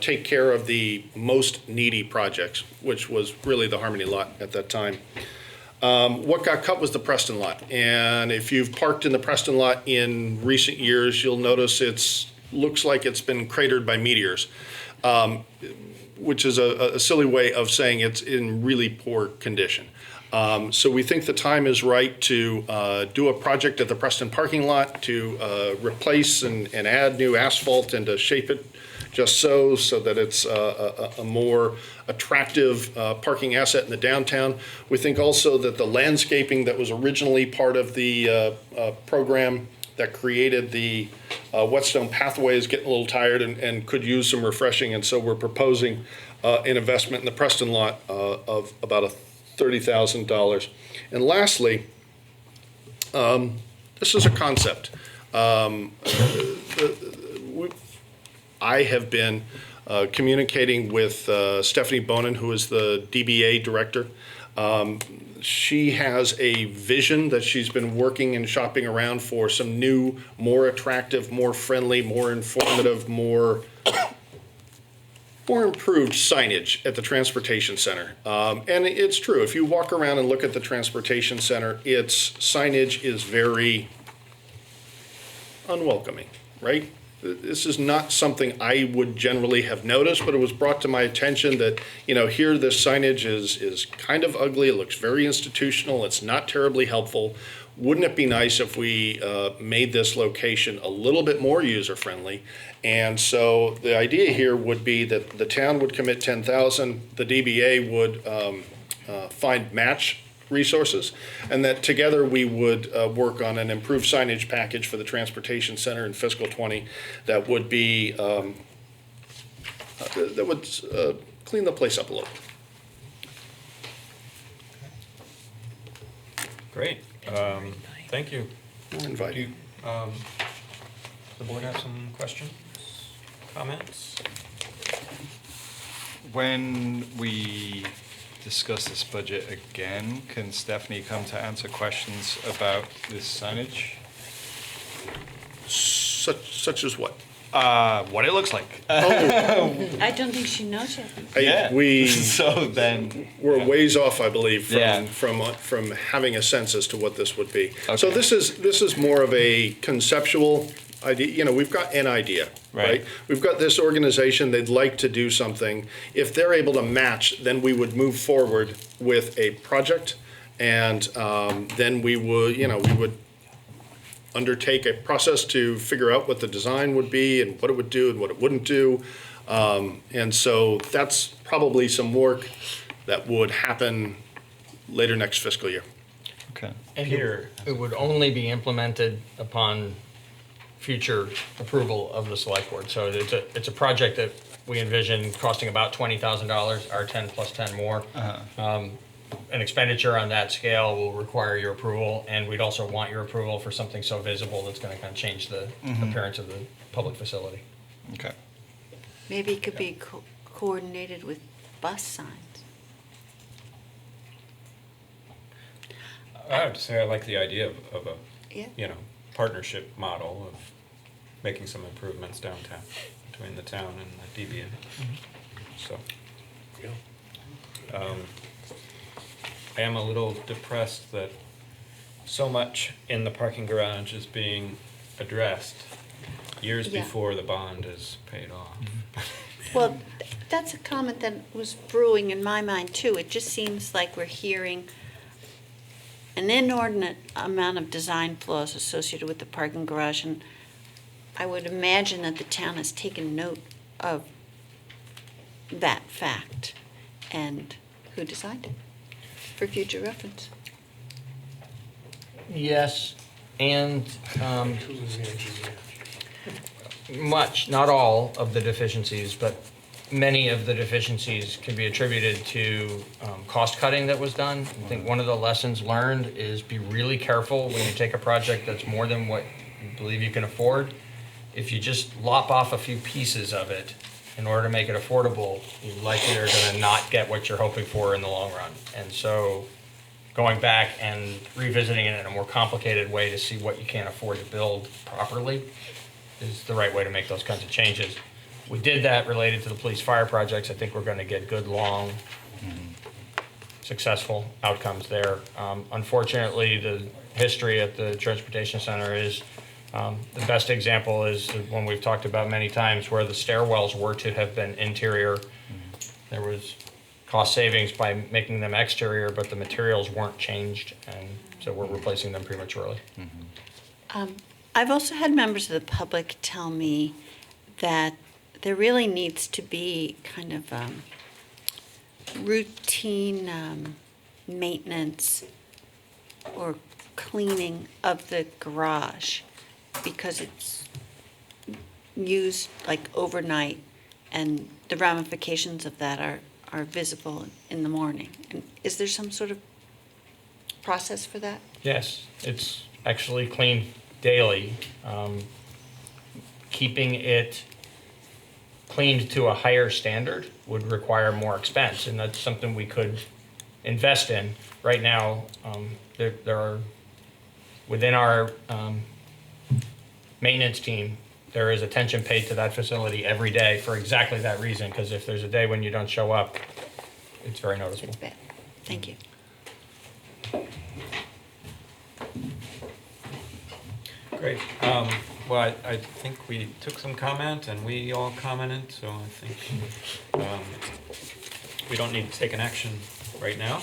L: take care of the most needy projects, which was really the Harmony lot at that time. What got cut was the Preston lot. And if you've parked in the Preston lot in recent years, you'll notice looks like it's been cratered by meteors, which is a silly way of saying it's in really poor condition. So we think the time is right to do a project at the Preston parking lot to replace and add new asphalt and to shape it just so that it's a more attractive parking asset in the downtown. We think also that the landscaping that was originally part of the program that created the whetstone pathway is getting a little tired and could use some refreshing, and so we're proposing an investment in the Preston lot of about $30,000. And lastly, this is a concept. I have been communicating with Stephanie Bonin, who is the DBA director. She has a vision that she's been working and shopping around for some new, more attractive, more friendly, more informative, more improved signage at the transportation center. And it's true, if you walk around and look at the transportation center, its signage is very unwelcoming, right? This is not something I would generally have noticed, but it was brought to my attention that, here this signage is kind of ugly. It looks very institutional. It's not terribly helpful. Wouldn't it be nice if we made this location a little bit more user-friendly? And so the idea here would be that the town would commit $10,000, the DBA would find match resources, and that together we would work on an improved signage package for the transportation center in fiscal '20 that would be clean the place up a little.
A: Great. Thank you.
L: Invite you.
A: Does the board have some questions, comments?
F: When we discuss this budget again, can Stephanie come to answer questions about this signage?
L: Such as what?
F: What it looks like.
O: I don't think she knows yet.
F: So then
L: we're ways off, I believe,
F: Yeah.
L: from having a sense as to what this would be. So this is more of a conceptual idea. We've got an idea, right? We've got this organization, they'd like to do something. If they're able to match, then we would move forward with a project, and then we would undertake a process to figure out what the design would be and what it would do and what it wouldn't do. And so that's probably some work that would happen later next fiscal year.
F: Okay.
D: And Peter, it would only be implemented upon future approval of the select board. So it's a project that we envision costing about $20,000, our 10 plus 10 more. An expenditure on that scale will require your approval, and we'd also want your approval for something so visible that's going to kind of change the appearance of the public facility.
F: Okay.
O: Maybe it could be coordinated with bus signs.
A: I have to say I like the idea of a
O: Yeah.
A: partnership model of making some improvements downtown between the town and the DBA. So, I am a little depressed that so much in the parking garage is being addressed years
O: Yeah.
A: before the bond is paid off.
O: Well, that's a comment that was brewing in my mind too. It just seems like we're hearing an inordinate amount of design flaws associated with the parking garage, and I would imagine that the town has taken note of that fact and who designed it for future reference.
D: Yes, and much, not all of the deficiencies, but many of the deficiencies can be attributed to cost cutting that was done. I think one of the lessons learned is be really careful when you take a project that's more than what you believe you can afford. If you just lop off a few pieces of it in order to make it affordable, you likely are going to not get what you're hoping for in the long run. And so going back and revisiting it in a more complicated way to see what you can't afford to build properly is the right way to make those kinds of changes. We did that related to the police fire projects. I think we're going to get good, long, successful outcomes there. Unfortunately, the history at the transportation center is the best example is the one we've talked about many times, where the stairwells were to have been interior. There was cost savings by making them exterior, but the materials weren't changed, and so we're replacing them prematurely.
O: I've also had members of the public tell me that there really needs to be kind of routine maintenance or cleaning of the garage. because it's used like overnight, and the ramifications of that are visible in the morning. And is there some sort of process for that?
D: Yes, it's actually cleaned daily. Keeping it cleaned to a higher standard would require more expense, and that's something we could invest in. Right now, there are, within our maintenance team, there is attention paid to that facility every day for exactly that reason, because if there's a day when you don't show up, it's very noticeable.
O: It's bad. Thank you.
A: Great. Well, I think we took some comment and we all commented, so I think we don't need to take an action right now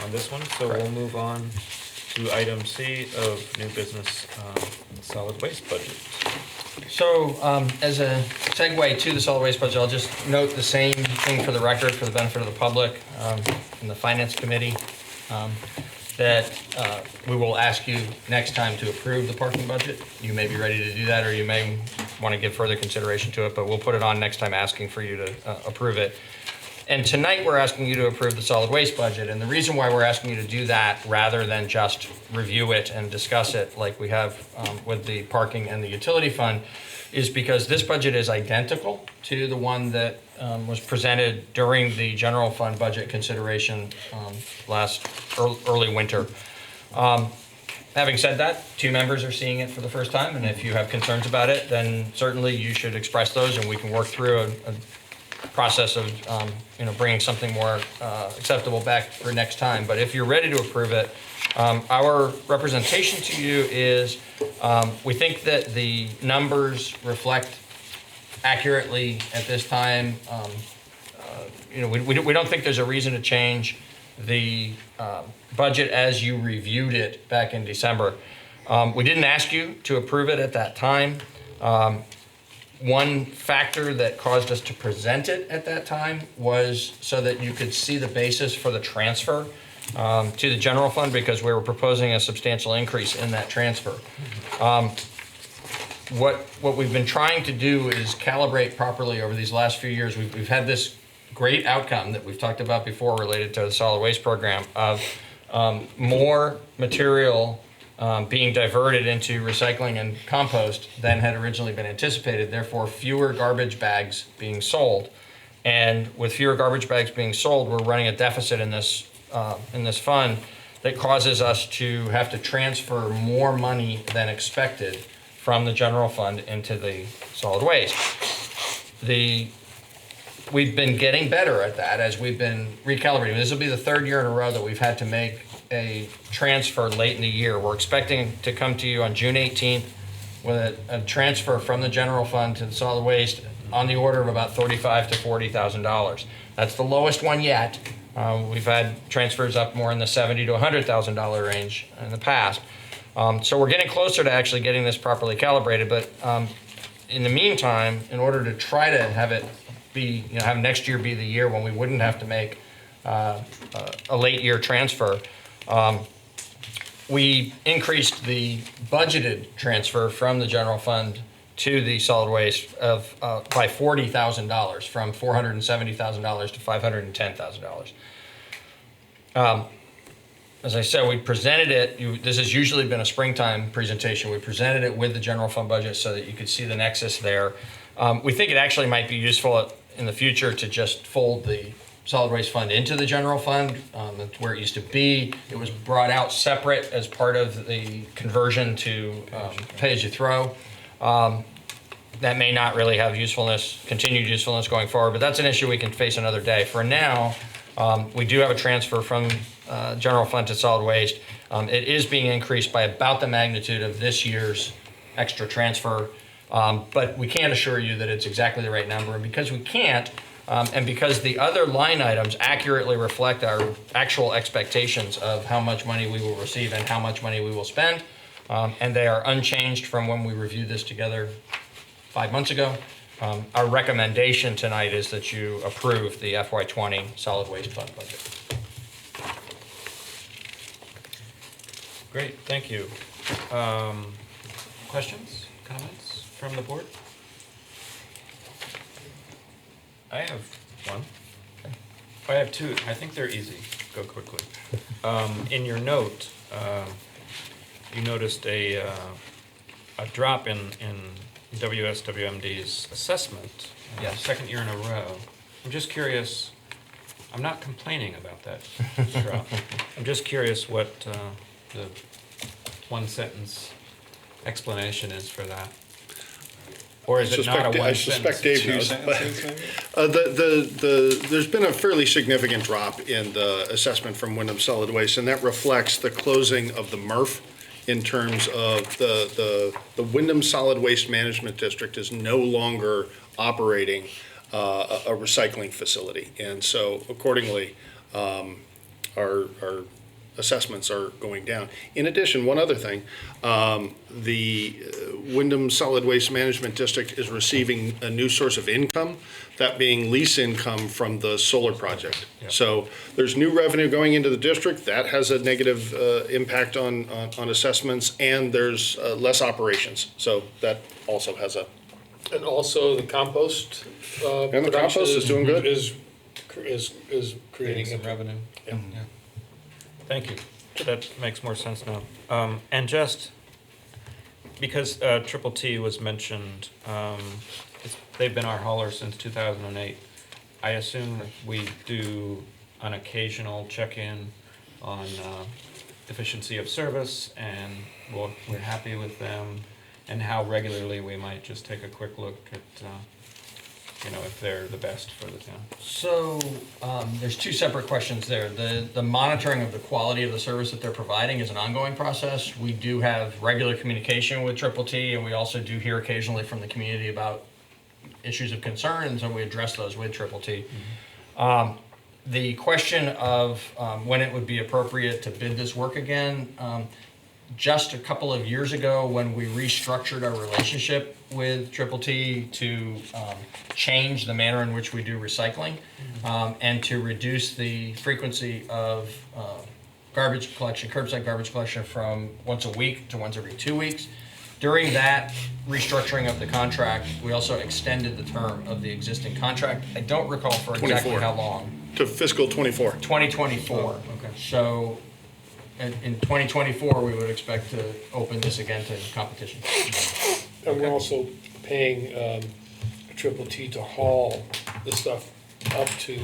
A: on this one. So we'll move on to item C of new business, solid waste budget.
D: So, as a segue to the solid waste budget, I'll just note the same thing for the record, for the benefit of the public, and the finance committee, that we will ask you next time to approve the parking budget. You may be ready to do that, or you may want to give further consideration to it, but we'll put it on next time asking for you to approve it. And tonight, we're asking you to approve the solid waste budget, and the reason why we're asking you to do that rather than just review it and discuss it like we have with the parking and the utility fund is because this budget is identical to the one that was presented during the general fund budget consideration last early winter. Having said that, two members are seeing it for the first time, and if you have concerns about it, then certainly you should express those, and we can work through a process of bringing something more acceptable back for next time. But if you're ready to approve it, our representation to you is we think that the numbers reflect accurately at this time. We don't think there's a reason to change the budget as you reviewed it back in December. We didn't ask you to approve it at that time. One factor that caused us to present it at that time was so that you could see the basis for the transfer to the general fund, because we were proposing a substantial increase in that transfer. What we've been trying to do is calibrate properly over these last few years. We've had this great outcome that we've talked about before related to the solid waste program of more material being diverted into recycling and compost than had originally been anticipated, therefore fewer garbage bags being sold. And with fewer garbage bags being sold, we're running a deficit in this fund that causes us to have to transfer more money than expected from the general fund into the solid waste. We've been getting better at that as we've been recalibrating. This will be the third year in a row that we've had to make a transfer late in the year. We're expecting to come to you on June 18th with a transfer from the general fund to the solid waste on the order of about $35,000 to $40,000. That's the lowest one yet. We've had transfers up more in the $70,000 to $100,000 range in the past. So we're getting closer to actually getting this properly calibrated, but in the meantime, in order to try to have it be, have next year be the year when we wouldn't have to make a late year transfer, we increased the budgeted transfer from the general fund to the solid waste of by $40,000, from $470,000 to $510,000. As I said, we presented it. This has usually been a springtime presentation. We presented it with the general fund budget so that you could see the nexus there. We think it actually might be useful in the future to just fold the solid waste fund into the general fund. That's where it used to be. It was brought out separate as part of the conversion to pay-as-you-throw. That may not really have continued usefulness going forward, but that's an issue we can face another day. For now, we do have a transfer from general fund to solid waste. It is being increased by about the magnitude of this year's extra transfer, but we can't assure you that it's exactly the right number. And because we can't, and because the other line items accurately reflect our actual expectations of how much money we will receive and how much money we will spend, and they are unchanged from when we reviewed this together 5 months ago, our recommendation tonight is that you approve the FY20 solid waste fund budget.
A: Great, thank you. Questions, comments from the board? I have one. I have two. I think they're easy. Go quickly. In your note, you noticed a drop in WSWMD's assessment. Second year in a row. I'm just curious. I'm not complaining about that drop. I'm just curious what the one sentence explanation is for that. Or is it not a one
L: I suspect
A: sentence?
L: Dave knows. But, there's been a fairly significant drop in the assessment from Wyndham Solid Waste, and that reflects the closing of the MRF in terms of the Wyndham Solid Waste Management District is no longer operating a recycling facility. And so accordingly, our assessments are going down. In addition, one other thing, the Wyndham Solid Waste Management District is receiving a new source of income, that being lease income from the solar project.
A: Yep.
L: So there's new revenue going into the district, that has a negative impact on assessments, and there's less operations. So that also has a...
B: And also the compost.
L: And the compost is doing good.
B: Is creating
A: Some revenue.
B: Yeah.
A: Yeah. Thank you. That makes more sense now. And just because Triple T was mentioned, they've been our hauler since 2008. I assume we do an occasional check-in on efficiency of service, and we're happy with them, and how regularly we might just take a quick look at if they're the best for the town.
D: So there's two separate questions there. The monitoring of the quality of the service that they're providing is an ongoing process. We do have regular communication with Triple T, and we also do hear occasionally from the community about issues of concern, and so we address those with Triple T. The question of when it would be appropriate to bid this work again, just a couple of years ago when we restructured our relationship with Triple T to change the manner in which we do recycling and to reduce the frequency of garbage collection, curbside garbage collection from once a week to once every 2 weeks. During that restructuring of the contract, we also extended the term of the existing contract. I don't recall for exactly
L: 24.
D: how long.
L: To fiscal 24.
D: 2024.
A: Okay.
D: So in 2024, we would expect to open this again to competition.
B: And we're also paying Triple T to haul the stuff up to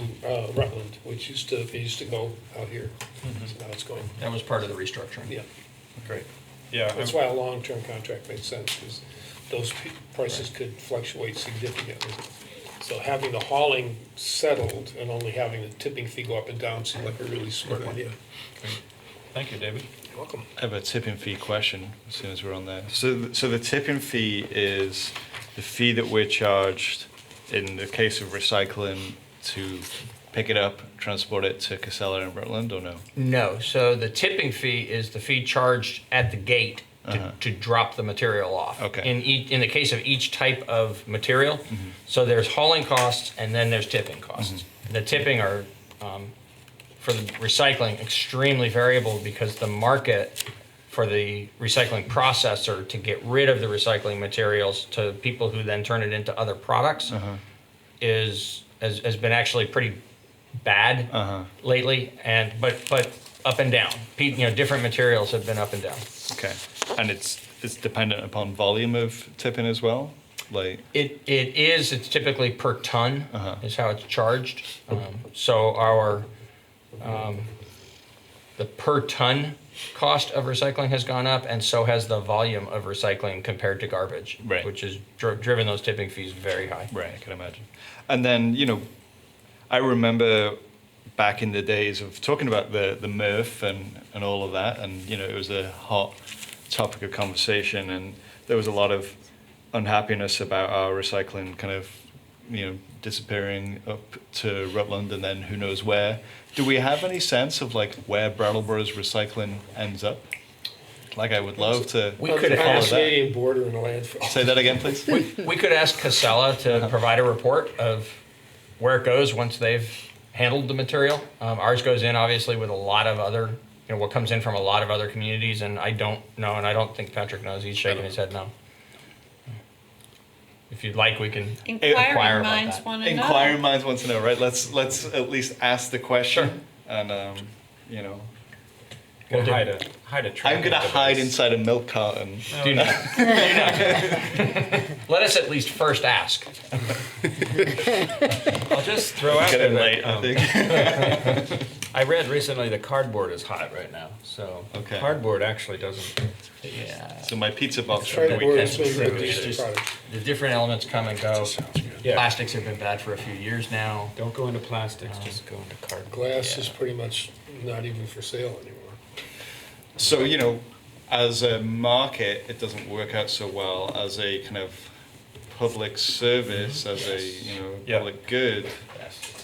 B: Rutland, which used to go out here. So now it's going.
D: That was part of the restructuring.
B: Yeah.
A: Great. Yeah.
B: That's why a long-term contract makes sense, because those prices could fluctuate significantly. So having the hauling settled and only having the tipping fee go up and down seemed like a really smart idea.
A: Great. Thank you, David.
B: You're welcome.
F: I have a tipping fee question as soon as we're on there. So the tipping fee is the fee that we're charged in the case of recycling to pick it up, transport it to Casella and Rutland, or no?
D: No. So the tipping fee is the fee charged at the gate to drop the material off.
F: Okay.
D: In the case of each type of material, so there's hauling costs and then there's tipping costs. The tipping are for the recycling extremely variable because the market for the recycling processor to get rid of the recycling materials to people who then turn it into other products has been actually pretty bad lately, but up and down. Different materials have been up and down.
F: Okay. And it's dependent upon volume of tipping as well? Like
D: It's typically per ton is how it's charged. So our the per ton cost of recycling has gone up, and so has the volume of recycling compared to garbage, which has driven those tipping fees very high.
F: Right, I can imagine. And then, I remember back in the days of talking about the MRF and all of that, and, it was a hot topic of conversation, and there was a lot of unhappiness about our recycling kind of, disappearing up to Rutland and then who knows where. Do we have any sense of where Brattleboro's recycling ends up? I would love to
D: We could
F: follow
D: ask
F: that.
B: border in a landfill.
F: Say that again, please.
D: We could ask Casella to provide a report of where it goes once they've handled the material. Ours goes in obviously with a lot of other what comes in from a lot of other communities, and I don't know, and I don't think Patrick knows. He's shaking his head no. If you'd like, we can inquire about
C: minds
D: that.
C: want to know.
F: Inquiring minds want to know, right? Let's at least ask the question, and
A: We'll hide a
F: I'm gonna hide inside a milk carton.
D: Do not. Let us at least first ask.
A: I'll just throw out
F: Getting
A: there
F: late, I think.
A: I read recently the cardboard is hot right now, so
F: Okay.
A: cardboard actually doesn't.
D: Yeah.
F: So my pizza box.
B: Try to board
D: That's
B: us with
D: true.
B: a decent product.
D: The different elements come and go.
A: Yeah.
D: Plastics have been bad for a few years now.
A: Don't go into plastics, just go into cardboard.
B: Glass is pretty much not even for sale anymore.
F: So, as a market, it doesn't work out so well. As a kind of public service, as a,
A: Yeah.
F: public good,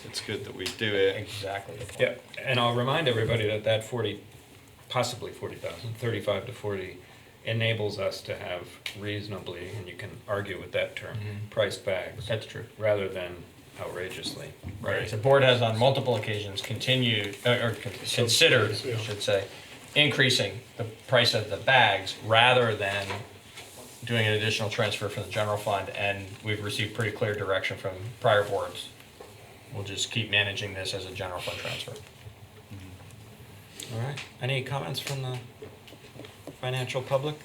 F: it's good that we do it.
D: Exactly.
A: Yeah, and I'll remind everybody that 40, possibly 40,000, 35 to 40 enables us to have reasonably, and you can argue with that term, priced bags.
D: That's true.
A: Rather than outrageously.
D: Right. The board has on multiple occasions continued, or considered, I should say, increasing the price of the bags rather than doing an additional transfer from the general fund, and we've received pretty clear direction from prior boards. We'll just keep managing this as a general fund transfer.
A: All right, any comments from the financial public?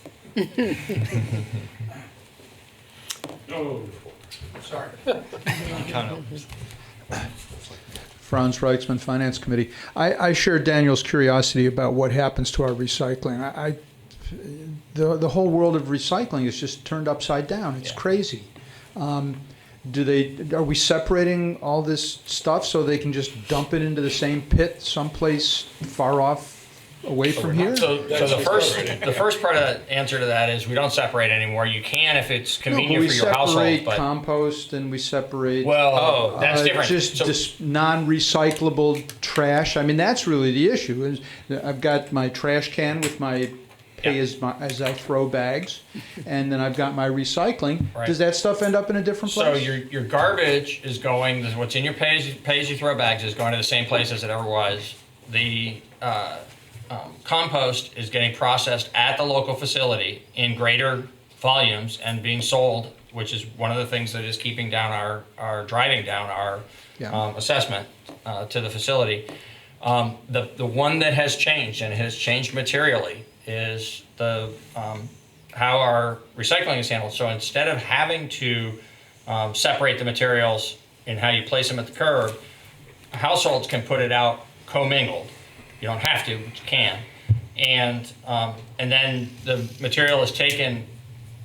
B: No. Sorry.
H: Franz Reitzman, Finance Committee. I share Daniel's curiosity about what happens to our recycling. The whole world of recycling is just turned upside down. It's crazy. Are we separating all this stuff so they can just dump it into the same pit someplace far off away from here?
D: So the first part of the answer to that is we don't separate anymore. You can if it's convenient for your household,
H: We separate
D: but
H: compost and we separate.
D: that's different.
H: Just non-recyclable trash. I mean, that's really the issue. I've got my trash can with my pay as I throw bags, and then I've got my recycling.
D: Right.
H: Does that stuff end up in a different
D: So
H: place?
D: your garbage is going, what's in your pay as you throw bags is going to the same place as it ever was. The compost is getting processed at the local facility in greater volumes and being sold, which is one of the things that is keeping down driving down our assessment to the facility. The one that has changed, and it has changed materially, is how our recycling is handled. So instead of having to separate the materials in how you place them at the curb, households can put it out commingled. You don't have to, but you can. And then the material is taken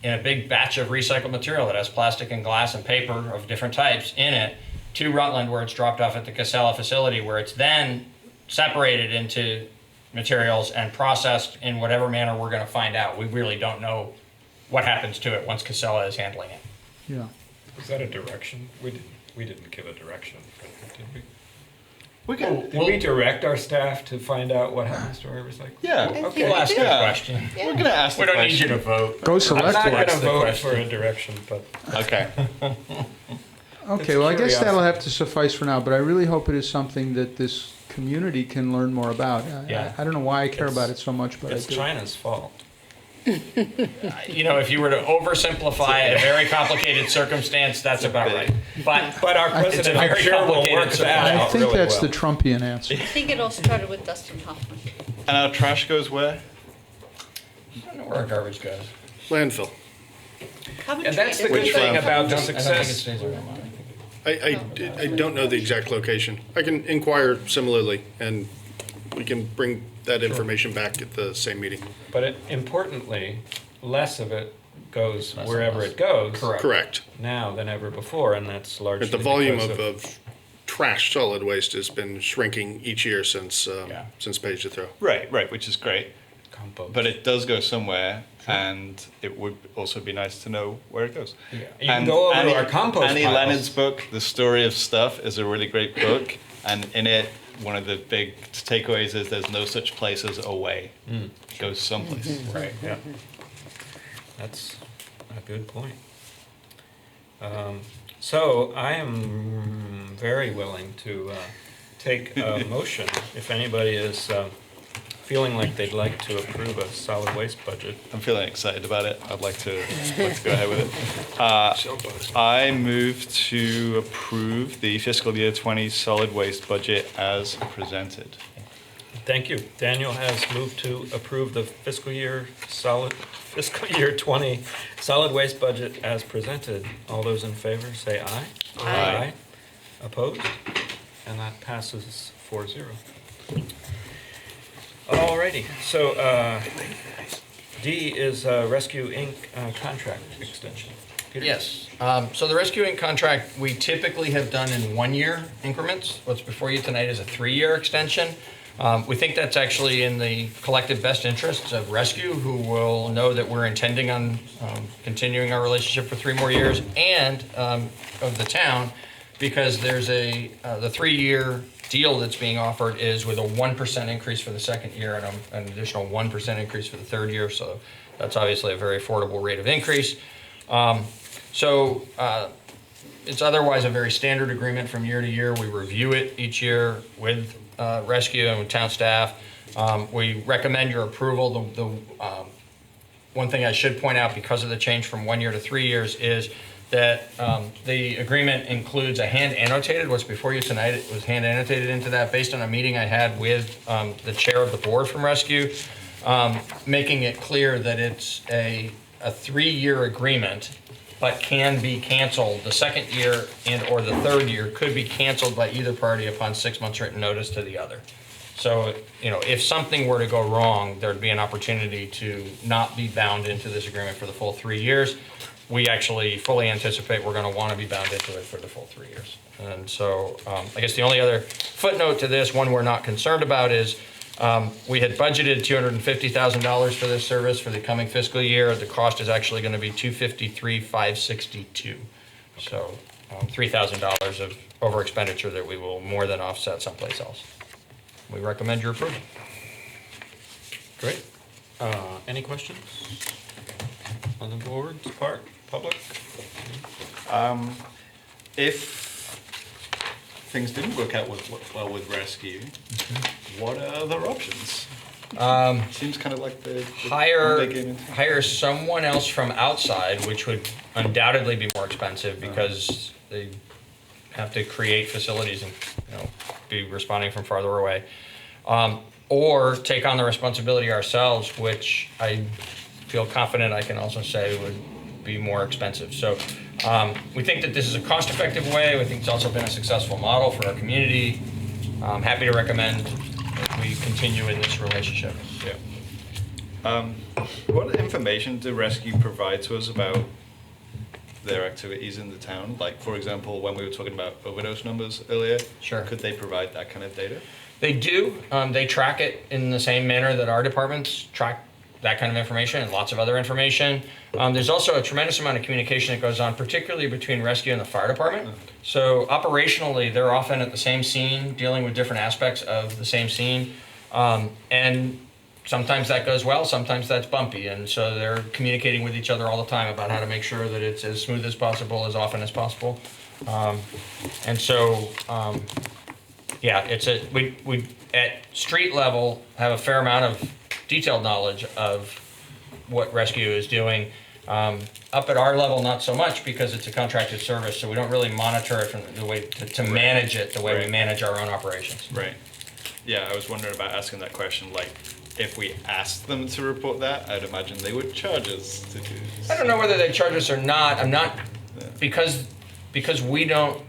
D: in a big batch of recycled material that has plastic and glass and paper of different types in it to Rutland, where it's dropped off at the Casella facility, where it's then separated into materials and processed in whatever manner we're going to find out. We really don't know what happens to it once Casella is handling it.
H: Yeah.
A: Is that a direction? We didn't give a direction, did we?
F: Did
A: we direct our staff to find out what happens to our recycling?
F: Yeah.
A: Okay.
D: We'll ask the question.
F: We're gonna ask the
D: We don't
F: question.
D: need you to vote.
H: Go select
A: I'm not
H: one.
A: going to
D: That's the
A: vote
D: question.
A: for a direction, but
F: Okay.
H: Okay, well, I guess that'll have to suffice for now, but I really hope it is something that this community can learn more about.
A: Yeah.
H: I don't know why I care about it so much, but I
A: it's
H: do.
A: China's fault.
D: If you were to oversimplify a very complicated circumstance, that's about right. But
A: our
D: it's a
A: president, I'm
D: very
A: sure, will
D: complicated
A: work that
D: circumstance.
H: I
A: out
H: think
A: really
H: that's
A: well.
H: the Trumpian answer.
C: I think it all started with Dustin Hoffman.
F: And our trash goes where?
D: I don't know where our garbage goes.
L: Landfill.
A: And that's the good
L: Which
A: thing
L: landfill?
A: about the
D: I don't think it
A: success.
D: stays around.
L: I don't know the exact location. I can inquire similarly, and we can bring that information back at the same meeting.
A: But importantly, less of it goes
D: Less and
A: wherever
D: less.
A: it goes
L: Correct.
A: now than ever before, and that's largely
L: But the volume
A: because
L: of trash solid waste has been shrinking each year since Page to Throw.
F: Right, which is great.
A: compost.
F: But it does go somewhere, and it would also be nice to know where it goes.
A: Yeah. You can go over to our compost
F: Annie
A: piles.
F: Leonard's book, The Story of Stuff, is a really great book, and in it, one of the big takeaways is there's no such place as away. It goes someplace.
A: Right, yeah. That's a good point. So I am very willing to take a motion, if anybody is feeling like they'd like to approve a solid waste budget.
F: I'm feeling excited about it. I'd like to go ahead with it. I move to approve the fiscal year 20 solid waste budget as presented.
A: Thank you. Daniel has moved to approve the fiscal year 20 solid waste budget as presented. All those in favor say aye.
F: Aye.
A: Opposed? And that passes 4-0. Alrighty, so D is Rescue Inc. Contract extension. Peter?
D: Yes. So the Rescue Inc. contract, we typically have done in 1-year increments. What's before you tonight is a 3-year extension. We think that's actually in the collective best interests of Rescue, who will know that we're intending on continuing our relationship for 3 more years, and of the town, because there's the 3-year deal that's being offered is with a 1% increase for the 2nd year and an additional 1% increase for the 3rd year. So that's obviously a very affordable rate of increase. It's otherwise a very standard agreement from year to year. We review it each year with Rescue and with town staff. We recommend your approval. The one thing I should point out, because of the change from 1 year to 3 years, is that the agreement includes a hand annotated. What's before you tonight, it was hand annotated into that based on a meeting I had with the chair of the board from Rescue, making it clear that it's a 3-year agreement, but can be canceled. The 2nd year and or the 3rd year could be canceled by either party upon 6 months written notice to the other. So, if something were to go wrong, there'd be an opportunity to not be bound into this agreement for the full 3 years. We actually fully anticipate we're going to want to be bound into it for the full 3 years. And so I guess the only other footnote to this, one we're not concerned about, is we had budgeted $250,000 for this service for the coming fiscal year. The cost is actually going to be $253,562. So $3,000 of over expenditure that we will more than offset someplace else. We recommend your approval.
A: Great. Any questions on the board's part? Public?
F: If things didn't work out well with Rescue, what are other options? Seems kind of like the
D: hire someone else from outside, which would undoubtedly be more expensive because they have to create facilities and be responding from farther away, or take on the responsibility ourselves, which I feel confident I can also say would be more expensive. So we think that this is a cost-effective way. We think it's also been a successful model for our community. I'm happy to recommend that we continue in this relationship.
F: Yeah. What information do Rescue provide to us about their activities in the town? Like, for example, when we were talking about overdose numbers earlier,
D: sure,
F: could they provide that kind of data?
D: They do. They track it in the same manner that our departments track that kind of information and lots of other information. There's also a tremendous amount of communication that goes on, particularly between Rescue and the fire department. So operationally, they're often at the same scene, dealing with different aspects of the same scene. And sometimes that goes well, sometimes that's bumpy. And so they're communicating with each other all the time about how to make sure that it's as smooth as possible, as often as possible. We at street level have a fair amount of detailed knowledge of what Rescue is doing. Up at our level, not so much, because it's a contracted service, so we don't really monitor it from the way to manage it the way we manage our own operations.
F: Right. Yeah, I was wondering about asking that question. Like, if we asked them to report that, I'd imagine they would charge us to do this.
D: I don't know whether they charge us or not. I'm not, because we don't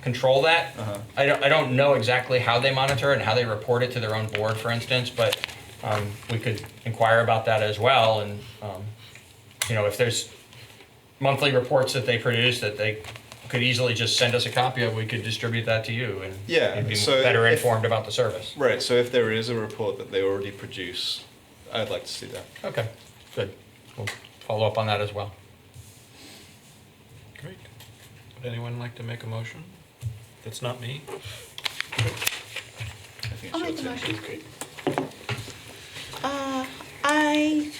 D: control that. I don't know exactly how they monitor it and how they report it to their own board, for instance, but we could inquire about that as well. And if there's monthly reports that they produce that they could easily just send us a copy of, we could distribute that to you, and you'd be better informed about the service.
F: Right, so if there is a report that they already produce, I'd like to see that.
D: Okay, good. We'll follow up on that as well.
A: Great. Would anyone like to make a motion? That's not me.
C: I'll make the motion. I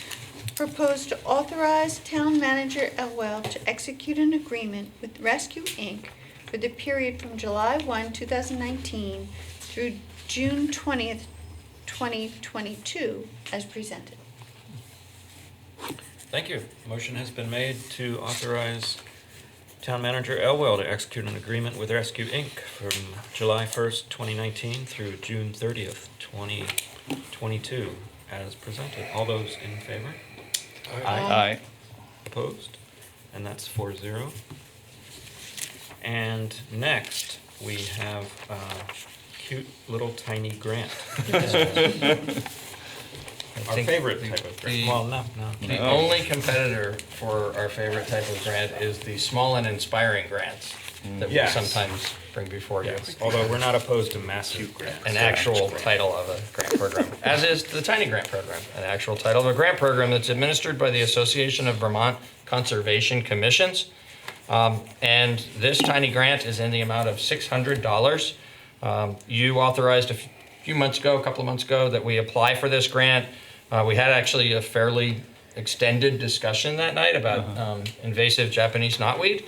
C: propose to authorize Town Manager Elwell to execute an agreement with Rescue Inc. for the period from July 1, 2019 through June 20th, 2022 as presented.
A: Thank you. Motion has been made to authorize Town Manager Elwell to execute an agreement with Rescue Inc. from July 1st, 2019 through June 30th, 2022 as presented. All those in favor?
F: Aye.
A: Opposed? And that's 4-0. And next, we have a cute little tiny grant. Our favorite type of grant. Well, no.
D: The only competitor for our favorite type of grant is the small and inspiring grants that we
A: Yes.
D: sometimes bring before you.
A: Yes, although we're not opposed to massive grants.
D: An actual title of a grant program, as is the Tiny Grant Program, an actual title of a grant program that's administered by the Association of Vermont Conservation Commissions. And this tiny grant is in the amount of $600. You authorized a couple of months ago, that we apply for this grant. We had actually a fairly extended discussion that night about invasive Japanese knotweed.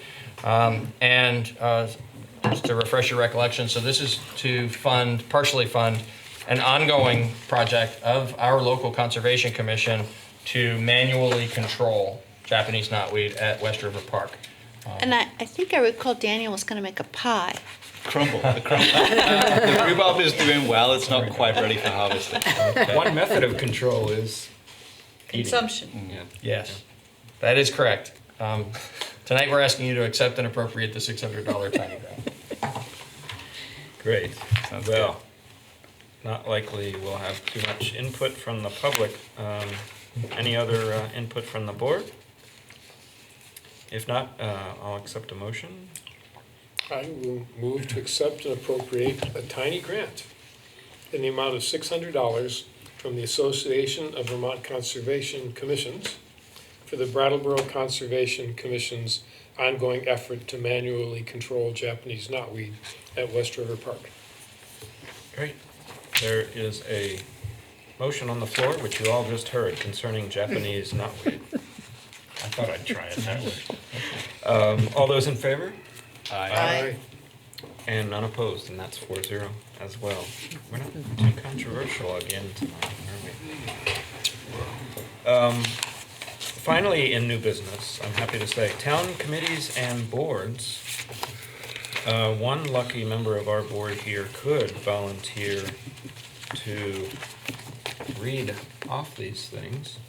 D: Just to refresh your recollection, so this is to partially fund an ongoing project of our local conservation commission to manually control Japanese knotweed at West River Park.
O: And I think I recall Daniel was going to make a pie.
F: Crumble. The rhubarb is doing well. It's not quite ready for harvesting.
A: One method of control is
O: Consumption.
A: Yeah.
D: Yes, that is correct. Tonight, we're asking you to accept and appropriate the $600 tiny grant.
A: Great.
F: Sounds
A: Well, not likely we'll have too much input from the public. Any other input from the board? If not, I'll accept a motion.
B: I will move to accept and appropriate a tiny grant in the amount of $600 from the Association of Vermont Conservation Commissions for the Brattleboro Conservation Commission's ongoing effort to manually control Japanese knotweed at West River Park.
A: Great. There is a motion on the floor, which you all just heard, concerning Japanese knotweed. I thought I'd try it that way. All those in favor?
B: Aye.
A: And none opposed, and that's 4-0 as well. We're not too controversial again tonight, are we? Finally, in new business, I'm happy to say, town committees and boards. One lucky member of our board here could volunteer to read off these things.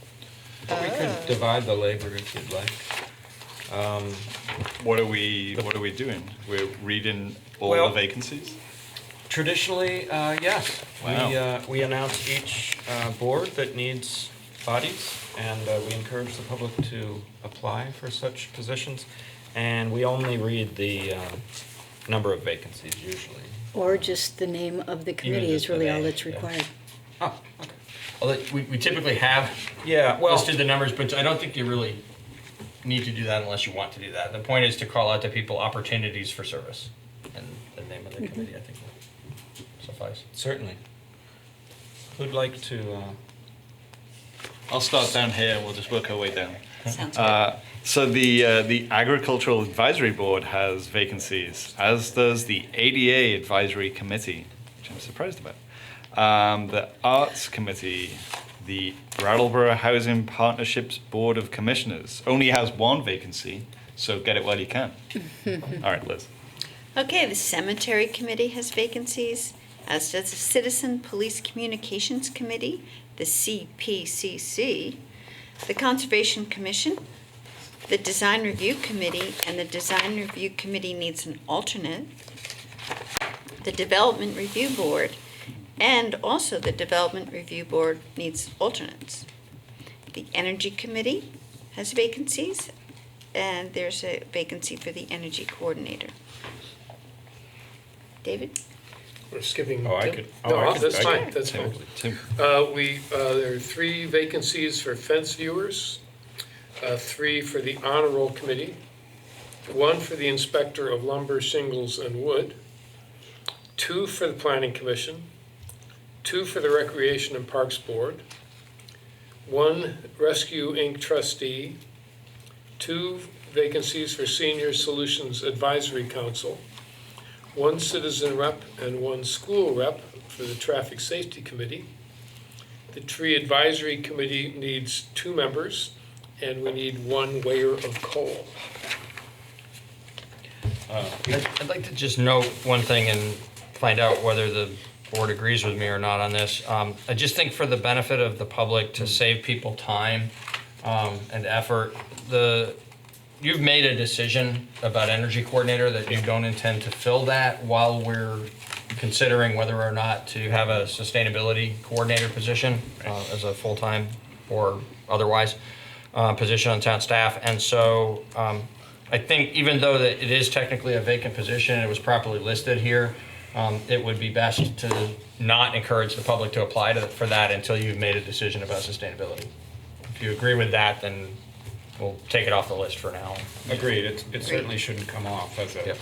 A: But we could divide the labor if you'd like.
F: What are we doing? We're reading all
A: Well,
F: the vacancies?
A: Traditionally, yes.
F: Wow.
A: We announce each board that needs bodies, and we encourage the public to apply for such positions. And we only read the number of vacancies usually.
E: Or just the name of the committee is
A: just the
E: really all
A: name,
E: that's
A: yeah.
E: required.
A: Oh, okay.
D: Although we typically have listed the numbers, but I don't think you really need to do that unless you want to do that. The point is to call out to people opportunities for service, and the name of the committee, I think, will suffice.
A: Certainly. Who'd like to?
F: I'll start down here and we'll just work our way down.
O: Sounds good.
F: So the Agricultural Advisory Board has vacancies, as does the ADA Advisory Committee, which I'm surprised about. The Arts Committee, the Brattleboro Housing Partnerships Board of Commissioners only has one vacancy, so get it while you can. All right, Liz.
O: Okay, the Cemetery Committee has vacancies, as does the Citizen Police Communications Committee, the CPCC, the Conservation Commission, the Design Review Committee, and the Design Review Committee needs an alternate, the Development Review Board, and also the Development Review Board needs alternates. The Energy Committee has vacancies, and there's a vacancy for the Energy Coordinator. David?
B: We're skipping.
A: Oh, I
B: Tim?
A: could-
B: No,
A: I could-
B: that's
A: I
B: fine,
A: could-
B: that's fine.
F: Tim.
B: There are 3 vacancies for fence viewers, 3 for the honor roll committee, 1 for the inspector of lumber, shingles, and wood, 2 for the planning commission, 2 for the recreation and parks board, 1 Rescue Inc. trustee, 2 vacancies for senior solutions advisory council, 1 citizen rep and 1 school rep for the traffic safety committee, The Tree Advisory Committee needs 2 members, and we need 1 weigher of coal.
D: I'd like to just note one thing and find out whether the board agrees with me or not on this. I just think for the benefit of the public, to save people time and effort, you've made a decision about energy coordinator that you don't intend to fill that while we're considering whether or not to have a sustainability coordinator position as a full-time or otherwise position on town staff. And so I think even though that it is technically a vacant position, it was properly listed here, it would be best to not encourage the public to apply for that until you've made a decision about sustainability. If you agree with that, then we'll take it off the list for now.
A: Agreed, it certainly shouldn't come off as a,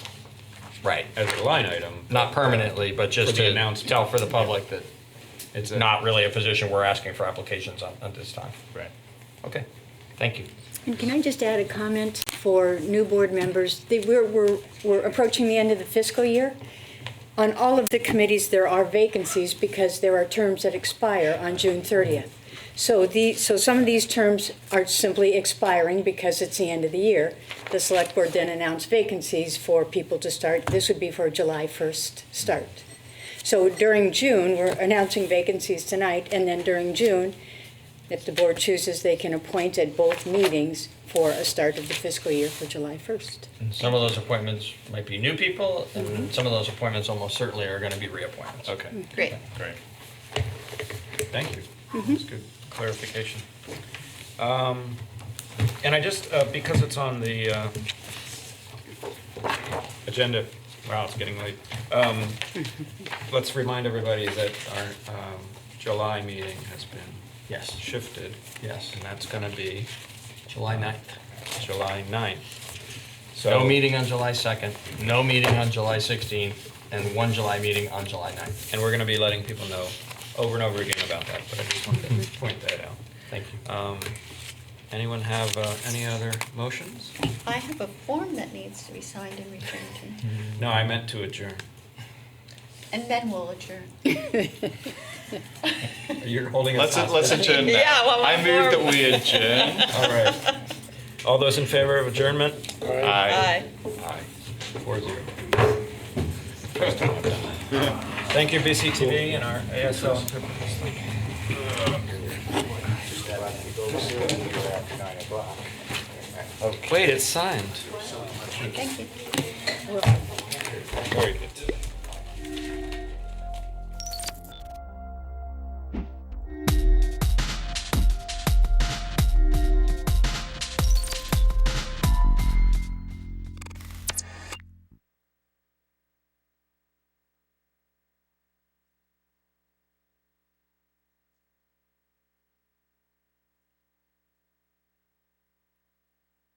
D: right,
A: as a line item.
D: Not permanently, but just
A: For the
D: to
A: announcement.
D: tell for the public that it's not really a position we're asking for applications on at this time.
A: Right.
D: Okay, thank you.
E: And can I just add a comment for new board members? We're approaching the end of the fiscal year. On all of the committees, there are vacancies because there are terms that expire on June 30th. So some of these terms are simply expiring because it's the end of the year. The select board then announced vacancies for people to start. This would be for a July 1st start. So during June, we're announcing vacancies tonight, and then during June, if the board chooses, they can appoint at both meetings for a start of the fiscal year for July 1st.
D: And some of those appointments might be new people, and some of those appointments almost certainly are going to be reappointments.
A: Okay.
C: Great.
A: Great. Thank you. That's good clarification. And I just, because it's on the agenda, wow, it's getting late. Let's remind everybody that our July meeting has been shifted.
D: Yes.
A: And that's going to be
D: July 9th.
A: July 9th. So
D: No meeting on July 2nd, no meeting on July 16th, and 1 July meeting on July 9th.
A: And we're going to be letting people know over and over again about that, but I just wanted to point that out.
D: Thank you.
A: Anyone have any other motions?
C: I have a form that needs to be signed and returned to me.
A: No, I meant to adjourn.
C: And then we'll adjourn.
A: You're holding us
F: Let's
A: hostage.
F: adjourn now.
C: Yeah, well,
F: I move that we adjourn.
A: All right. All those in favor of adjournment?
F: Aye.
A: Aye. 4-0. Thank you, BCTV and our ASL interpreters. Wait, it's signed.
C: Thank you.